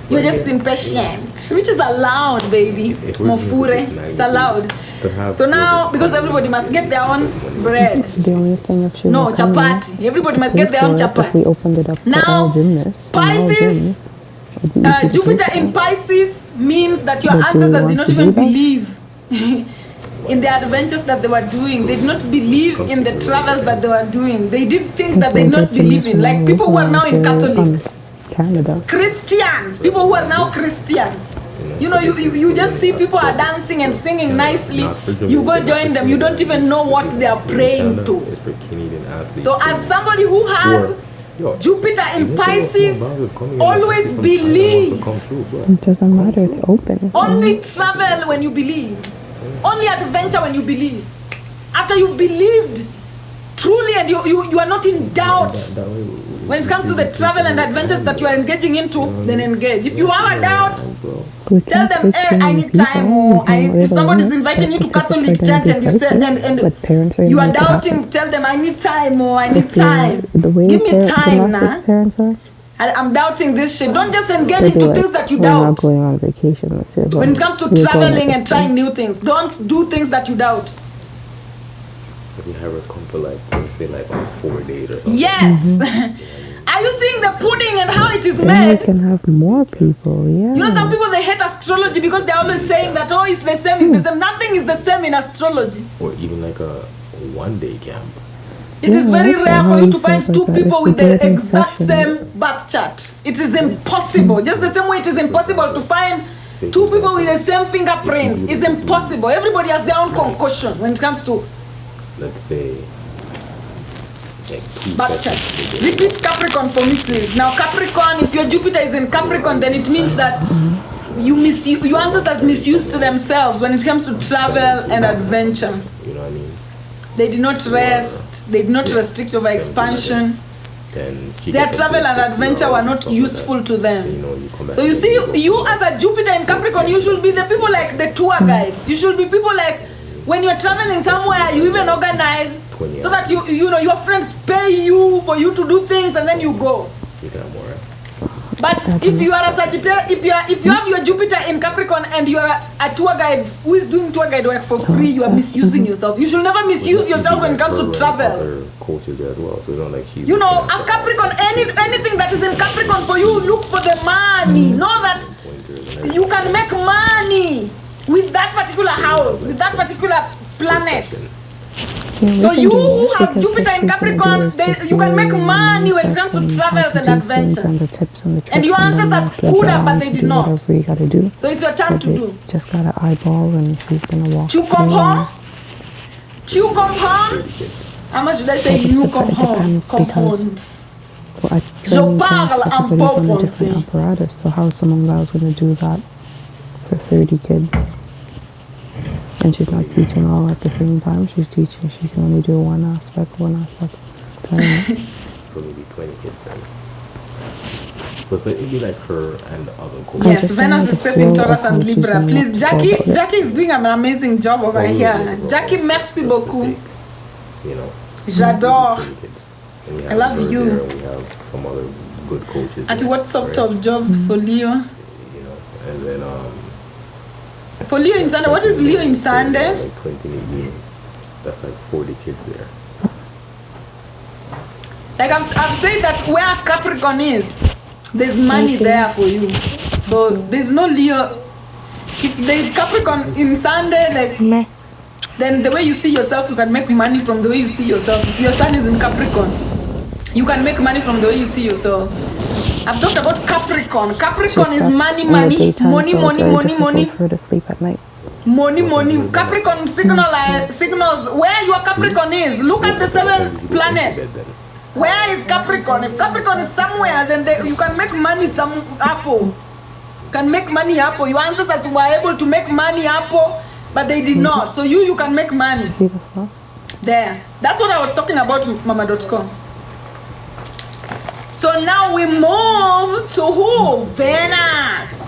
Speaker 1: you're just impatient, which is allowed, baby. Mofure, it's allowed. So now, because everybody must get their own bread.
Speaker 2: The only thing if she
Speaker 1: No, chapati. Everybody must get their own
Speaker 2: if
Speaker 1: chapati.
Speaker 2: we opened it up to
Speaker 1: Now,
Speaker 2: all gymnasts,
Speaker 1: Pisces, Jupiter in Pisces means that your
Speaker 2: But do you
Speaker 1: ancestors did
Speaker 2: want
Speaker 1: not
Speaker 2: to
Speaker 1: even
Speaker 2: do that?
Speaker 1: believe in the adventures that they were doing. They did not believe in the travels that they were doing. They did things that they did not believe in. Like people who are now in Catholic.
Speaker 2: Canada.
Speaker 1: Christians, people who are now Christians. You know, you just see people are dancing and singing nicely. You go join them. You don't even know what they are praying to. So as somebody who has Jupiter in Pisces, always believe.
Speaker 2: It doesn't matter, it's open.
Speaker 1: Only travel when you believe. Only adventure when you believe. After you believed truly and you are not in doubt. When it comes to the travel and adventures that you are engaging into, then engage. If you have a doubt, tell them, hey, I need time. Or if somebody is inviting you to Catholic church and you said, and you are doubting, tell them, I need time or I need time. Give me time now. I'm doubting this shit. Don't just engage into things that you doubt.
Speaker 2: We're not going on vacation this year.
Speaker 1: When it comes to traveling and trying new things, don't do things that you doubt.
Speaker 3: If you have her come to like, let's say like on 4 days or something.
Speaker 1: Yes. Are you seeing the pudding and how it is
Speaker 2: Then
Speaker 1: made?
Speaker 2: we can have more people, yeah.
Speaker 1: You know, some people they hate astrology because they're always saying that, oh, it's the same, it's the same. Nothing is the same in astrology.
Speaker 3: Or even like a 1-day camp.
Speaker 1: It is
Speaker 2: Yeah,
Speaker 1: very
Speaker 2: okay,
Speaker 1: rare
Speaker 2: how
Speaker 1: for you
Speaker 2: you
Speaker 1: to
Speaker 2: say
Speaker 1: find
Speaker 2: like
Speaker 1: two
Speaker 2: that?
Speaker 1: people
Speaker 2: If
Speaker 1: with
Speaker 2: we do
Speaker 1: the
Speaker 2: it in
Speaker 1: exact
Speaker 2: session.
Speaker 1: same birth chart. It is impossible. Just the same way it is impossible to find two people with the same fingerprints. It's impossible. Everybody has their own concoction when it comes to
Speaker 3: Let's say like 2
Speaker 1: birth
Speaker 3: sessions
Speaker 1: charts.
Speaker 3: together.
Speaker 1: Repeat Capricorn for me, please. Now, Capricorn, if your Jupiter is in Capricorn, then it means that your ancestors misused themselves when it comes to travel and adventure.
Speaker 3: You know what I mean?
Speaker 1: They did not rest. They did not restrict over expansion.
Speaker 3: Then
Speaker 1: Their travel and adventure were not useful to them.
Speaker 3: You know, you come back
Speaker 1: So you
Speaker 3: to
Speaker 1: see,
Speaker 3: the-
Speaker 1: you as a Jupiter in Capricorn, you should be the people like the tour guides. You should be people like when you're traveling somewhere, you even organize so that you know your friends pay you for you to do things and then you go.
Speaker 3: You can have more, right?
Speaker 1: But if you are a Sagittarius, if you have your Jupiter in Capricorn and you are a tour guide who is doing tour guide work for free, you are misusing yourself. You should never misuse yourself when it comes to travels.
Speaker 3: Other coaches there as well, so it's not like she's
Speaker 1: You know, a Capricorn, anything that is in Capricorn for you, look for the money. Know that you can make money with that particular house, with that particular planet.
Speaker 2: Yeah, we
Speaker 1: So
Speaker 2: can
Speaker 1: you
Speaker 2: do
Speaker 1: who
Speaker 2: this
Speaker 1: have
Speaker 2: because
Speaker 1: Jupiter
Speaker 2: what
Speaker 1: in
Speaker 2: she's gonna do
Speaker 1: Capricorn,
Speaker 2: is give
Speaker 1: you can make
Speaker 2: you
Speaker 1: money when it comes to
Speaker 2: steps on
Speaker 1: travels
Speaker 2: how
Speaker 1: and
Speaker 2: to do things
Speaker 1: adventure.
Speaker 2: and the tips and the tricks
Speaker 1: And your
Speaker 2: then
Speaker 1: ancestors
Speaker 2: you have
Speaker 1: could
Speaker 2: to
Speaker 1: have, but
Speaker 2: allow
Speaker 1: they
Speaker 2: to
Speaker 1: did
Speaker 2: do
Speaker 1: not.
Speaker 2: whatever you gotta do.
Speaker 1: So it's your time to
Speaker 2: they
Speaker 1: do.
Speaker 2: just gotta eyeball and she's gonna walk
Speaker 1: Tu
Speaker 2: through
Speaker 1: comprends? Tu comprends? How much should I say
Speaker 2: Like,
Speaker 1: you
Speaker 2: it depends because-
Speaker 1: comprends?
Speaker 2: well, at training
Speaker 1: parle
Speaker 2: camps,
Speaker 1: un
Speaker 2: everybody's on
Speaker 1: peu
Speaker 2: a different
Speaker 1: français.
Speaker 2: apparatus, so how someone else gonna do that for 30 kids? And she's not teaching all at the same time, she can only do one aspect. So,
Speaker 3: So maybe 20 kids then. But it'd be like her and the other coaches.
Speaker 1: Yes,
Speaker 2: just
Speaker 1: Venus
Speaker 2: know
Speaker 1: is
Speaker 2: the
Speaker 1: set in
Speaker 2: flow
Speaker 1: Taurus
Speaker 2: of how
Speaker 1: and
Speaker 2: she's
Speaker 1: Libra.
Speaker 2: gonna
Speaker 1: Please,
Speaker 2: have to go
Speaker 1: Jackie,
Speaker 2: about it.
Speaker 1: Jackie is doing an amazing job over here. Jackie, merci beaucoup.
Speaker 3: You know.
Speaker 1: J'adore.
Speaker 3: 20 kids. And we
Speaker 1: I
Speaker 3: have
Speaker 1: love
Speaker 3: her
Speaker 1: you.
Speaker 3: there, we have some other good coaches.
Speaker 1: At
Speaker 3: there,
Speaker 1: what sort
Speaker 3: right?
Speaker 1: of jobs for Leo?
Speaker 3: You know, and then
Speaker 1: For Leo in Sunday, what is Leo in Sunday?
Speaker 3: Like 2018. That's like 40 kids there.
Speaker 1: Like I've said that where Capricorn is, there's money there for you. So there's no Leo. If there's Capricorn in Sunday, like
Speaker 2: Meh.
Speaker 1: then the way you see yourself, you can make money from the way you see yourself. If your sun is in Capricorn, you can make money from the way you see yourself. I've talked about Capricorn. Capricorn is money, money, money, money, money, money,
Speaker 2: for her to sleep at night.
Speaker 1: money, money. Capricorn signals where your Capricorn is. Look at the 7 planets. Where is Capricorn? If Capricorn is somewhere, then you can make money some apple. Can make money apple. Your ancestors were able to make money apple, but they did not. So you can make money.
Speaker 2: See this now?
Speaker 1: There. That's what I was talking about with Mama.com. So now we move to who? Venus.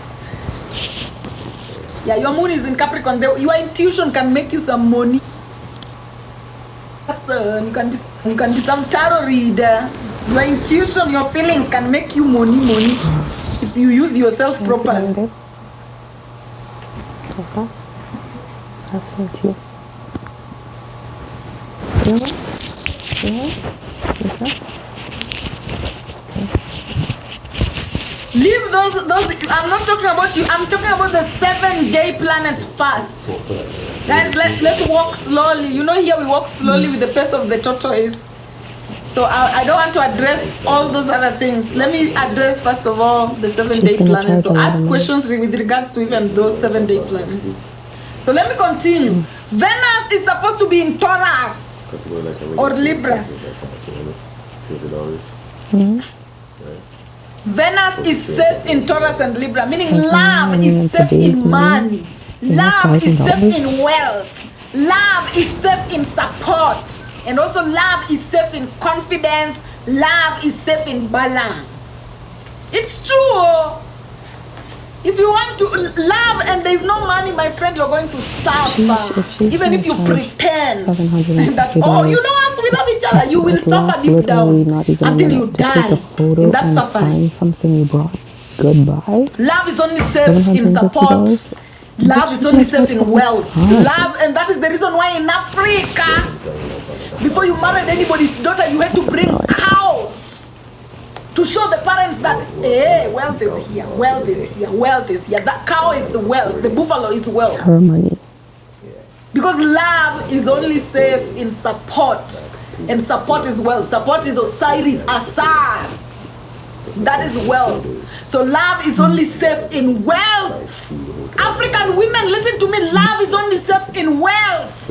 Speaker 1: Yeah, your moon is in Capricorn. Your intuition can make you some money. You can be some tarot reader. Your intuition, your feelings can make you money if you use yourself properly.
Speaker 2: Okay. Have some tea.
Speaker 1: Leave those. I'm not talking about you. I'm talking about the 7-day planets first. Guys, let's walk slowly. You know, here we walk slowly with the pace of the tortoise. So I don't want to address all those other things. Let me address first of all the 7-day
Speaker 2: gonna
Speaker 1: planets. So
Speaker 2: charge a lot of
Speaker 1: ask
Speaker 2: money.
Speaker 1: questions with regards to even those 7-day planets. So let me continue. Venus is supposed to be in Taurus or Libra. Venus is safe in Taurus and Libra, meaning love is safe in money. Love is safe in wealth. Love is safe in support. And also love is safe in confidence. Love is safe in balance. It's true. If you want to love and there's no money, my friend, you're going to suffer. Even if you pretend that, oh, you know us, we love each other, you will suffer deep down until you die in that suffering.
Speaker 2: Something you brought. Goodbye.
Speaker 1: Love is only safe in support. Love is only safe in wealth. Love, and that is the reason why in Africa, before you married anybody's daughter, you had to bring cows to show the parents that, hey, wealth is here, wealth is here, wealth is here. That cow is the wealth, the buffalo is wealth.
Speaker 2: Her money.
Speaker 1: Because love is only safe in support. And support is wealth. Support is Osiris, Asar. That is wealth. So love is only safe in wealth. African women, listen to me, love is only safe in wealth.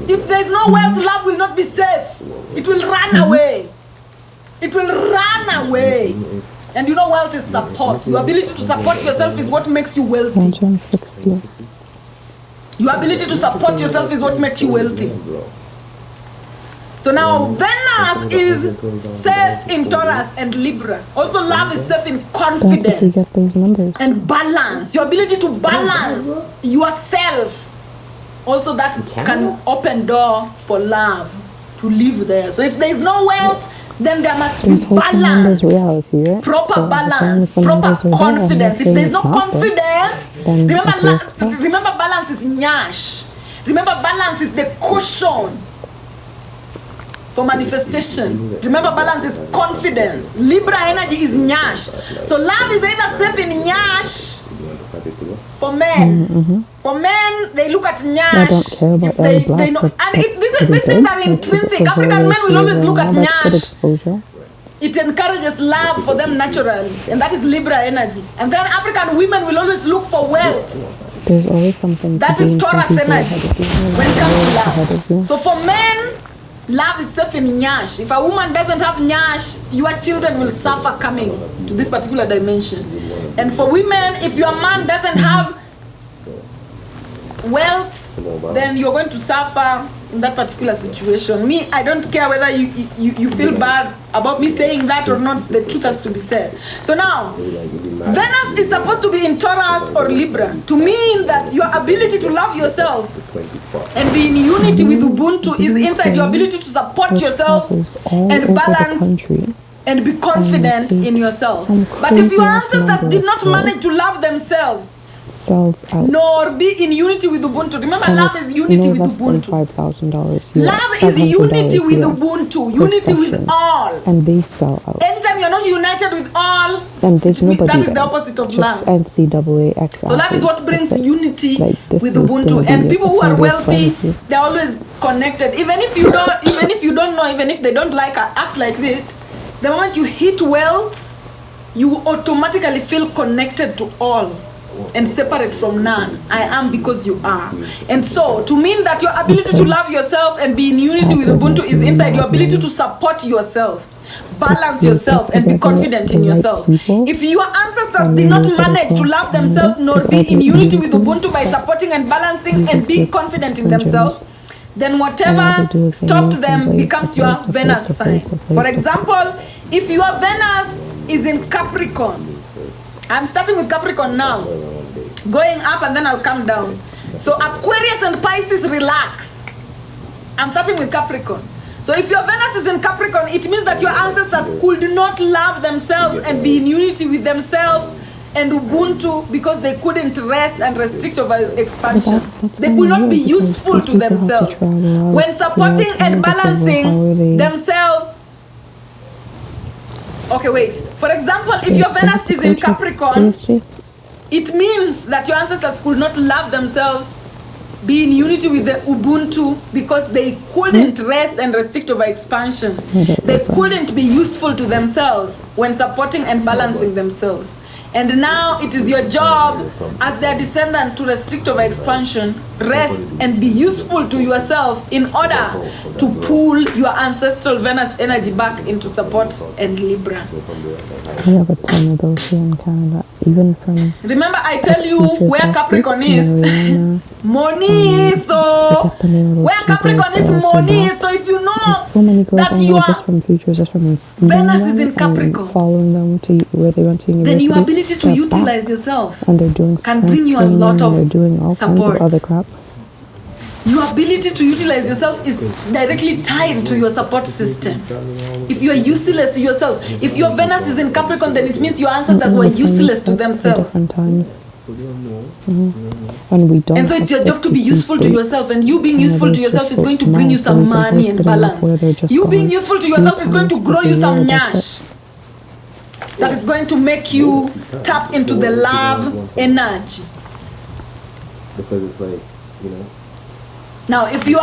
Speaker 1: If there's no wealth, love will not be safe. It will run away. It will run away. And you know wealth is support. Your ability to support yourself is what makes you wealthy.
Speaker 2: 160.
Speaker 1: Your ability to support yourself is what makes you wealthy. So now Venus is safe in Taurus and Libra. Also love is safe in
Speaker 2: That's if you
Speaker 1: confidence
Speaker 2: get those numbers.
Speaker 1: and balance. Your ability to balance yourself. Also that can open door for love to live there. So if there is no wealth, then there must be
Speaker 2: There's hope in numbers
Speaker 1: balance.
Speaker 2: reality, right?
Speaker 1: Proper
Speaker 2: So as long
Speaker 1: balance,
Speaker 2: as the
Speaker 1: proper
Speaker 2: numbers are there, I'm not
Speaker 1: confidence. If
Speaker 2: saying
Speaker 1: there's
Speaker 2: it's
Speaker 1: no
Speaker 2: not there,
Speaker 1: confidence,
Speaker 2: then
Speaker 1: remember,
Speaker 2: it works out.
Speaker 1: remember balance is nyash. Remember balance is the cushion for manifestation. Remember balance is confidence. Libra energy is nyash. So love is either safe in nyash for men. For men, they look at nyash.
Speaker 2: I don't care about
Speaker 1: if they,
Speaker 2: black,
Speaker 1: they know,
Speaker 2: but
Speaker 1: and
Speaker 2: that's
Speaker 1: these
Speaker 2: pretty
Speaker 1: things
Speaker 2: good.
Speaker 1: are
Speaker 2: Like,
Speaker 1: intrinsic.
Speaker 2: for
Speaker 1: African
Speaker 2: her
Speaker 1: men will always look at
Speaker 2: that's good
Speaker 1: nyash.
Speaker 2: exposure.
Speaker 1: It encourages love for them naturally, and that is Libra energy. And then African women will always look for wealth.
Speaker 2: There's always something
Speaker 1: That
Speaker 2: to
Speaker 1: is
Speaker 2: gain from
Speaker 1: Taurus
Speaker 2: people
Speaker 1: energy
Speaker 2: ahead of you.
Speaker 1: when it comes to
Speaker 2: Ahead of you.
Speaker 1: love. So for men, love is safe in nyash. If a woman doesn't have nyash, your children will suffer coming to this particular dimension. And for women, if your man doesn't have wealth, then you're going to suffer in that particular situation. Me, I don't care whether you feel bad about me saying that or not. The truth has to be said. So now, Venus is supposed to be in Taurus or Libra to mean that your ability to love yourself and be in unity with Ubuntu is inside your ability to support
Speaker 2: Which
Speaker 1: yourself
Speaker 2: travels all
Speaker 1: and
Speaker 2: over the
Speaker 1: balance
Speaker 2: country.
Speaker 1: and be confident
Speaker 2: And
Speaker 1: in yourself.
Speaker 2: some
Speaker 1: But if your
Speaker 2: crazy ass
Speaker 1: ancestors
Speaker 2: number
Speaker 1: did
Speaker 2: of
Speaker 1: not
Speaker 2: girls
Speaker 1: manage to love themselves,
Speaker 2: sells out.
Speaker 1: nor be in unity with Ubuntu. Remember,
Speaker 2: And
Speaker 1: love
Speaker 2: it's
Speaker 1: is unity
Speaker 2: no
Speaker 1: with
Speaker 2: less than
Speaker 1: Ubuntu.
Speaker 2: $5,000.
Speaker 1: Love is unity with
Speaker 2: US
Speaker 1: Ubuntu,
Speaker 2: per
Speaker 1: unity with
Speaker 2: session.
Speaker 1: all.
Speaker 2: And they sell out.
Speaker 1: Anytime you're not united with all,
Speaker 2: And there's nobody
Speaker 1: that is
Speaker 2: there.
Speaker 1: the opposite of
Speaker 2: Just
Speaker 1: love.
Speaker 2: NCAA X.
Speaker 1: So love is what brings
Speaker 2: That's it.
Speaker 1: unity
Speaker 2: Like, this
Speaker 1: with
Speaker 2: is
Speaker 1: Ubuntu.
Speaker 2: gonna be
Speaker 1: And
Speaker 2: it.
Speaker 1: people who
Speaker 2: It's
Speaker 1: are
Speaker 2: gonna be
Speaker 1: wealthy,
Speaker 2: fun.
Speaker 1: they're always connected. Even if you don't know, even if they don't like or act like this, the moment you hit wealth, you automatically feel connected to all and separate from none. I am because you are. And so to mean that your ability to love yourself and be in unity with Ubuntu is inside your ability to support yourself, balance yourself, and be confident in yourself. If your ancestors did not manage to love themselves nor be in unity with Ubuntu by supporting and balancing and being confident in themselves, then whatever stopped them becomes your Venus sign. For example, if your Venus is in Capricorn, I'm starting with Capricorn now, going up and then I'll come down. So Aquarius and Pisces, relax. I'm starting with Capricorn. So if your Venus is in Capricorn, it means that your ancestors could not love themselves and be in unity with themselves and Ubuntu because they couldn't rest and restrict over expansion. They could not be useful to themselves. When supporting and balancing themselves. Okay, wait. For example, if your Venus is in Capricorn, it means that your ancestors could not love themselves, be in unity with the Ubuntu because they couldn't rest and restrict over expansion. They couldn't be useful to themselves when supporting and balancing themselves. And now it is your job as their descendant to restrict over expansion, rest, and be useful to yourself in order to pull your ancestral Venus energy back into support and Libra.
Speaker 2: We have a ton of those here in Canada, even from.
Speaker 1: Remember, I tell you where Capricorn is. Money. So where Capricorn is money. So if you know
Speaker 2: There's so many girls
Speaker 1: that
Speaker 2: I
Speaker 1: you
Speaker 2: know
Speaker 1: are
Speaker 2: just from Futures, just from
Speaker 1: Venus is in Capricorn,
Speaker 2: following them to where they went to university.
Speaker 1: then your ability to
Speaker 2: they're
Speaker 1: utilize
Speaker 2: back,
Speaker 1: yourself
Speaker 2: and they're doing
Speaker 1: can
Speaker 2: strength
Speaker 1: bring you a
Speaker 2: training,
Speaker 1: lot of
Speaker 2: they're doing all kinds
Speaker 1: support.
Speaker 2: of other crap.
Speaker 1: Your ability to utilize yourself is directly tied to your support system. If you are useless to yourself, if your Venus is in Capricorn, then it means your ancestors were useless to themselves.
Speaker 2: Different times.
Speaker 3: So they don't know.
Speaker 2: And we don't.
Speaker 1: And so it's your job to be useful to yourself, and you being
Speaker 2: And
Speaker 1: useful to
Speaker 2: they're
Speaker 1: yourself
Speaker 2: just
Speaker 1: is
Speaker 2: so
Speaker 1: going to bring you
Speaker 2: small,
Speaker 1: some
Speaker 2: so they can
Speaker 1: money
Speaker 2: post
Speaker 1: and
Speaker 2: it enough where they're
Speaker 1: balance.
Speaker 2: just
Speaker 1: You being
Speaker 2: gone
Speaker 1: useful to
Speaker 2: 3
Speaker 1: yourself is going to
Speaker 2: times
Speaker 1: grow you
Speaker 2: per
Speaker 1: some
Speaker 2: year, that's
Speaker 1: nyash. That is going to make you tap into the love energy.
Speaker 3: Because it's like, you know,
Speaker 1: Now, if your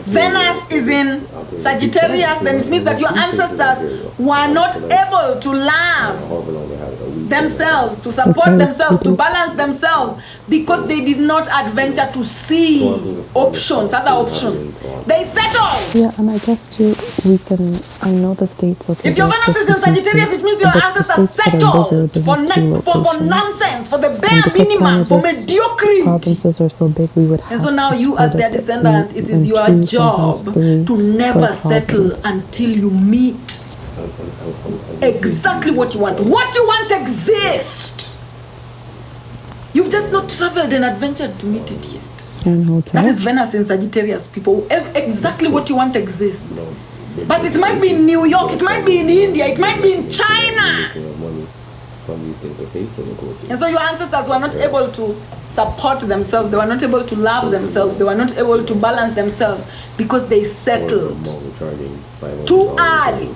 Speaker 1: Venus is in Sagittarius, then it means that your ancestors were not able to love themselves, to support themselves, to balance themselves, because they did not adventure to see options, other options. They settled.
Speaker 2: Yeah, and I guess too, we can, I know the states, okay.
Speaker 1: If your Venus is in Sagittarius, it means your ancestors settled for nonsense, for the bare minimum, for mediocrity.
Speaker 2: Provinces are so big, we would have
Speaker 1: And so now
Speaker 2: to
Speaker 1: you, as
Speaker 2: split
Speaker 1: their
Speaker 2: it
Speaker 1: descendant, it is
Speaker 2: in
Speaker 1: your
Speaker 2: 2,
Speaker 1: job
Speaker 2: sometimes 3
Speaker 1: to never
Speaker 2: per
Speaker 1: settle
Speaker 2: province.
Speaker 1: until you meet exactly what you want. What you want exists. You've just not traveled and adventured to meet it yet.
Speaker 2: And hotel.
Speaker 1: That is Venus in Sagittarius, people. Exactly what you want exists. But it might be in New York, it might be in India, it might be in China. And so your ancestors were not able to support themselves, they were not able to love themselves, they were not able to balance themselves because they settled too early.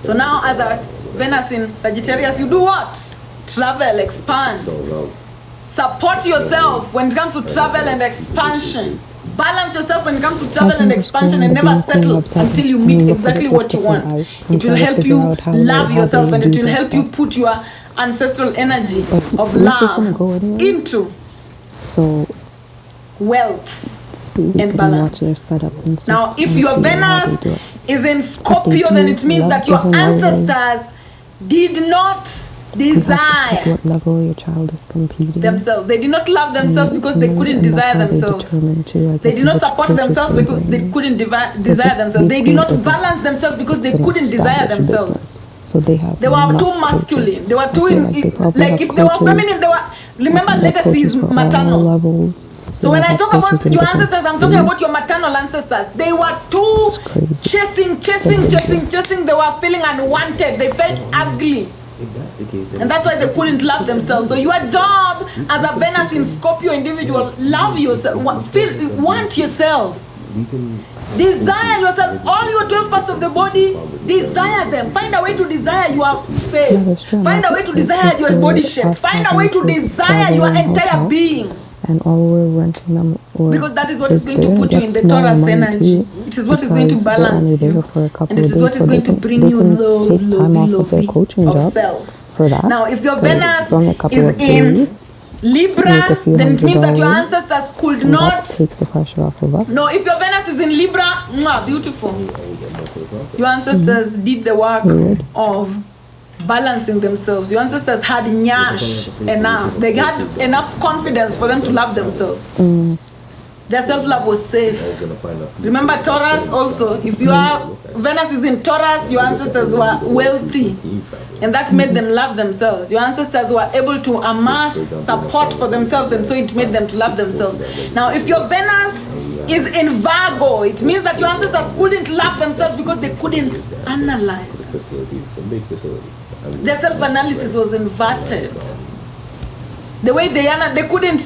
Speaker 1: So now as a Venus in Sagittarius, you do what? Travel, expand. Support yourself when it comes to travel and expansion. Balance yourself when it comes to travel and expansion, and never settle until you meet exactly what you want. It will help you love yourself, and it will help you put your ancestral energy of love into wealth and balance. Now, if your Venus is in Scorpio, then it means that your ancestors did not desire
Speaker 2: what level your child is competing
Speaker 1: themselves. They did not love themselves because they couldn't desire themselves. They did not support themselves because they couldn't desire themselves. They did not balance themselves because they couldn't desire themselves.
Speaker 2: So they
Speaker 1: were too masculine. They were too like if they were feminine, they were. Remember, legacy is maternal. So when I talk about your ancestors, I'm talking about your maternal ancestors. They were too chasing. They were feeling unwanted. They felt ugly. And that's why they couldn't love themselves. So your job as a Venus in Scorpio individual, love yourself, want yourself. Desire yourself. All your 12 parts of the body, desire them. Find a way to desire your face. Find a way to desire your body shape. Find a way to desire your entire being.
Speaker 2: And all we're renting them,
Speaker 1: because that is what is going to put you in the Taurus energy. It is what is going to balance you. And it is what is going to bring you love of self.
Speaker 2: For that.
Speaker 1: Now, if your Venus is in Libra, then it means that your ancestors could not.
Speaker 2: Takes the pressure off of us.
Speaker 1: No, if your Venus is in Libra, beautiful. Your ancestors did the work of balancing themselves. Your ancestors had nyash enough. They had enough confidence for them to love themselves. Their self-love was safe. Remember Taurus also, if your Venus is in Taurus, your ancestors were wealthy. And that made them love themselves. Your ancestors were able to amass support for themselves, and so it made them to love themselves. Now, if your Venus is in Virgo, it means that your ancestors couldn't love themselves because they couldn't analyze. Their self-analysis was inverted. The way they couldn't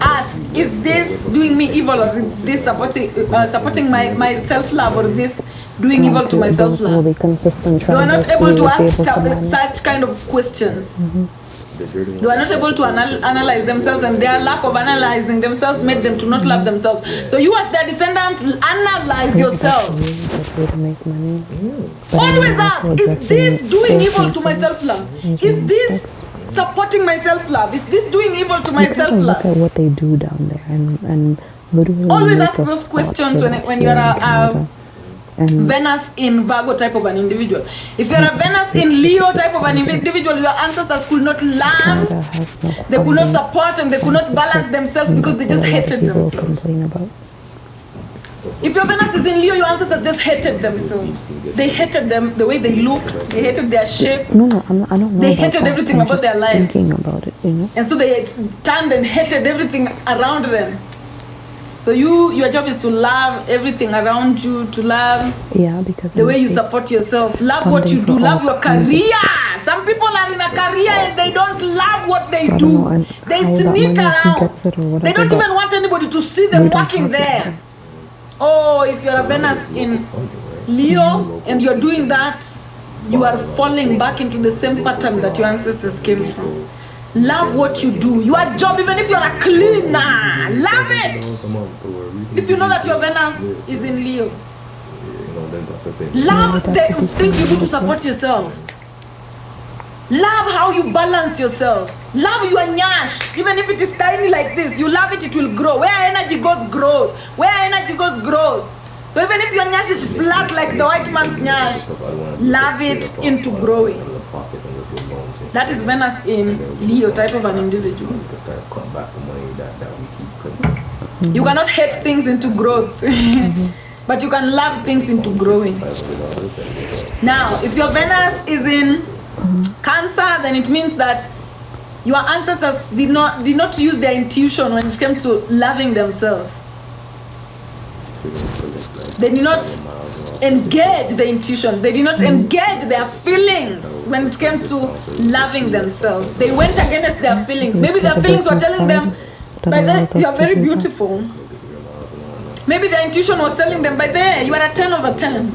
Speaker 1: ask, is this doing me evil, or is this supporting my self-love, or is this doing evil to my self-love? They were not able to ask such kind of questions. They were not able to analyze themselves, and their lack of analyzing themselves made them to not love themselves. So you as their descendant, analyze yourself. Always ask, is this doing evil to my self-love? Is this supporting my self-love? Is this doing evil to my self-love?
Speaker 2: Look at what they do down there, and literally
Speaker 1: always ask those questions when you're a Venus in Virgo type of an individual. If you're a Venus in Leo type of an individual, your ancestors could not love, they could not support, and they could not balance themselves because they just hated themselves. If your Venus is in Leo, your ancestors just hated themselves. They hated them, the way they looked, they hated their shape.
Speaker 2: I don't know.
Speaker 1: They hated everything about their lives.
Speaker 2: Thinking about it,
Speaker 1: And so they turned and hated everything around them. So your job is to love everything around you, to love
Speaker 2: because
Speaker 1: the way you support yourself, love what you do, love your career, Some people are in a career and they don't love what they
Speaker 2: So I don't
Speaker 1: do.
Speaker 2: know and
Speaker 1: They
Speaker 2: how that
Speaker 1: sneak
Speaker 2: money, who
Speaker 1: around.
Speaker 2: gets it or
Speaker 1: They
Speaker 2: whatever,
Speaker 1: don't
Speaker 2: but
Speaker 1: even want anybody to see them
Speaker 2: we don't
Speaker 1: working
Speaker 2: have it.
Speaker 1: there. Oh, if you're a Venus in Leo and you're doing that, you are falling back into the same pattern that your ancestors came from. Love what you do. Your job, even if you're a cleaner, love it. If you know that your Venus is in Leo, love the things you do to support yourself. Love how you balance yourself. Love your nyash. Even if it is tiny like this, you love it, it will grow. Where energy goes, grows. Where energy goes, grows. So even if your nyash is flat like the white man's nyash, love it into growing. That is Venus in Leo type of an individual. You cannot hate things into growth, but you can love things into growing. Now, if your Venus is in Cancer, then it means that your ancestors did not use their intuition when it came to loving themselves. They did not engage the intuition. They did not engage their feelings when it came to loving themselves. They went against their feelings. Maybe their feelings were telling them, by then you are very beautiful. Maybe their intuition was telling them, by then you are a 10 over 10.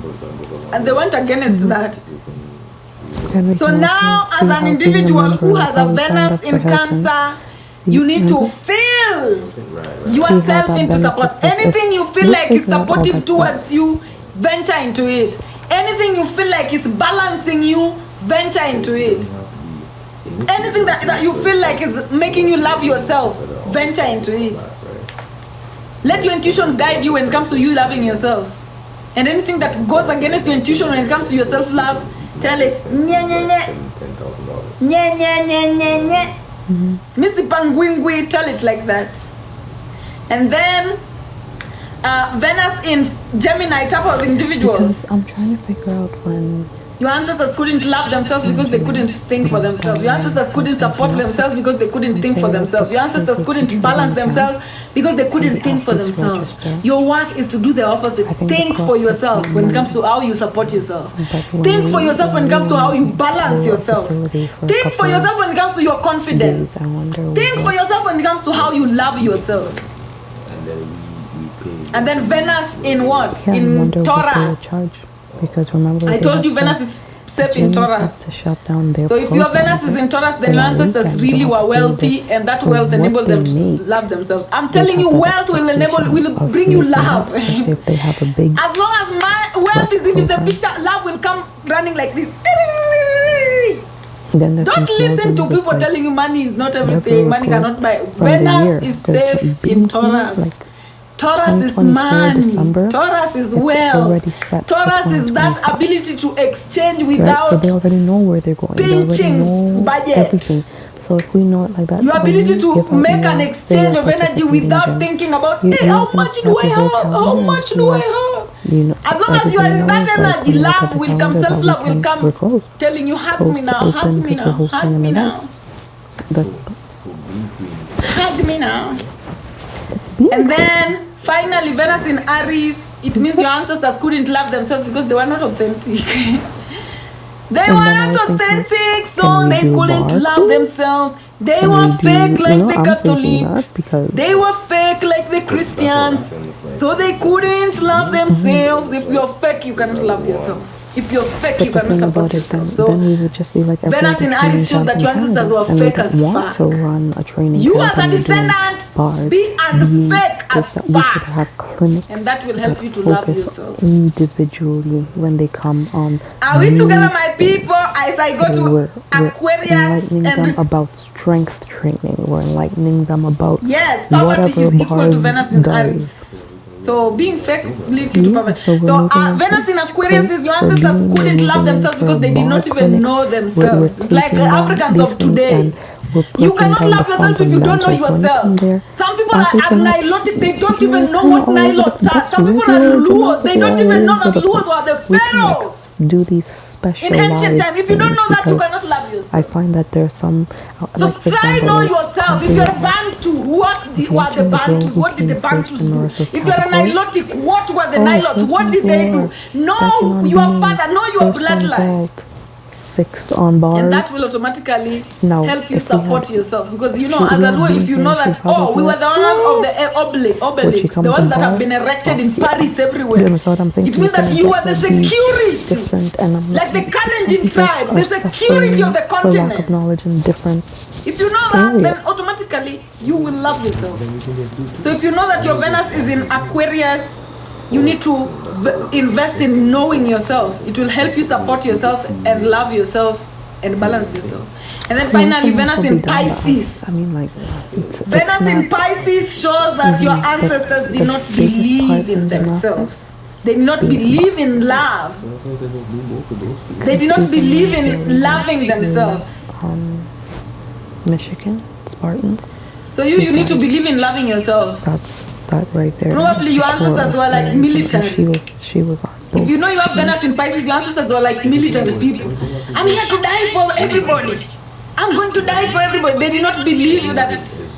Speaker 1: And they went against that. So now, as an individual who has a Venus in Cancer, you need to feel yourself into support. Anything you feel like is supportive towards you, venture into it. Anything you feel like is balancing you, venture into it. Anything that you feel like is making you love yourself, venture into it. Let your intuition guide you when it comes to you loving yourself. And anything that goes against your intuition when it comes to your self-love, tell it, nye, nye, nye. Nye, nye, nye, nye, nye. Missy Pangwingwi, tell it like that. And then, Venus in Gemini type of individuals.
Speaker 2: Because I'm trying to figure out when
Speaker 1: Your ancestors couldn't love themselves because they couldn't think for themselves. Your ancestors couldn't support themselves because they couldn't think for themselves. Your ancestors couldn't balance themselves because they couldn't think for themselves. Your work is to do the opposite. Think for yourself when it comes to how you support yourself. Think for yourself when it comes to how you balance yourself. Think for yourself when it comes to your confidence. Think for yourself when it comes to how you love yourself. And then Venus in what? In Taurus.
Speaker 2: Because remember,
Speaker 1: I told you Venus is safe in Taurus.
Speaker 2: To shut down their
Speaker 1: so if your Venus is in Taurus, then your ancestors really were wealthy, and that wealth enabled them to love themselves. I'm telling you, wealth will bring you love.
Speaker 2: If they have a big,
Speaker 1: as long as my wealth is in the picture, love will come running like this.
Speaker 2: Then
Speaker 1: don't listen to people telling you money is not everything, money cannot buy. Venus is safe in Taurus. Taurus is money. December, Taurus is wealth. Taurus is that ability to exchange without
Speaker 2: so they already know where they're going.
Speaker 1: pinching budget.
Speaker 2: Everything. So if we know it like that,
Speaker 1: your ability to make an exchange of energy without thinking about, hey, how much do I have? How much do I have?
Speaker 2: You know,
Speaker 1: as long as you are in that energy, love will come, self-love will come, telling you, hug me now, hug me now, hug me now. Hug me now. And then finally, Venus in Aries, it means your ancestors couldn't love themselves because they were not authentic. They were not authentic, so they couldn't love themselves. They were fake like the Catholics. They were fake like the Christians. So they couldn't love themselves. If you're fake, you cannot love yourself. If you're fake, you cannot support yourself. So Venus in Aries shows that your ancestors were fake as fuck. You as a descendant, be unfake as fuck. And that will help you to love yourself.
Speaker 2: Individually when they come on.
Speaker 1: Are we together, my people? As I go to Aquarius
Speaker 2: enlightening them about strength training. We're enlightening them about
Speaker 1: poverty is equal to Venus in Aries. So being fake leads you to poverty. So Venus in Aquarius is your ancestors couldn't love themselves because they did not even know themselves. It's like Africans of today. You cannot love yourself if you don't know yourself. Some people are Nilotic, they don't even know what Nilots are. Some people are Luos, they don't even know that Luos were the pharaohs.
Speaker 2: Do these special
Speaker 1: in ancient time. If you don't know that, you cannot love yourself.
Speaker 2: I find that there's some.
Speaker 1: So try know yourself. If you're a Bantu, what were the Bantus? What did the Bantus do? If you're a Nilotic, what were the Nilots? What did they do? Know your father, know your bloodline.
Speaker 2: fixed on bars.
Speaker 1: And that will automatically
Speaker 2: No,
Speaker 1: help you
Speaker 2: if we
Speaker 1: support
Speaker 2: had-
Speaker 1: yourself. Because, you know,
Speaker 2: She-
Speaker 1: as
Speaker 2: we
Speaker 1: a
Speaker 2: have
Speaker 1: Luo, if
Speaker 2: been
Speaker 1: you know
Speaker 2: here,
Speaker 1: that,
Speaker 2: she'd probably
Speaker 1: we were the owners of the
Speaker 2: When she
Speaker 1: obelisks,
Speaker 2: comes
Speaker 1: the ones
Speaker 2: in
Speaker 1: that have
Speaker 2: bars,
Speaker 1: been erected in Paris everywhere.
Speaker 2: You understand what I'm saying?
Speaker 1: It
Speaker 2: So
Speaker 1: means
Speaker 2: can
Speaker 1: that you are the
Speaker 2: definitely be
Speaker 1: security.
Speaker 2: different, and I'm
Speaker 1: Like the
Speaker 2: some
Speaker 1: Kalenjin
Speaker 2: people
Speaker 1: tribe,
Speaker 2: are
Speaker 1: the security of the
Speaker 2: suffering for lack of
Speaker 1: continent.
Speaker 2: knowledge in different
Speaker 1: If you know that, then
Speaker 2: areas.
Speaker 1: automatically you will love yourself. So if you know that your Venus is in Aquarius, you need to invest in knowing yourself. It will help you support yourself and love yourself and balance yourself. And then finally,
Speaker 2: Something
Speaker 1: Venus
Speaker 2: also
Speaker 1: in
Speaker 2: be done by us.
Speaker 1: Pisces.
Speaker 2: I mean, like, it's
Speaker 1: Venus in
Speaker 2: not-
Speaker 1: Pisces shows that your ancestors did not
Speaker 2: the biggest
Speaker 1: believe
Speaker 2: part
Speaker 1: in
Speaker 2: in the
Speaker 1: themselves. They did not believe in love. They did not believe in loving themselves.
Speaker 2: Michigan Spartans.
Speaker 1: So you need to believe in loving yourself.
Speaker 2: That's that right there.
Speaker 1: Probably your ancestors were like military.
Speaker 2: She was our
Speaker 1: If you know you have Venus in Pisces, your ancestors were like military people. I'm here to die for everybody. I'm going to die for everybody. They did not believe that,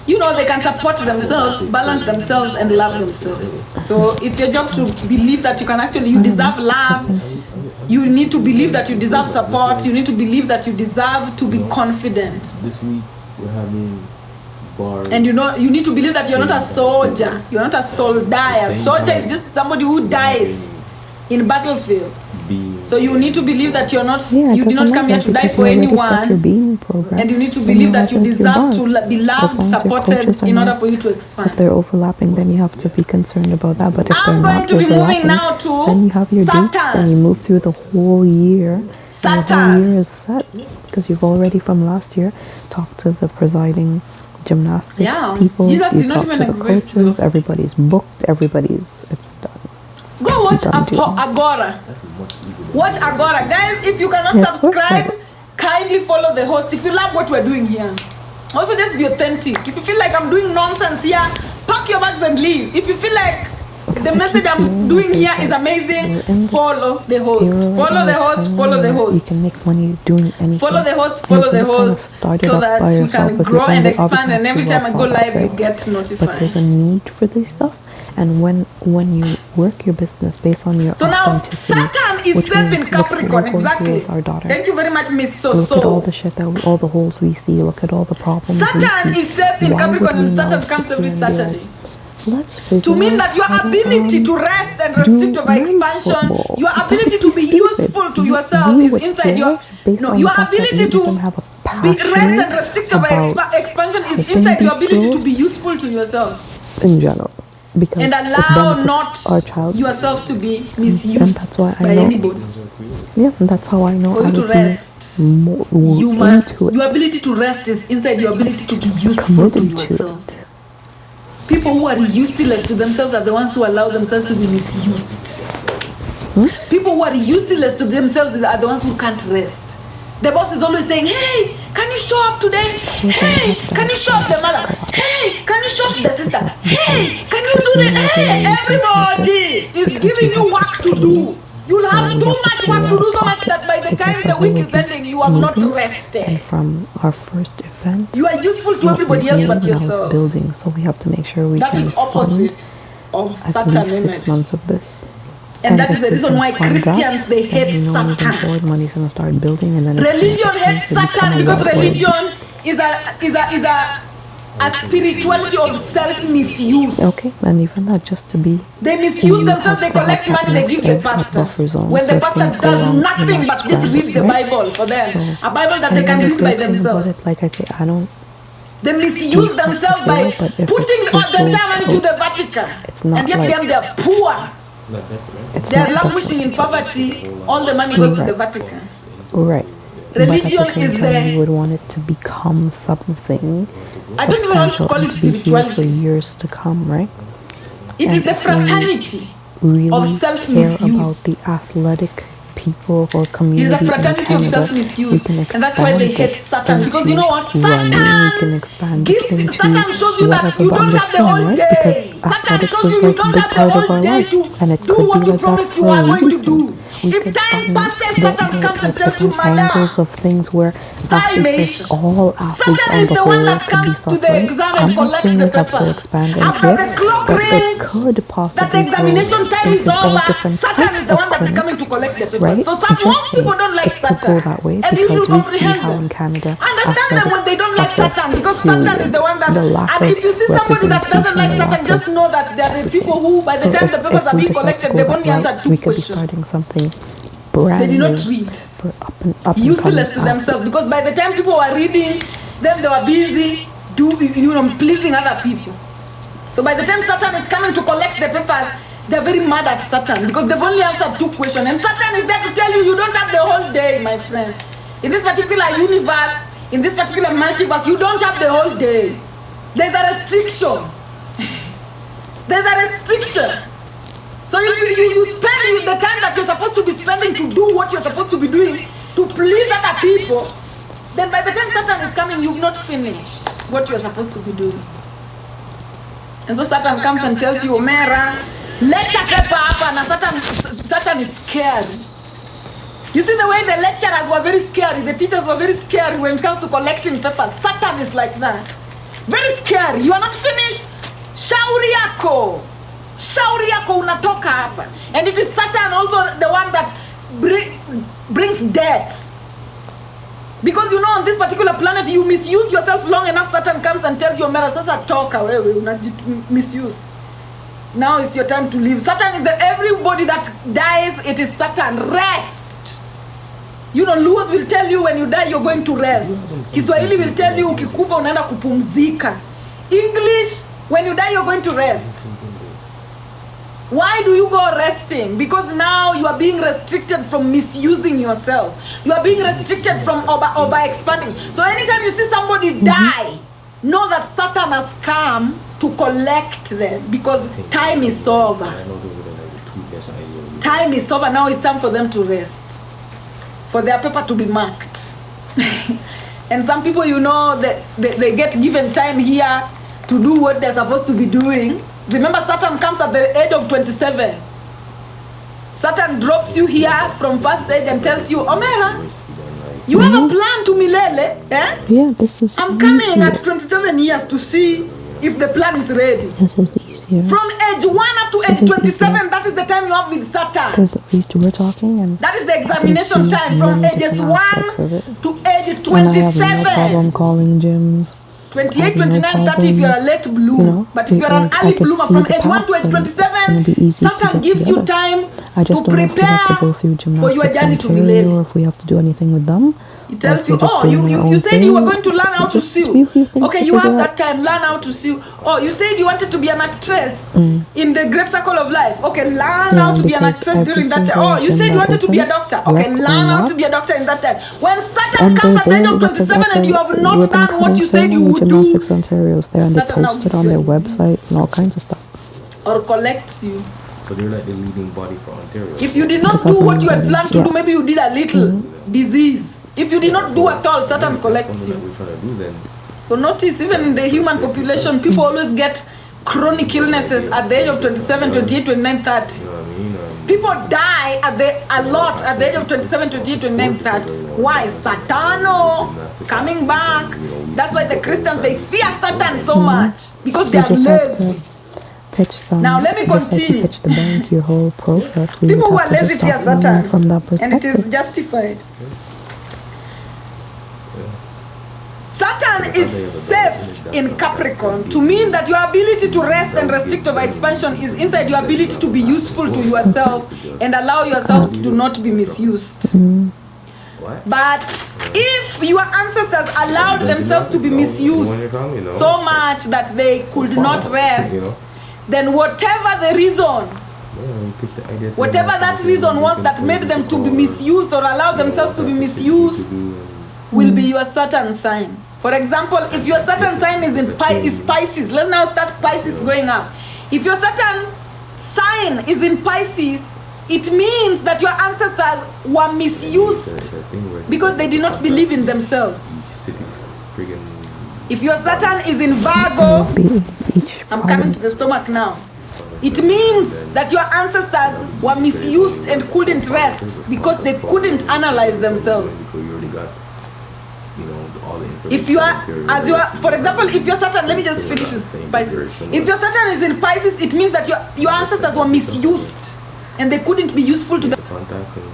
Speaker 1: you know, they can support themselves, balance themselves, and love themselves. So it's your job to believe that you can actually, you deserve love. You need to believe that you deserve support. You need to believe that you deserve to be confident.
Speaker 3: This week we're having bar.
Speaker 1: And you know, you need to believe that you're not a soldier. You're not a soldier. A soldier is just somebody who dies in battlefield. So you need to believe that you're not,
Speaker 2: Yeah,
Speaker 1: you did not come here to die for anyone. And you need to believe that you deserve to be loved, supported in order for you to
Speaker 2: If
Speaker 1: expand.
Speaker 2: they're overlapping, then you have to be concerned about that. But if
Speaker 1: I'm
Speaker 2: they're
Speaker 1: going
Speaker 2: not
Speaker 1: to be moving
Speaker 2: overlapping,
Speaker 1: now to
Speaker 2: then you have your dates
Speaker 1: Saturn.
Speaker 2: and you move through the whole year. And the whole
Speaker 1: Saturn.
Speaker 2: year is set because you've already from last year talked to the presiding gymnastics
Speaker 1: Yeah,
Speaker 2: people.
Speaker 1: Jesus
Speaker 2: You
Speaker 1: did not
Speaker 2: talked to
Speaker 1: even
Speaker 2: the
Speaker 1: exist,
Speaker 2: coaches.
Speaker 1: though.
Speaker 2: Everybody's booked. It's done.
Speaker 1: Go watch
Speaker 2: Done deal.
Speaker 1: Agora. Watch Agora. Guys, if you cannot
Speaker 2: Yes,
Speaker 1: subscribe,
Speaker 2: watch
Speaker 1: kindly follow the host. If you love what we're doing here. Also, just be authentic. If you feel like I'm doing nonsense here, pack your bags and leave. If you feel like the message I'm doing here is amazing, follow the host. Follow the host, follow the
Speaker 2: You
Speaker 1: host.
Speaker 2: can make money doing anything.
Speaker 1: Follow the host,
Speaker 2: You
Speaker 1: follow
Speaker 2: can
Speaker 1: the
Speaker 2: just kind of
Speaker 1: host,
Speaker 2: start it
Speaker 1: so
Speaker 2: up
Speaker 1: that
Speaker 2: by
Speaker 1: we
Speaker 2: yourself
Speaker 1: can
Speaker 2: with
Speaker 1: grow
Speaker 2: your
Speaker 1: and
Speaker 2: friends. It obviously
Speaker 1: expand. And
Speaker 2: has
Speaker 1: every
Speaker 2: to
Speaker 1: time I
Speaker 2: be
Speaker 1: go
Speaker 2: well
Speaker 1: live,
Speaker 2: thought
Speaker 1: you
Speaker 2: out,
Speaker 1: get
Speaker 2: but there's a
Speaker 1: notified.
Speaker 2: need for this stuff, and when you work your business based on your
Speaker 1: So now
Speaker 2: authenticity,
Speaker 1: Saturn is
Speaker 2: which
Speaker 1: set
Speaker 2: means
Speaker 1: in Capricorn,
Speaker 2: look what we're going
Speaker 1: exactly.
Speaker 2: through with our daughter.
Speaker 1: Thank you very much, Miss
Speaker 2: Look at all
Speaker 1: Soso.
Speaker 2: the shit all the holes we see. Look at all the problems
Speaker 1: Saturn
Speaker 2: we see.
Speaker 1: is set in
Speaker 2: Why would
Speaker 1: Capricorn
Speaker 2: we
Speaker 1: and Saturn
Speaker 2: not
Speaker 1: comes
Speaker 2: sit
Speaker 1: every
Speaker 2: here and be
Speaker 1: Saturday.
Speaker 2: like, let's figure
Speaker 1: To mean
Speaker 2: out
Speaker 1: that your
Speaker 2: how to,
Speaker 1: ability to rest and
Speaker 2: do
Speaker 1: restrict over
Speaker 2: men's
Speaker 1: expansion,
Speaker 2: football.
Speaker 1: your ability to be
Speaker 2: Stupid.
Speaker 1: useful to
Speaker 2: You
Speaker 1: yourself is inside your
Speaker 2: based on
Speaker 1: your
Speaker 2: the fact that
Speaker 1: ability
Speaker 2: you
Speaker 1: to
Speaker 2: even have a
Speaker 1: be rest
Speaker 2: passion
Speaker 1: and restrict over
Speaker 2: about
Speaker 1: expansion is
Speaker 2: helping
Speaker 1: inside your
Speaker 2: these
Speaker 1: ability to
Speaker 2: girls
Speaker 1: be useful to yourself
Speaker 2: in general, because
Speaker 1: and
Speaker 2: it
Speaker 1: allow
Speaker 2: benefits
Speaker 1: not
Speaker 2: our child.
Speaker 1: yourself to be
Speaker 2: And
Speaker 1: misused
Speaker 2: that's why I
Speaker 1: by
Speaker 2: know.
Speaker 1: anybody.
Speaker 2: Yeah, and that's how I know
Speaker 1: For
Speaker 2: I
Speaker 1: you to
Speaker 2: would
Speaker 1: rest,
Speaker 2: be more
Speaker 1: You must.
Speaker 2: into it,
Speaker 1: Your ability to rest is inside your ability to be useful to
Speaker 2: committed to
Speaker 1: yourself.
Speaker 2: it.
Speaker 1: People who are useless to themselves are the ones who allow themselves to be misused. People who are useless to themselves are the ones who can't rest. The boss is always saying, hey, can you show up today? Hey, can you show up the mother? Hey, can you show up the sister? Hey, can you do that? Hey, everybody is giving you work to do. You have too much work to do, so much that by the time the week is ending, you have not
Speaker 2: And
Speaker 1: rested.
Speaker 2: from our first event,
Speaker 1: You are useful to
Speaker 2: what
Speaker 1: everybody
Speaker 2: we
Speaker 1: else
Speaker 2: made,
Speaker 1: but
Speaker 2: now it's
Speaker 1: yourself.
Speaker 2: building, so we have to make sure we
Speaker 1: That
Speaker 2: can
Speaker 1: is
Speaker 2: fund
Speaker 1: opposite of
Speaker 2: at
Speaker 1: Saturn
Speaker 2: least 6
Speaker 1: image.
Speaker 2: months of this.
Speaker 1: And that
Speaker 2: if
Speaker 1: is the
Speaker 2: we
Speaker 1: reason
Speaker 2: can
Speaker 1: why
Speaker 2: fund that,
Speaker 1: Christians, they
Speaker 2: then
Speaker 1: hate
Speaker 2: you know moving
Speaker 1: Saturn.
Speaker 2: forward, money's gonna start building, and then it's
Speaker 1: Religion
Speaker 2: gonna
Speaker 1: hates
Speaker 2: become
Speaker 1: Saturn
Speaker 2: a
Speaker 1: because
Speaker 2: lot of
Speaker 1: religion is a spirituality of self-misuse.
Speaker 2: Okay, and even that, just to be.
Speaker 1: They misuse
Speaker 2: you
Speaker 1: themselves,
Speaker 2: have
Speaker 1: they
Speaker 2: to have
Speaker 1: collect
Speaker 2: that
Speaker 1: money, they give the
Speaker 2: next
Speaker 1: pastor.
Speaker 2: buffer zone,
Speaker 1: When
Speaker 2: so
Speaker 1: the
Speaker 2: if things
Speaker 1: pastor
Speaker 2: go
Speaker 1: does
Speaker 2: wrong, you're
Speaker 1: nothing
Speaker 2: not
Speaker 1: but just
Speaker 2: scrambling,
Speaker 1: read the
Speaker 2: right?
Speaker 1: Bible for them.
Speaker 2: So,
Speaker 1: A Bible that
Speaker 2: and
Speaker 1: they can
Speaker 2: then the
Speaker 1: read by
Speaker 2: great thing about
Speaker 1: themselves.
Speaker 2: it, like I say, I don't.
Speaker 1: They misuse themselves by
Speaker 2: Yeah, but if
Speaker 1: putting
Speaker 2: it
Speaker 1: all
Speaker 2: just
Speaker 1: the
Speaker 2: goes
Speaker 1: time into
Speaker 2: out,
Speaker 1: the Vatican.
Speaker 2: it's not
Speaker 1: And yet
Speaker 2: like-
Speaker 1: them, they're poor.
Speaker 2: It's
Speaker 1: They are
Speaker 2: not
Speaker 1: languishing in poverty. All the money goes to the Vatican.
Speaker 2: right.
Speaker 1: Religion
Speaker 2: but at the
Speaker 1: is
Speaker 2: same time,
Speaker 1: the-
Speaker 2: you would want it to become something
Speaker 1: I don't even want to
Speaker 2: substantial
Speaker 1: call it
Speaker 2: and to be here for
Speaker 1: spirituality.
Speaker 2: years to come, right?
Speaker 1: It is
Speaker 2: And
Speaker 1: the
Speaker 2: if we
Speaker 1: fraternity.
Speaker 2: Really
Speaker 1: Of
Speaker 2: care about
Speaker 1: self-misuse.
Speaker 2: the athletic people or
Speaker 1: It is
Speaker 2: community
Speaker 1: a fraternity
Speaker 2: in
Speaker 1: of
Speaker 2: Canada,
Speaker 1: self-misuse.
Speaker 2: we can
Speaker 1: And that's why
Speaker 2: expand
Speaker 1: they hate
Speaker 2: it
Speaker 1: Saturn. Because you know what?
Speaker 2: into running, we can
Speaker 1: Saturn
Speaker 2: expand
Speaker 1: gives,
Speaker 2: it into
Speaker 1: Saturn shows you that
Speaker 2: whatever,
Speaker 1: you
Speaker 2: but
Speaker 1: don't have the
Speaker 2: understand,
Speaker 1: whole
Speaker 2: right?
Speaker 1: day.
Speaker 2: Because
Speaker 1: Saturn
Speaker 2: athletics
Speaker 1: shows
Speaker 2: is
Speaker 1: you you
Speaker 2: like a
Speaker 1: don't
Speaker 2: big
Speaker 1: have the
Speaker 2: part of
Speaker 1: whole
Speaker 2: our
Speaker 1: day
Speaker 2: life,
Speaker 1: to
Speaker 2: and it
Speaker 1: do
Speaker 2: could
Speaker 1: what
Speaker 2: be
Speaker 1: you
Speaker 2: like that
Speaker 1: promised you
Speaker 2: for
Speaker 1: are
Speaker 2: a
Speaker 1: going to
Speaker 2: reason.
Speaker 1: do.
Speaker 2: We
Speaker 1: If
Speaker 2: could
Speaker 1: time
Speaker 2: find
Speaker 1: passes,
Speaker 2: the-
Speaker 1: Saturn comes and
Speaker 2: like
Speaker 1: tells you,
Speaker 2: different
Speaker 1: Madam.
Speaker 2: angles of things where athletes,
Speaker 1: Simation.
Speaker 2: all athletes
Speaker 1: Saturn
Speaker 2: on
Speaker 1: is
Speaker 2: the
Speaker 1: the
Speaker 2: whole
Speaker 1: one that
Speaker 2: could be
Speaker 1: comes to the
Speaker 2: suffering.
Speaker 1: exam and
Speaker 2: I'm not
Speaker 1: collects
Speaker 2: saying
Speaker 1: the
Speaker 2: we have to
Speaker 1: papers.
Speaker 2: expand
Speaker 1: After
Speaker 2: into
Speaker 1: the
Speaker 2: it,
Speaker 1: clock
Speaker 2: but it
Speaker 1: rings,
Speaker 2: could possibly
Speaker 1: that the examination time is
Speaker 2: all
Speaker 1: over,
Speaker 2: different
Speaker 1: Saturn
Speaker 2: types
Speaker 1: is the
Speaker 2: of
Speaker 1: one that's coming to
Speaker 2: clinics,
Speaker 1: collect the papers.
Speaker 2: right?
Speaker 1: So some most people don't like
Speaker 2: it could go
Speaker 1: Satan,
Speaker 2: that way
Speaker 1: and you
Speaker 2: because
Speaker 1: should
Speaker 2: we see
Speaker 1: comprehend
Speaker 2: how
Speaker 1: them.
Speaker 2: in Canada,
Speaker 1: Understand them when they don't like Satan, because
Speaker 2: to
Speaker 1: Satan is the one that.
Speaker 2: the lack
Speaker 1: And
Speaker 2: of
Speaker 1: if you see somebody that doesn't like
Speaker 2: representation,
Speaker 1: Satan,
Speaker 2: lack
Speaker 1: just
Speaker 2: of-
Speaker 1: know that there are people who, by the
Speaker 2: So
Speaker 1: time the papers are
Speaker 2: we
Speaker 1: being
Speaker 2: decide to
Speaker 1: collected,
Speaker 2: go
Speaker 1: they've
Speaker 2: that
Speaker 1: only
Speaker 2: route,
Speaker 1: answered two
Speaker 2: we could be
Speaker 1: questions.
Speaker 2: starting something brand
Speaker 1: They did not
Speaker 2: new,
Speaker 1: read.
Speaker 2: for up and
Speaker 1: Useless to
Speaker 2: coming
Speaker 1: themselves, because by the time people were reading, then they were busy pleasing other people. So by the time Satan is coming to collect the papers, they're very mad at Satan because they've only answered two questions. And Satan is there to tell you, you don't have the whole day, my friend. In this particular universe, in this particular multiverse, you don't have the whole day. There's a restriction. There's a restriction. So if you spend the time that you're supposed to be spending to do what you're supposed to be doing, to please other people, then by the time Satan is coming, you've not finished what you're supposed to be doing. And so Satan comes and tells you, Omera, let a paper happen, and Satan is scared. You see the way the lecturers were very scary, the teachers were very scary when it comes to collecting papers. Satan is like that. Very scary. You are not finished. Shauri yako. Shauri yako unatoka hapa. And it is Satan also the one that brings death. Because you know on this particular planet you misuse yourself long enough, Satan comes and tells you, Omera, sasa toka wewe, misuse. Now it's your time to leave. Satan is everybody that dies, it is Satan. Rest. You know, Luos will tell you when you die you're going to rest. Kiswahili will tell you ukikufa unaenda kupumzika. English, when you die you're going to rest. Why do you go resting? Because now you are being restricted from misusing yourself. You are being restricted from over expanding. So anytime you see somebody die, know that Satan has come to collect them because time is over. Time is over. Now it's time for them to rest, for their paper to be marked. And some people, you know, they get given time here to do what they're supposed to be doing. Remember, Satan comes at the age of 27. Satan drops you here from first age and tells you, Omera, you have a plan to Milele. Eh?
Speaker 2: Yeah, this is
Speaker 1: I'm coming
Speaker 2: easier.
Speaker 1: at 27 years to see if the plan is ready.
Speaker 2: This is easier.
Speaker 1: From age 1 up to age 27, that is the time you have with Satan.
Speaker 2: Because we're talking and
Speaker 1: That is the examination
Speaker 2: see
Speaker 1: time from
Speaker 2: many
Speaker 1: ages
Speaker 2: different
Speaker 1: 1
Speaker 2: aspects of it.
Speaker 1: to age
Speaker 2: and I have no
Speaker 1: 27.
Speaker 2: problem calling gyms.
Speaker 1: 28,
Speaker 2: I have no
Speaker 1: 29, 30 if you're a late bloomer.
Speaker 2: You know,
Speaker 1: But if you're an
Speaker 2: I
Speaker 1: early
Speaker 2: could
Speaker 1: bloomer
Speaker 2: see
Speaker 1: from
Speaker 2: the
Speaker 1: age 1
Speaker 2: path,
Speaker 1: to age
Speaker 2: then it's
Speaker 1: 27,
Speaker 2: gonna be easy to
Speaker 1: Satan
Speaker 2: get
Speaker 1: gives you
Speaker 2: together.
Speaker 1: time
Speaker 2: I just
Speaker 1: to
Speaker 2: don't know if we have to
Speaker 1: prepare
Speaker 2: go through
Speaker 1: for your
Speaker 2: Gymnastics
Speaker 1: journey to
Speaker 2: Ontario
Speaker 1: Milele.
Speaker 2: or if we have to do anything with them.
Speaker 1: He tells
Speaker 2: Or
Speaker 1: you,
Speaker 2: if we're just
Speaker 1: oh,
Speaker 2: doing our
Speaker 1: you
Speaker 2: own
Speaker 1: said you were
Speaker 2: thing.
Speaker 1: going to learn how to
Speaker 2: Just
Speaker 1: sew.
Speaker 2: few things
Speaker 1: Okay,
Speaker 2: to
Speaker 1: you have
Speaker 2: figure
Speaker 1: that
Speaker 2: out.
Speaker 1: time, learn how to sew. Oh, you said you wanted to be an actress in the great circle of life. Okay, learn how to be an
Speaker 2: because
Speaker 1: actress
Speaker 2: every
Speaker 1: during that time.
Speaker 2: single
Speaker 1: Oh, you
Speaker 2: gym
Speaker 1: said you
Speaker 2: that
Speaker 1: wanted to be a
Speaker 2: opens,
Speaker 1: doctor. Okay,
Speaker 2: work or
Speaker 1: learn how
Speaker 2: not,
Speaker 1: to be a doctor in that time. When Satan
Speaker 2: and
Speaker 1: comes
Speaker 2: they're
Speaker 1: at the age
Speaker 2: there
Speaker 1: of
Speaker 2: with
Speaker 1: 27 and you have not
Speaker 2: with
Speaker 1: done what you said you
Speaker 2: counseling,
Speaker 1: would do,
Speaker 2: Gymnastics Ontario's there and they
Speaker 1: Satan now
Speaker 2: post it on their website and all kinds of stuff.
Speaker 1: or collects you.
Speaker 3: So they're like the leading body for Ontario.
Speaker 1: If you did not
Speaker 2: The
Speaker 1: do what you had
Speaker 2: government
Speaker 1: planned to
Speaker 2: body,
Speaker 1: do, maybe you did a little disease. If you did not do at all, Satan collects
Speaker 3: Something
Speaker 1: you.
Speaker 3: that we're trying to do then.
Speaker 1: So notice, even in the human population, people always get chronic illnesses at the age of 27, 28, 29, 30.
Speaker 3: You know what I mean?
Speaker 1: People die a lot at the age of 27, 28, 29, 30. Why? Satano coming back. That's why the Christians, they fear Satan so much. Because they
Speaker 2: You
Speaker 1: are
Speaker 2: just have
Speaker 1: lazy.
Speaker 2: to pitch them.
Speaker 1: Now, let me
Speaker 2: just like
Speaker 1: continue.
Speaker 2: to pitch the bank, your whole process. We
Speaker 1: People who
Speaker 2: would
Speaker 1: are
Speaker 2: have to
Speaker 1: lazy
Speaker 2: just
Speaker 1: fear
Speaker 2: start learning
Speaker 1: Satan.
Speaker 2: from that
Speaker 1: And it is
Speaker 2: perspective.
Speaker 1: justified. Satan is safe in Capricorn to mean that your ability to rest and restrict over expansion is inside your ability to be useful to yourself and allow yourself to not be misused.
Speaker 3: What?
Speaker 1: But if your ancestors allowed themselves to be misused so much that they could not rest, then whatever the reason, whatever that reason was that made them to be misused or allow themselves to be misused, will be your Saturn sign. For example, if your Saturn sign is Pisces, let's now start Pisces going up. If your Saturn sign is in Pisces, it means that your ancestors were misused because they did not believe in themselves. If your Saturn is in Virgo, I'm coming to the stomach now. It means that your ancestors were misused and couldn't rest because they couldn't analyze themselves. If you are, for example, if your Saturn, let me just finish with Pisces. If your Saturn is in Pisces, it means that your ancestors were misused. and they couldn't be useful to them.
Speaker 3: Contact and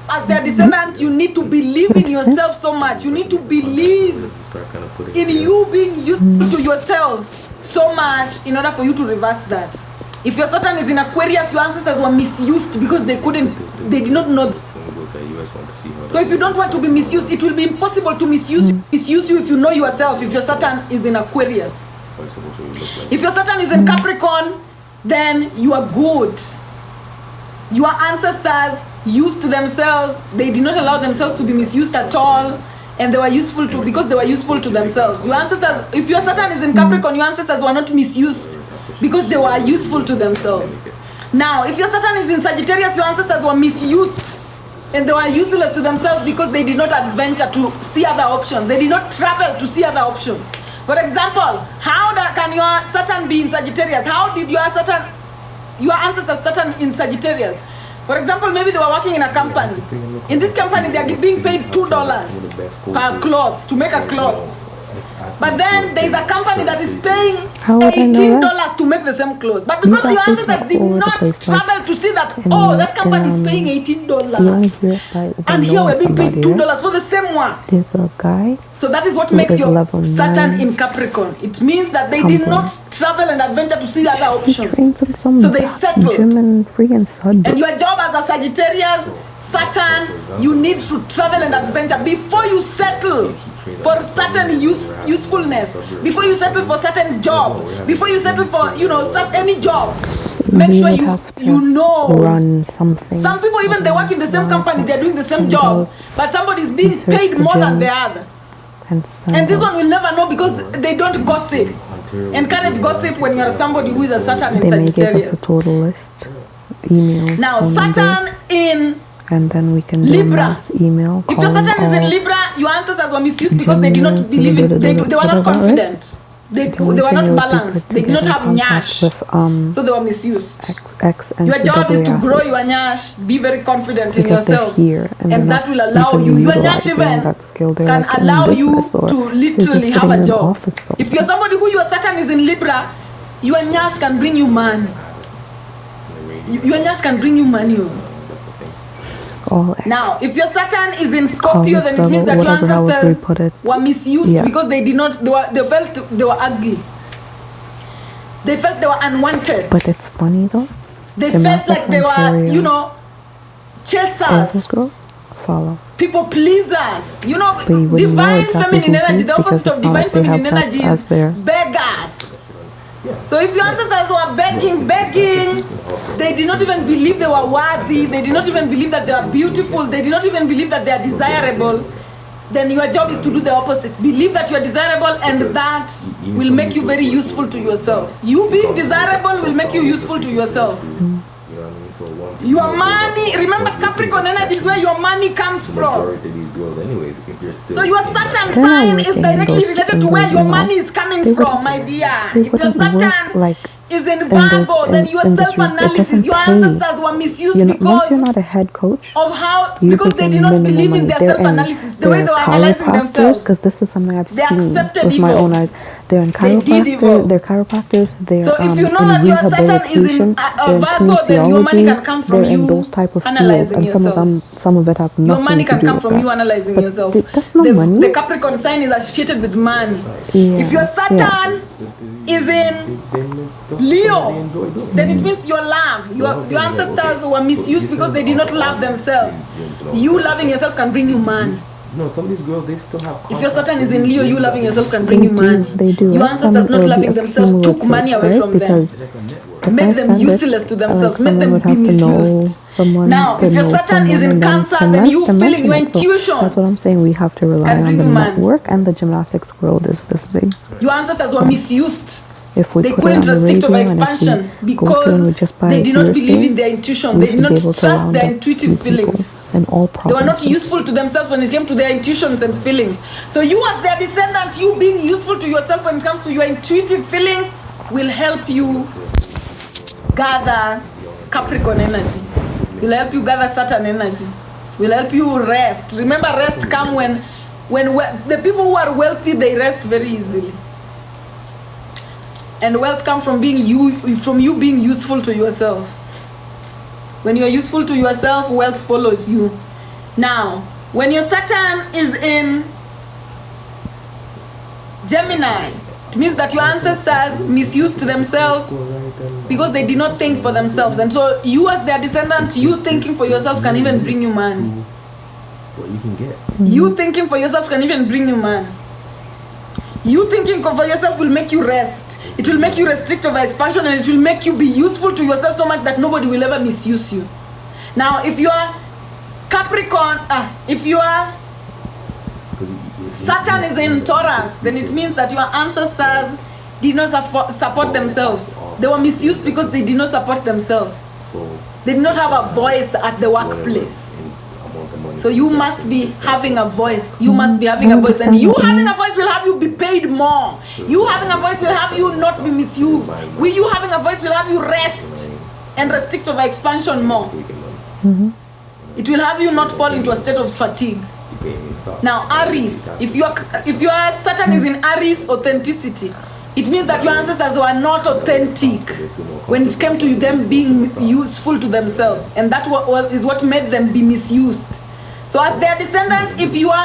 Speaker 1: As their descendant, you need to believe in yourself so much. You need to believe
Speaker 3: start kind of putting
Speaker 1: in you being useful to yourself so much in order for you to reverse that. If your Saturn is in Aquarius, your ancestors were misused because they did not know. So if you don't want to be misused, it will be impossible to misuse you if you know yourself, if your Saturn is in Aquarius. If your Saturn is in Capricorn, then you are good. Your ancestors used themselves, they did not allow themselves to be misused at all, and they were useful to, because they were useful to themselves. Your ancestors, if your Saturn is in Capricorn, your ancestors were not misused because they were useful to themselves. Now, if your Saturn is in Sagittarius, your ancestors were misused and they were useless to themselves because they did not adventure to see other options. They did not travel to see other options. For example, can your Saturn be in Sagittarius? How did your ancestors Saturn in Sagittarius? For example, maybe they were working in a company. In this company, they are being paid $2 per cloth to make a cloth. But then there is a company that is paying $18 to make the same clothes. But because your ancestors did not travel to see that, that company is paying $18. And here we're being paid $2 for the same one.
Speaker 2: There's a guy.
Speaker 1: So that is what makes your Saturn in Capricorn. It means that they did not travel and adventure to see other options. So they settled. And your job as a Sagittarius, Saturn, you need to travel and adventure before you settle for certain usefulness, before you settle for certain job, before you settle for any job. Make sure you know.
Speaker 2: Run something.
Speaker 1: Some people, even they work in the same company, they're doing the same job, but somebody is being paid more than the other. And this one will never know because they don't gossip. Encourage gossip when you're somebody who is a Saturn in Sagittarius.
Speaker 2: They may give us a total list. Emails.
Speaker 1: Now, Saturn in
Speaker 2: and then we can do
Speaker 1: Libra.
Speaker 2: mass email.
Speaker 1: If your Saturn is in Libra, your ancestors were misused because they did not believe in. They were not confident. They were not balanced. They did not have nyash. So they were misused. Your job is to grow your nyash. Be very confident in yourself. And that will allow you. Your nyash even can allow you to literally have a job. If you're somebody who your Saturn is in Libra, your nyash can bring you money. Your nyash can bring you money. Now, if your Saturn is in Scorpio, then it means that your ancestors were misused because they did not. They felt they were ugly. They felt they were unwanted.
Speaker 2: But it's funny though.
Speaker 1: They felt like they were, chasers.
Speaker 2: Follow.
Speaker 1: People pleasers. Divine feminine energy. The opposite of divine feminine energy is beggars. So if your ancestors were begging, they did not even believe they were worthy, they did not even believe that they are beautiful, they did not even believe that they are desirable, then your job is to do the opposite. Believe that you are desirable, and that will make you very useful to yourself. You being desirable will make you useful to yourself. Your money, remember Capricorn energy is where your money comes from. So your Saturn sign is directly related to where your money is coming from, my dear. If your Saturn is in Virgo, then your self-analysis, your ancestors were misused because
Speaker 2: you're not a head coach
Speaker 1: because they did not believe in their self-analysis, the way they were analyzing themselves.
Speaker 2: Because this is something I've seen
Speaker 1: accepted
Speaker 2: with my own eyes. They're in chiropractors. They're chiropractors. They're
Speaker 1: so if you know that your Saturn is in Virgo, then your money can come from you
Speaker 2: those type of
Speaker 1: analyzing
Speaker 2: fields, and
Speaker 1: yourself.
Speaker 2: some of it have nothing
Speaker 1: your money can
Speaker 2: to do
Speaker 1: come
Speaker 2: with
Speaker 1: from
Speaker 2: that.
Speaker 1: you analyzing
Speaker 2: but
Speaker 1: yourself.
Speaker 2: That's not money.
Speaker 1: The Capricorn sign is associated with money. If your Saturn is in Leo, then it means your love. Your ancestors were misused because they did not love themselves. You loving yourself can bring you money.
Speaker 3: No, some of these girls, they still have.
Speaker 1: If your Saturn is in Leo, you loving yourself can bring you money.
Speaker 2: They do.
Speaker 1: Your ancestors not loving themselves took money away from them. Made them useless to themselves. Made them be misused. Now, if your Saturn is in Cancer, then you feeling your intuition.
Speaker 2: That's what I'm saying. We have to rely on the network, and the gymnastics world is this big.
Speaker 1: Your ancestors were misused.
Speaker 2: If we
Speaker 1: they
Speaker 2: put
Speaker 1: couldn't
Speaker 2: it on the
Speaker 1: restrict over
Speaker 2: radio
Speaker 1: expansion because they did not believe in their intuition. They did not trust their intuitive feelings. They were not useful to themselves when it came to their intuitions and feelings. So you as their descendant, you being useful to yourself when it comes to your intuitive feelings will help you gather Capricorn energy. Will help you gather Saturn energy. Will help you rest. Remember, rest come when the people who are wealthy, they rest very easily. And wealth comes from you being useful to yourself. When you're useful to yourself, wealth follows you. Now, when your Saturn is in Gemini, it means that your ancestors misused themselves because they did not think for themselves. And so you as their descendant, you thinking for yourself can even bring you money.
Speaker 3: What you can get.
Speaker 1: You thinking for yourself can even bring you money. You thinking for yourself will make you rest. It will make you restrict over expansion, and it will make you be useful to yourself so much that nobody will ever misuse you. Now, if you are Capricorn, if you are Saturn is in Taurus, then it means that your ancestors did not support themselves. They were misused because they did not support themselves. They did not have a voice at the workplace. So you must be having a voice. You must be having a voice. And you having a voice will have you be paid more. You having a voice will have you not be misused. You having a voice will have you rest and restrict over expansion more. It will have you not fall into a state of fatigue. Now, Aries, if your Saturn is in Aries authenticity, it means that your ancestors were not authentic when it came to them being useful to themselves. And that is what made them be misused. So as their descendant, if your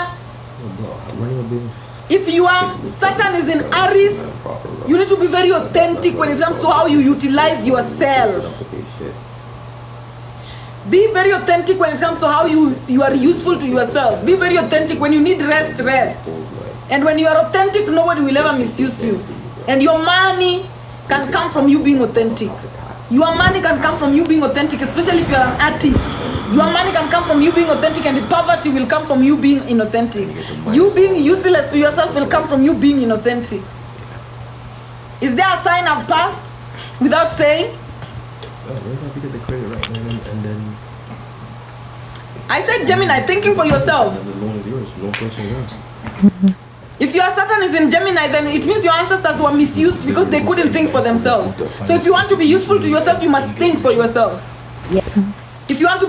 Speaker 1: Saturn is in Aries, you need to be very authentic when it comes to how you utilize yourself. Be very authentic when it comes to how you are useful to yourself. Be very authentic when you need rest. And when you are authentic, nobody will ever misuse you. And your money can come from you being authentic. Your money can come from you being authentic, especially if you are an artist. Your money can come from you being authentic, and the poverty will come from you being inauthentic. You being useless to yourself will come from you being inauthentic. Is there a sign I've passed without saying? I said Gemini, thinking for yourself. If your Saturn is in Gemini, then it means your ancestors were misused because they couldn't think for themselves. So if you want to be useful to yourself, you must think for yourself.
Speaker 2: Yeah.
Speaker 1: If you want to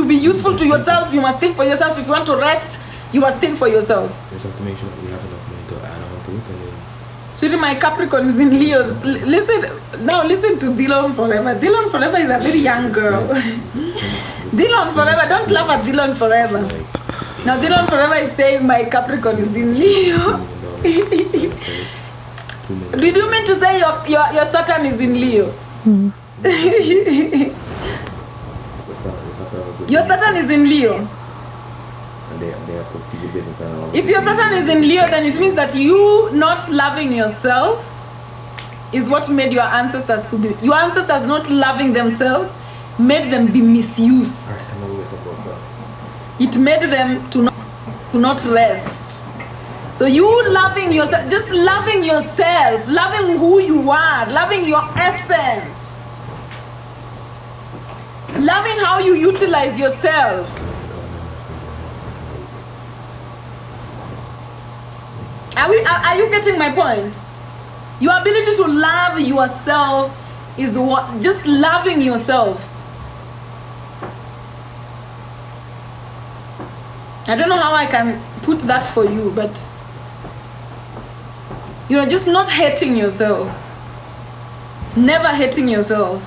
Speaker 1: be useful to yourself, you must think for yourself. If you want to rest, you must think for yourself.
Speaker 3: We just have to make sure that we have enough money to add on to it.
Speaker 1: Sweetie, my Capricorn is in Leo. Listen to Dillon Forever. Dillon Forever is a very young girl. Dillon Forever, don't laugh at Dillon Forever. Now Dillon Forever is saying my Capricorn is in Leo. Did you mean to say your Saturn is in Leo? Your Saturn is in Leo. If your Saturn is in Leo, then it means that you not loving yourself is what made your ancestors to be. Your ancestors not loving themselves made them be misused. It made them to not rest. So you loving yourself, just loving yourself, loving who you are, loving your essence, loving how you utilize yourself. Are you getting my point? Your ability to love yourself is what, just loving yourself. I don't know how I can put that for you, but you're just not hating yourself. Never hating yourself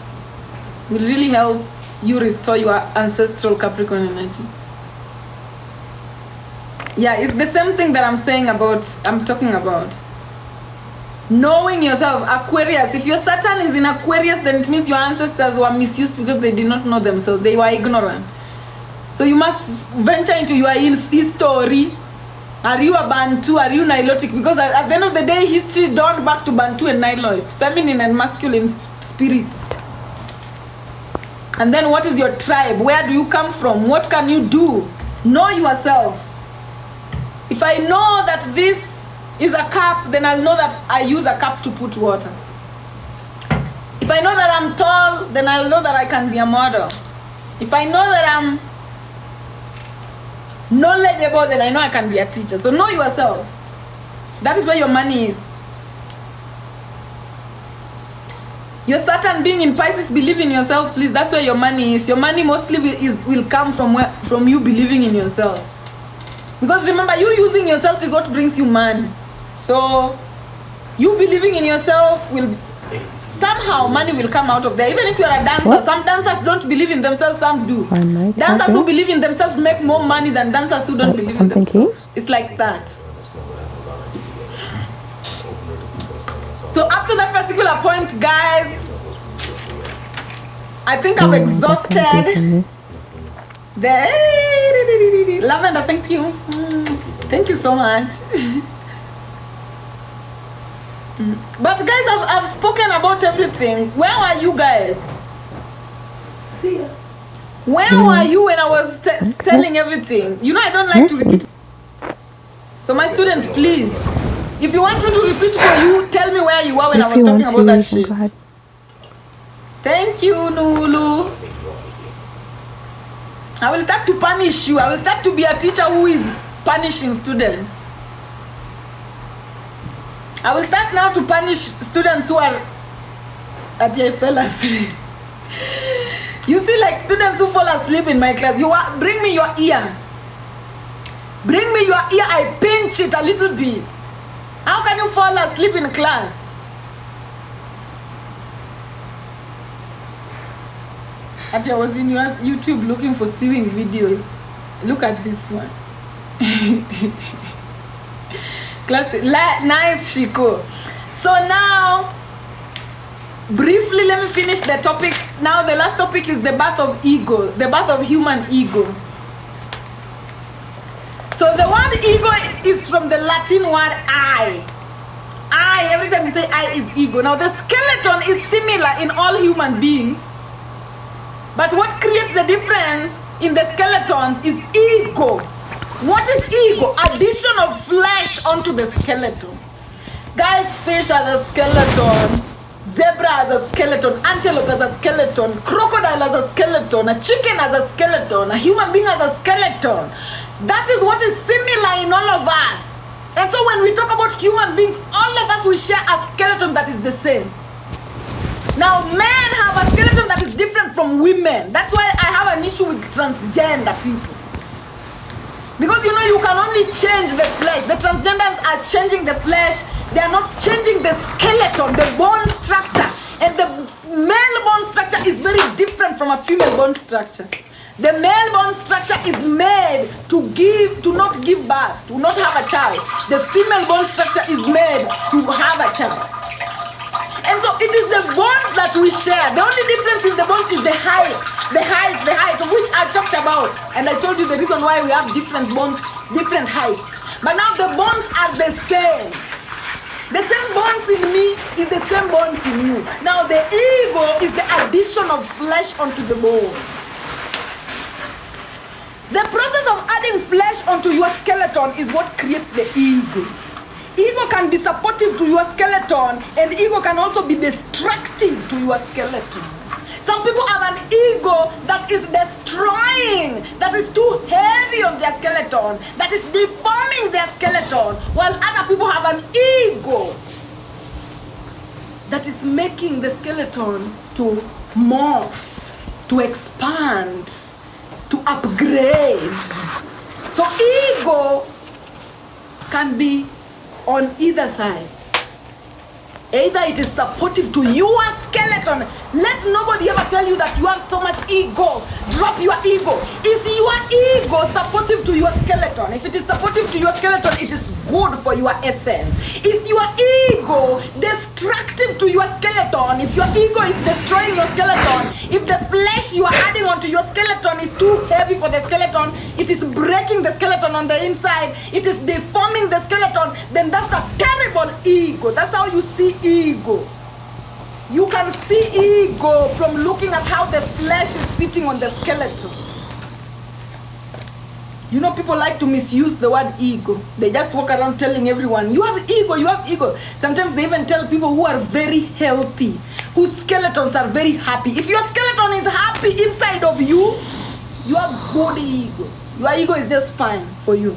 Speaker 1: will really help you restore your ancestral Capricorn energy. Yeah, it's the same thing that I'm talking about. Knowing yourself, Aquarius. If your Saturn is in Aquarius, then it means your ancestors were misused because they did not know themselves. They were ignorant. So you must venture into your history. Are you a Bantu? Are you Nilotic? Because at the end of the day, history is dawned back to Bantu and Niloids, feminine and masculine spirits. And then what is your tribe? Where do you come from? What can you do? Know yourself. If I know that this is a cup, then I'll know that I use a cup to put water. If I know that I'm tall, then I'll know that I can be a model. If I know that I'm knowledgeable, then I know I can be a teacher. So know yourself. That is where your money is. Your Saturn being in Pisces, believe in yourself, please. That's where your money is. Your money mostly will come from you believing in yourself. Because remember, you using yourself is what brings you money. So you believing in yourself will somehow money will come out of there. Even if you're a dancer,
Speaker 2: What?
Speaker 1: some dancers don't believe in themselves, some do.
Speaker 2: I might
Speaker 1: Dancers
Speaker 2: have
Speaker 1: who
Speaker 2: it.
Speaker 1: believe in themselves make more money than dancers who don't
Speaker 2: Oh,
Speaker 1: believe in
Speaker 2: something
Speaker 1: themselves.
Speaker 2: came?
Speaker 1: It's like that. So up to that particular point, guys, I think I'm
Speaker 2: Oh, that can't be
Speaker 1: exhausted.
Speaker 2: from me.
Speaker 1: Lavender, thank you. Thank you so much. But guys, I've spoken about everything. Where are you guys? Where were you when I was telling everything? You know I don't like to repeat. So my students, please, if you want me to repeat for you, tell me where you were when I
Speaker 2: If
Speaker 1: was
Speaker 2: you
Speaker 1: talking
Speaker 2: want
Speaker 1: about
Speaker 2: to,
Speaker 1: that
Speaker 2: you can
Speaker 1: shit.
Speaker 2: go ahead.
Speaker 1: Thank you, Nulu. I will start to punish you. I will start to be a teacher who is punishing students. I will start now to punish students who are at your fell asleep. You see, like students who fall asleep in my class, you are, bring me your ear. Bring me your ear, I pinch it a little bit. How can you fall asleep in class? After I was in your YouTube looking for sewing videos. Look at this one. Classic. Nice, Shiko. So now, briefly, let me finish the topic. Now the last topic is the birth of ego, the birth of human ego. So the word ego is from the Latin word I. I, every time you say I, is ego. Now the skeleton is similar in all human beings. But what creates the difference in the skeletons is ego. What is ego? Addition of flesh onto the skeleton. Guys, fish has a skeleton, zebra has a skeleton, antelope has a skeleton, crocodile has a skeleton, a chicken has a skeleton, a human being has a skeleton. That is what is similar in all of us. And so when we talk about human beings, all of us, we share a skeleton that is the same. Now, men have a skeleton that is different from women. That's why I have an issue with transgender people. Because you know, you can only change the flesh. The transgenders are changing the flesh. They are not changing the skeleton, the bone structure. And the male bone structure is very different from a female bone structure. The male bone structure is made to not give birth, to not have a child. The female bone structure is made to have a child. And so it is the bones that we share. The only difference in the bones is the height, of which I talked about. And I told you the reason why we have different bones, different heights. But now the bones are the same. The same bones in me is the same bones in you. Now the ego is the addition of flesh onto the bone. The process of adding flesh onto your skeleton is what creates the ego. Ego can be supportive to your skeleton, and ego can also be destructive to your skeleton. Some people have an ego that is destroying, that is too heavy on their skeleton, that is deforming their skeleton, while other people have an ego that is making the skeleton to morph, to expand, to upgrade. So ego can be on either side. Either it is supportive to your skeleton. Let nobody ever tell you that you have so much ego. Drop your ego. Is your ego supportive to your skeleton? If it is supportive to your skeleton, it is good for your essence. Is your ego destructive to your skeleton? If your ego is destroying your skeleton, if the flesh you are adding onto your skeleton is too heavy for the skeleton, it is breaking the skeleton on the inside, it is deforming the skeleton, then that's a terrible ego. That's how you see ego. You can see ego from looking at how the flesh is sitting on the skeleton. You know, people like to misuse the word ego. They just walk around telling everyone, you have ego, you have ego. Sometimes they even tell people who are very healthy, whose skeletons are very happy. If your skeleton is happy inside of you, you have good ego. Your ego is just fine for you.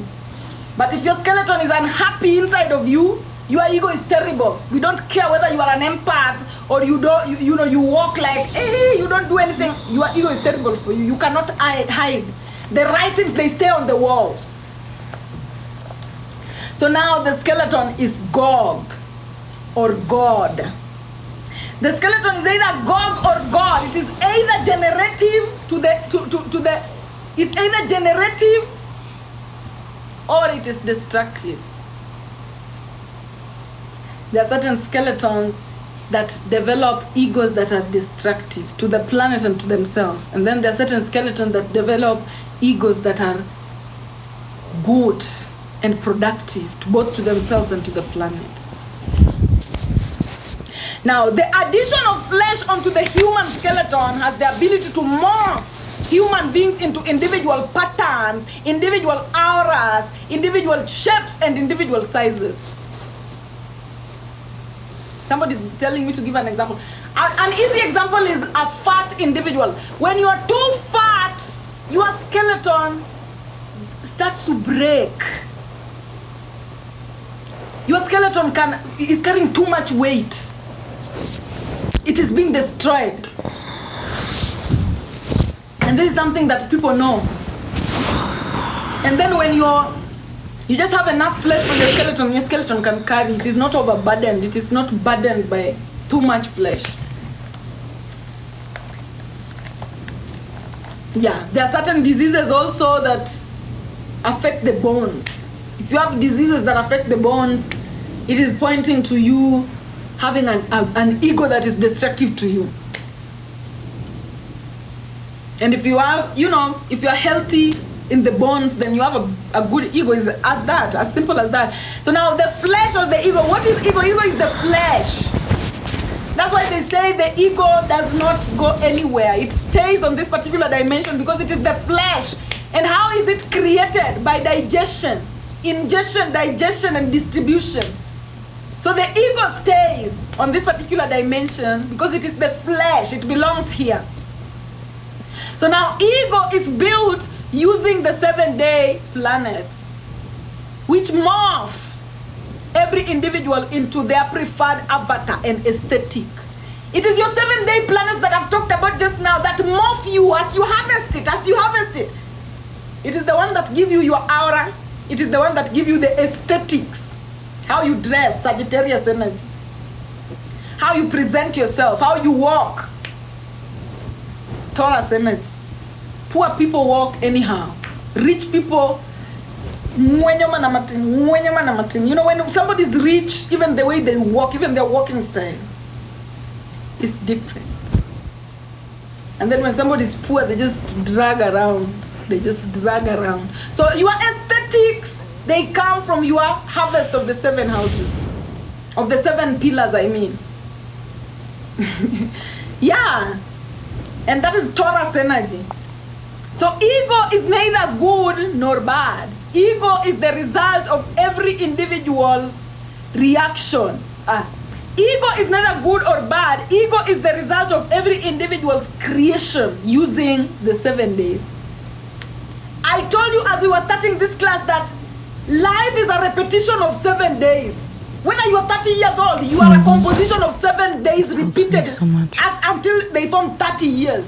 Speaker 1: But if your skeleton is unhappy inside of you, your ego is terrible. We don't care whether you are an empath or you don't, you walk like, hey, you don't do anything. Your ego is terrible for you. You cannot hide. The writings, they stay on the walls. So now the skeleton is Gog or God. The skeleton is either God or God. It is either generative it's either generative or it is destructive. There are certain skeletons that develop egos that are destructive to the planet and to themselves. And then there are certain skeletons that develop egos that are good and productive to both to themselves and to the planet. Now, the addition of flesh onto the human skeleton has the ability to morph human beings into individual patterns, individual auras, individual shapes, and individual sizes. Somebody's telling me to give an example. An easy example is a fat individual. When you are too fat, your skeleton starts to break. Your skeleton is carrying too much weight. It is being destroyed. And this is something that people know. And then when you just have enough flesh for your skeleton can carry. It is not overburdened. It is not burdened by too much flesh. Yeah, there are certain diseases also that affect the bones. If you have diseases that affect the bones, it is pointing to you having an ego that is destructive to you. And if you are, if you are healthy in the bones, then you have a good ego. Is at that, as simple as that. So now the flesh or the ego, what is ego? Ego is the flesh. That's why they say the ego does not go anywhere. It stays on this particular dimension because it is the flesh. And how is it created? By digestion, ingestion, digestion, and distribution. So the ego stays on this particular dimension because it is the flesh. It belongs here. So now ego is built using the 7-day planets, which morphs every individual into their preferred avatar and aesthetic. It is your 7-day planets that I've talked about just now that morph you as you harvest it, It is the one that give you your aura. It is the one that give you the aesthetics. How you dress, Sagittarius energy. How you present yourself, how you walk, Taurus energy. Poor people walk anyhow. Rich people, when somebody is rich, even the way they walk, even their walking style is different. And then when somebody is poor, they just drag around. So your aesthetics, they come from your harvest of the 7 houses, of the 7 pillars, I mean. Yeah, and that is Taurus energy. So ego is neither good nor bad. Ego is the result of every individual's reaction. Ego is neither good or bad. Ego is the result of every individual's creation using the 7 days. I told you as we were starting this class that life is a repetition of 7 days. When you are 30 years old, you are a composition of 7 days repeated until they form 30 years.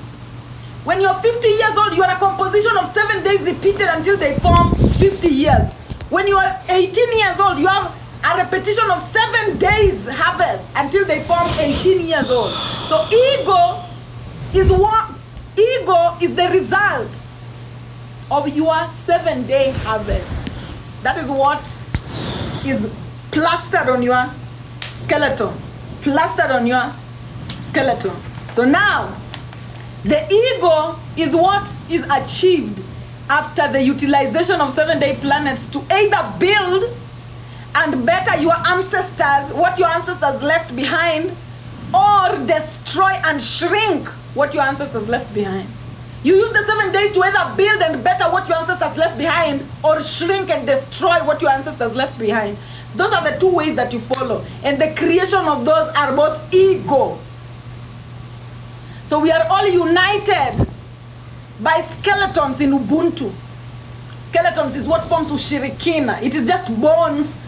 Speaker 1: When you're 50 years old, you are a composition of 7 days repeated until they form 50 years. When you are 18 years old, you have a repetition of 7 days harvest until they form 18 years old. So ego is the result of your 7-day harvest. That is what is plastered on your skeleton. So now, the ego is what is achieved after the utilization of 7-day planets to either build and better your ancestors, what your ancestors left behind, or destroy and shrink what your ancestors left behind. You use the 7 days to either build and better what your ancestors left behind, or shrink and destroy what your ancestors left behind. Those are the 2 ways that you follow. And the creation of those are both ego. So we are all united by skeletons in Ubuntu. Skeletons is what forms Ushirikina. It is just bones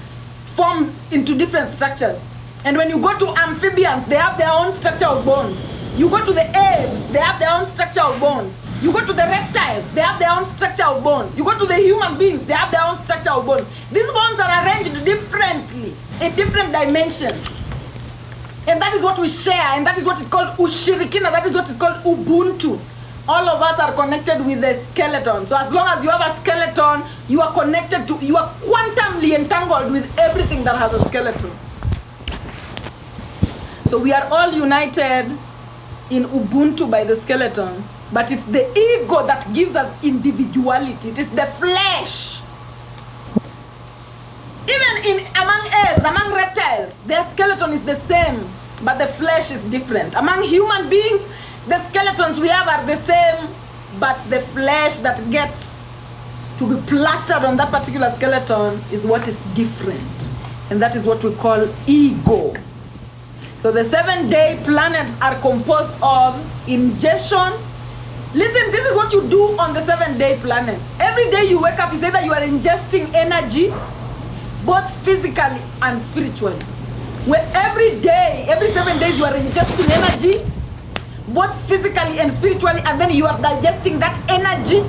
Speaker 1: formed into different structures. And when you go to amphibians, they have their own structure of bones. You go to the apes, they have their own structure of bones. You go to the reptiles, they have their own structure of bones. You go to the human beings, they have their own structure of bones. These bones are arranged differently, in different dimensions. And that is what we share, and that is what is called ushirikina, that is what is called Ubuntu. All of us are connected with a skeleton. So as long as you have a skeleton, you are connected to, you are quantumly entangled with everything that has a skeleton. So we are all united in Ubuntu by the skeletons, but it's the ego that gives us individuality. It is the flesh. Even among apes, among reptiles, their skeleton is the same, but the flesh is different. Among human beings, the skeletons we have are the same, but the flesh that gets to be plastered on that particular skeleton is what is different. And that is what we call ego. So the 7-day planets are composed of ingestion. Listen, this is what you do on the 7-day planets. Every day you wake up, it's either you are ingesting energy, both physically and spiritually. Where every day, every 7 days, you are ingesting energy, both physically and spiritually, and then you are digesting that energy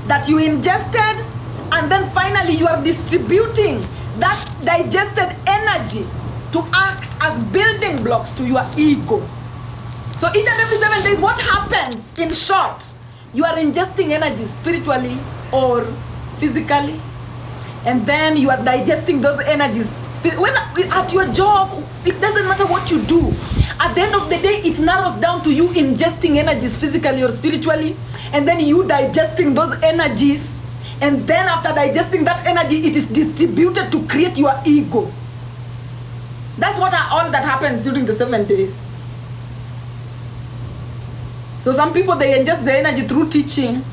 Speaker 1: that you ingested, and then finally you are distributing that digested energy to act as building blocks to your ego. So each and every 7 days, what happens? In short, you are ingesting energy spiritually or physically, and then you are digesting those energies. When at your job, it doesn't matter what you do. At the end of the day, it narrows down to you ingesting energies physically or spiritually, and then you digesting those energies, and then after digesting that energy, it is distributed to create your ego. That's what all that happens during the 7 days. So some people, they ingest the energy through teaching.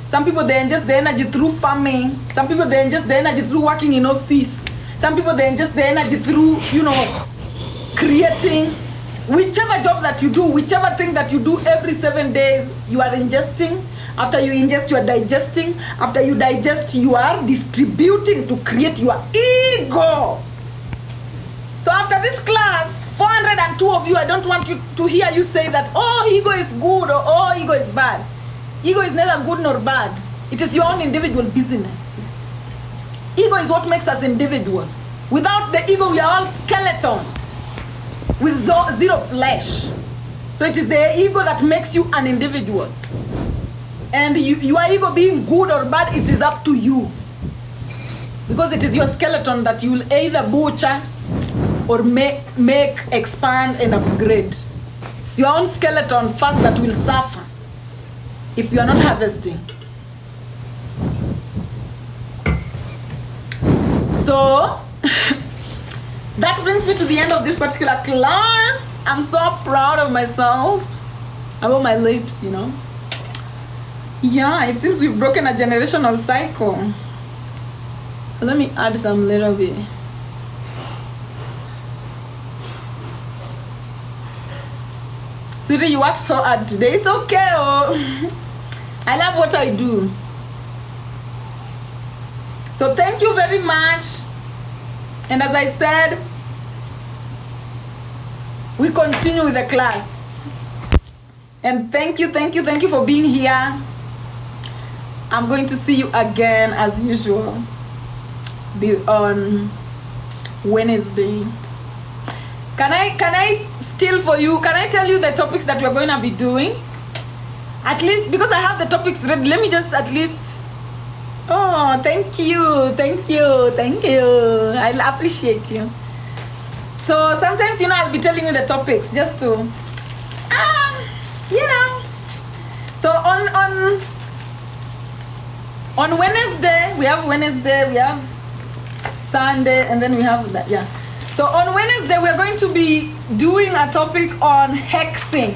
Speaker 1: Some people, they ingest the energy through farming. Some people, they ingest the energy through working in office. Some people, they ingest the energy through, creating. Whichever job that you do, whichever thing that you do every 7 days, you are ingesting. After you ingest, you are digesting. After you digest, you are distributing to create your ego. So after this class, 402 of you, I don't want you to hear you say that, oh, ego is good or oh, ego is bad. Ego is neither good nor bad. It is your own individual business. Ego is what makes us individuals. Without the ego, we are all skeletons with zero flesh. So it is the ego that makes you an individual. And your ego being good or bad, it is up to you. Because it is your skeleton that you will either butcher or make, expand, and upgrade. It's your own skeleton first that will suffer if you are not harvesting. So, that brings me to the end of this particular class. I'm so proud of myself, about my lips, Yeah, it seems we've broken a generational cycle. So let me add some little bit. Sweetie, you worked so hard today. It's okay. Oh. I love what I do. So thank you very much. And as I said, we continue with the class. And thank you for being here. I'm going to see you again as usual. Be on Wednesday. Can I steal for you? Can I tell you the topics that we're going to be doing? At least, because I have the topics ready, let me just at least... Oh, thank you. I appreciate you. So sometimes, I'll be telling you the topics just to... So on Wednesday, we have Sunday, and then we have that, yeah. So on Wednesday, we're going to be doing a topic on hexing.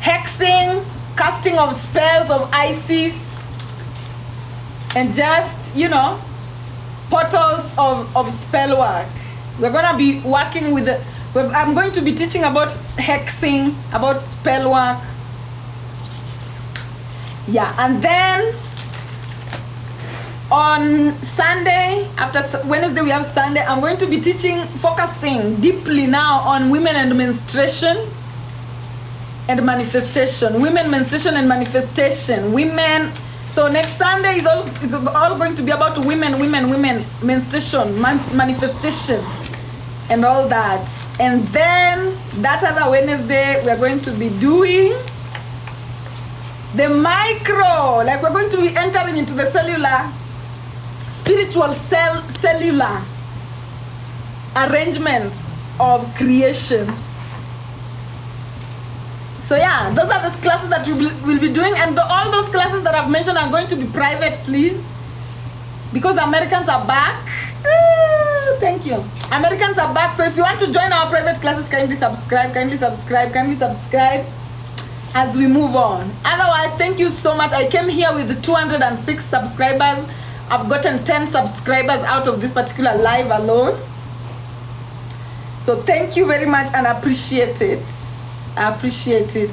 Speaker 1: Hexing, casting of spells of Isis, and just, portals of spell work. We're going to be working with I'm going to be teaching about hexing, about spell work. Yeah, and then on Sunday, after Wednesday we have Sunday, I'm going to be focusing deeply now on women and menstruation and manifestation. Women, menstruation and manifestation. Women, so next Sunday is all going to be about women, menstruation, manifestation. and all that. And then that other Wednesday, we are going to be doing the micro. Like we're going to be entering into the cellular, spiritual cellular arrangements of creation. So yeah, those are the classes that we'll be doing, and all those classes that I've mentioned are going to be private, please, because Americans are back. Thank you. Americans are back, so if you want to join our private classes, kindly subscribe as we move on. Otherwise, thank you so much. I came here with 206 subscribers. I've gotten 10 subscribers out of this particular live alone. So thank you very much, and I appreciate it. I appreciate it.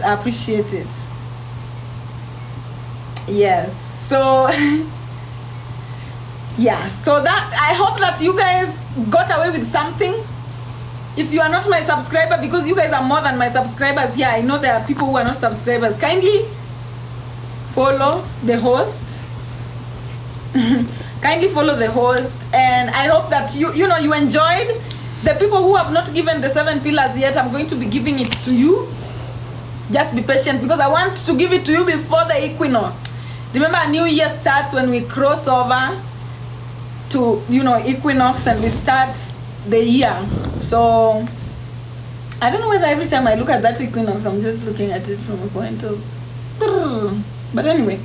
Speaker 1: Yes. So yeah. So that, I hope that you guys got away with something. If you are not my subscriber, because you guys are more than my subscribers here, I know there are people who are not subscribers. Kindly follow the host. Kindly follow the host, and I hope that you enjoyed. The people who have not given the 7 pillars yet, I'm going to be giving it to you. Just be patient, because I want to give it to you before the equinox. Remember, New Year starts when we cross over to, equinox, and we start the year. So I don't know whether every time I look at that equinox, I'm just looking at it from a point of, but anyway,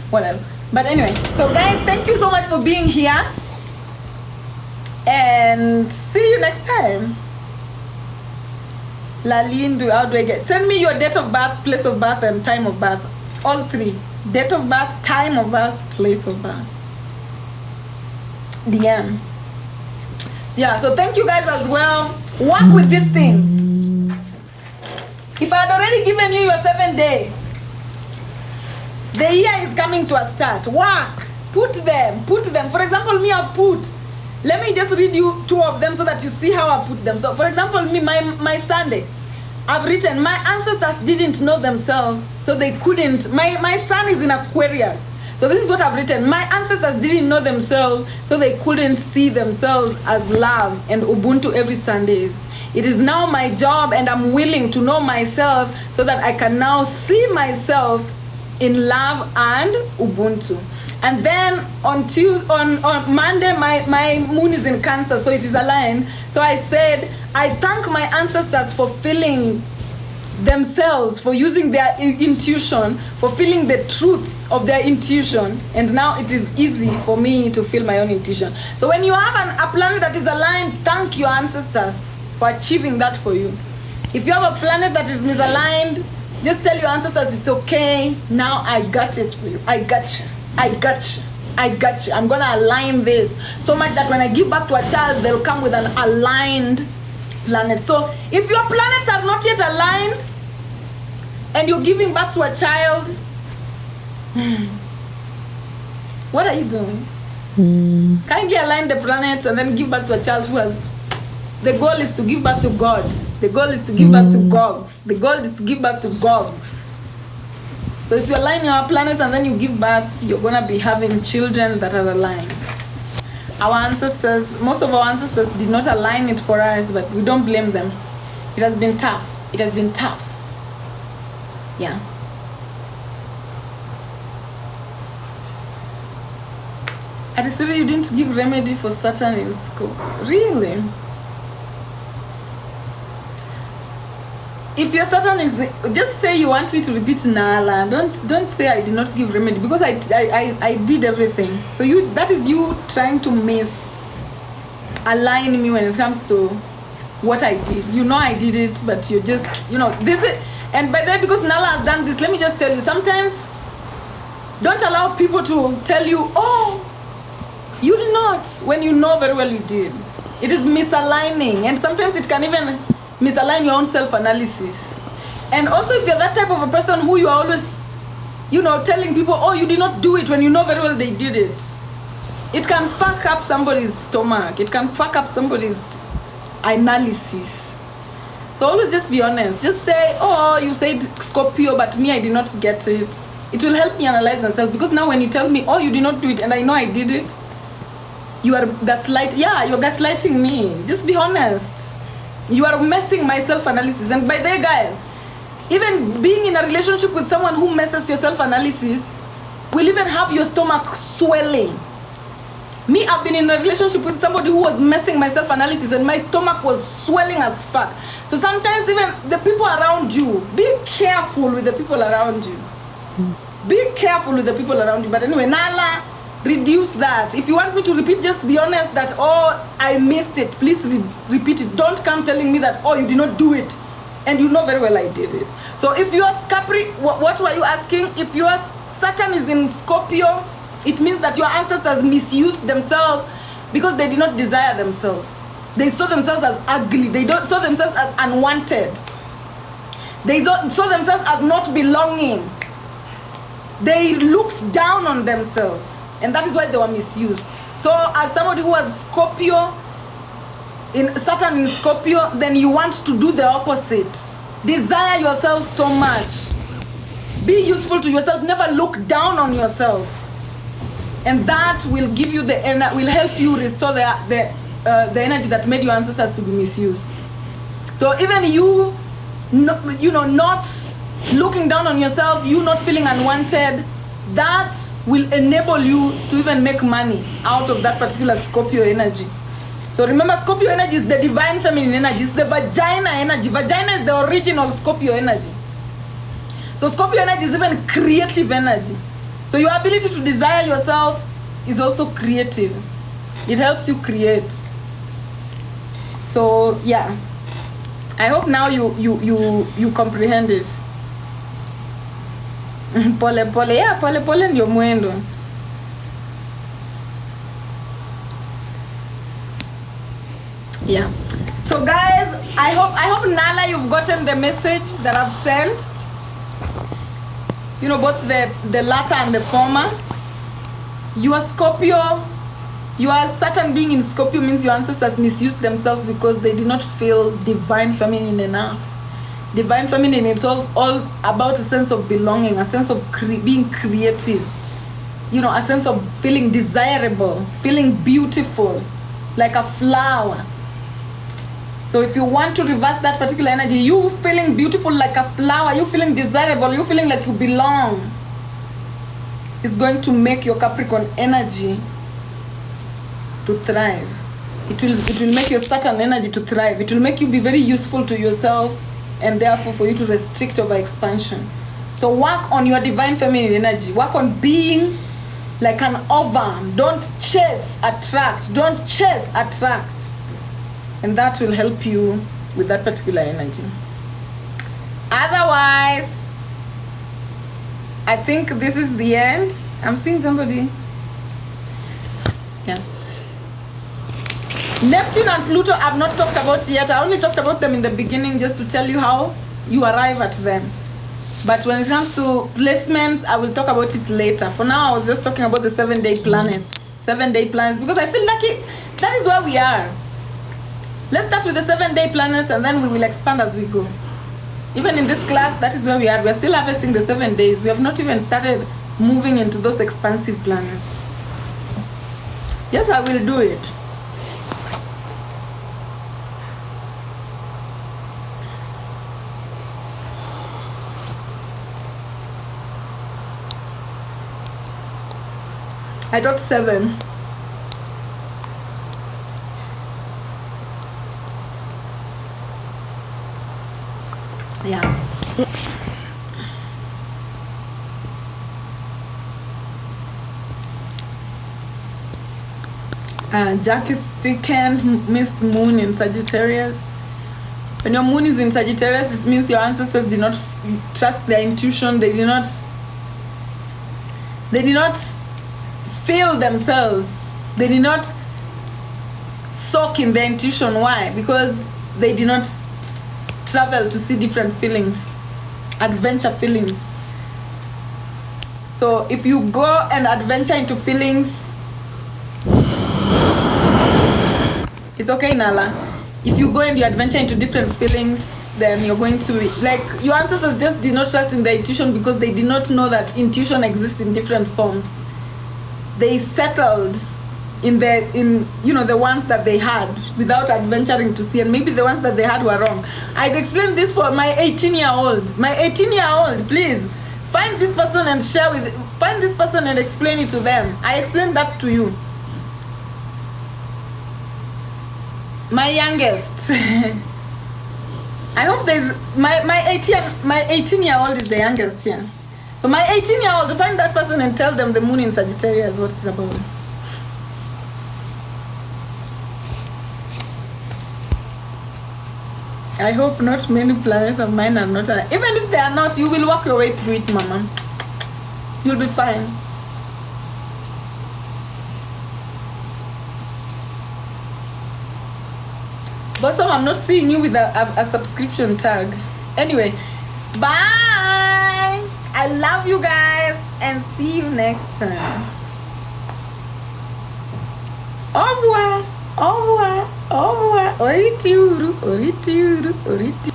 Speaker 1: whatever. But anyway, so guys, thank you so much for being here, and see you next time. Lalindu, how do I get? Send me your date of birth, place of birth, and time of birth. All 3. Date of birth, time of birth, place of birth. DM. Yeah, so thank you guys as well. Work with these things. If I had already given you your 7 days, the year is coming to a start. Work. Put them. For example, me, I've put. Let me just read you 2 of them so that you see how I put them. So for example, me, my Sunday, I've written, my ancestors didn't know themselves, so they couldn't. My sun is in Aquarius. So this is what I've written. My ancestors didn't know themselves, so they couldn't see themselves as love and Ubuntu every Sundays. It is now my job, and I'm willing to know myself so that I can now see myself in love and Ubuntu. And then on Monday, my moon is in Cancer, so it is aligned. So I said, I thank my ancestors for feeling themselves, for using their intuition, for feeling the truth of their intuition. And now it is easy for me to feel my own intuition. So when you have a planet that is aligned, thank your ancestors for achieving that for you. If you have a planet that is misaligned, just tell your ancestors it's okay. Now I got it for you. I got you. I'm gonna align this so much that when I give back to a child, they'll come with an aligned planet. So if your planets are not yet aligned and you're giving back to a child, what are you doing? Kindly align the planets and then give back to a child who has. The goal is to give back to gods. The goal is to give back to gods. The goal is to give back to gods. So if you align your planets and then you give birth, you're going to be having children that are aligned. Our ancestors, most of our ancestors did not align it for us, but we don't blame them. It has been tough. Yeah. I just really, you didn't give remedy for Saturn in school. Really? If your Saturn is, just say you want me to repeat Nala. Don't say I did not give remedy, because I did everything. So that is you trying to misalign me when it comes to what I did. I did it, but you just, this is, and by the way, because Nala has done this, let me just tell you, sometimes don't allow people to tell you, oh, you did not, when you know very well you did. It is misaligning, and sometimes it can even misalign your own self-analysis. And also, if you're that type of a person who you are always, telling people, oh, you did not do it, when you know very well they did it, it can fuck up somebody's stomach. It can fuck up somebody's analysis. So always just be honest. Just say, oh, you said Scorpio, but me, I did not get it. It will help me analyze myself, because now when you tell me, oh, you did not do it, and I know I did it, you are you're gaslighting me. Just be honest. You are messing my self-analysis. And by the way, guys, even being in a relationship with someone who messes your self-analysis will even have your stomach swelling. Me, I've been in a relationship with somebody who was messing my self-analysis and my stomach was swelling as fuck. So sometimes even the people around you, be careful with the people around you. Be careful with the people around you. But anyway, Nala, reduce that. If you want me to repeat, just be honest that, oh, I missed it. Please repeat it. Don't come telling me that, oh, you did not do it. And you know very well I did it. So if yours, Capri, what were you asking? If yours, Saturn is in Scorpio, it means that your ancestors misused themselves because they did not desire themselves. They saw themselves as ugly. They saw themselves as unwanted. They saw themselves as not belonging. They looked down on themselves. And that is why they were misused. So as somebody who has Scorpio, in Saturn in Scorpio, then you want to do the opposite. Desire yourself so much. Be useful to yourself. Never look down on yourself. And that will give you will help you restore the energy that made your ancestors to be misused. So even you, not looking down on yourself, you not feeling unwanted, that will enable you to even make money out of that particular Scorpio energy. So remember, Scorpio energy is the divine feminine energy. It's the vagina energy. Vagina is the original Scorpio energy. So Scorpio energy is even creative energy. So your ability to desire yourself is also creative. It helps you create. So yeah, I hope now you comprehend it. Pole ndio mwendo. Yeah. So guys, I hope Nala, you've gotten the message that I've sent. Both the latter and the former. You are Scorpio. Your Saturn being in Scorpio means your ancestors misused themselves because they did not feel divine feminine enough. Divine feminine is all about a sense of belonging, a sense of being creative. A sense of feeling desirable, feeling beautiful, like a flower. So if you want to reverse that particular energy, you feeling beautiful like a flower, you feeling desirable, you feeling like you belong, it's going to make your Capricorn energy to thrive. It will make your Saturn energy to thrive. It will make you be very useful to yourself and therefore for you to restrict over expansion. So work on your divine feminine energy. Work on being like an ovum. Don't chase, attract. Don't chase, attract. And that will help you with that particular energy. Otherwise, I think this is the end. I'm seeing somebody. Yeah. Neptune and Pluto I've not talked about yet. I only talked about them in the beginning just to tell you how you arrive at them. But when it comes to placements, I will talk about it later. For now, I was just talking about the 7-day planets. 7-day planets, because I feel like that is where we are. Let's start with the 7-day planets and then we will expand as we go. Even in this class, that is where we are. We are still harvesting the 7 days. We have not even started moving into those expansive planets. Yes, I will do it. I got 7. Yeah. Jackie's Sticken, missed moon in Sagittarius. When your moon is in Sagittarius, it means your ancestors did not trust their intuition. They did not feel themselves. They did not soak in their intuition. Why? Because they did not travel to see different feelings, adventure feelings. So if you go and adventure into feelings, it's okay, Nala. If you go and you adventure into different feelings, then you're going to, like, your ancestors just did not trust in their intuition because they did not know that intuition exists in different forms. They settled in the ones that they had without adventuring to see, and maybe the ones that they had were wrong. I'd explain this for my 18-year-old. My 18-year-old, please find this person and find this person and explain it to them. I explained that to you. My youngest. I hope there's my 18-year-old is the youngest here. So my 18-year-old, find that person and tell them the moon in Sagittarius what it's about. I hope not many planets of mine are not. Even if they are not, you will walk your way through it, Mama. You'll be fine. Bosom, I'm not seeing you with a subscription tag. Anyway, bye. I love you guys and see you next time. Au revoir. Au revoir. Au revoir. Oritiuru. Oritiuru. Oritiuru.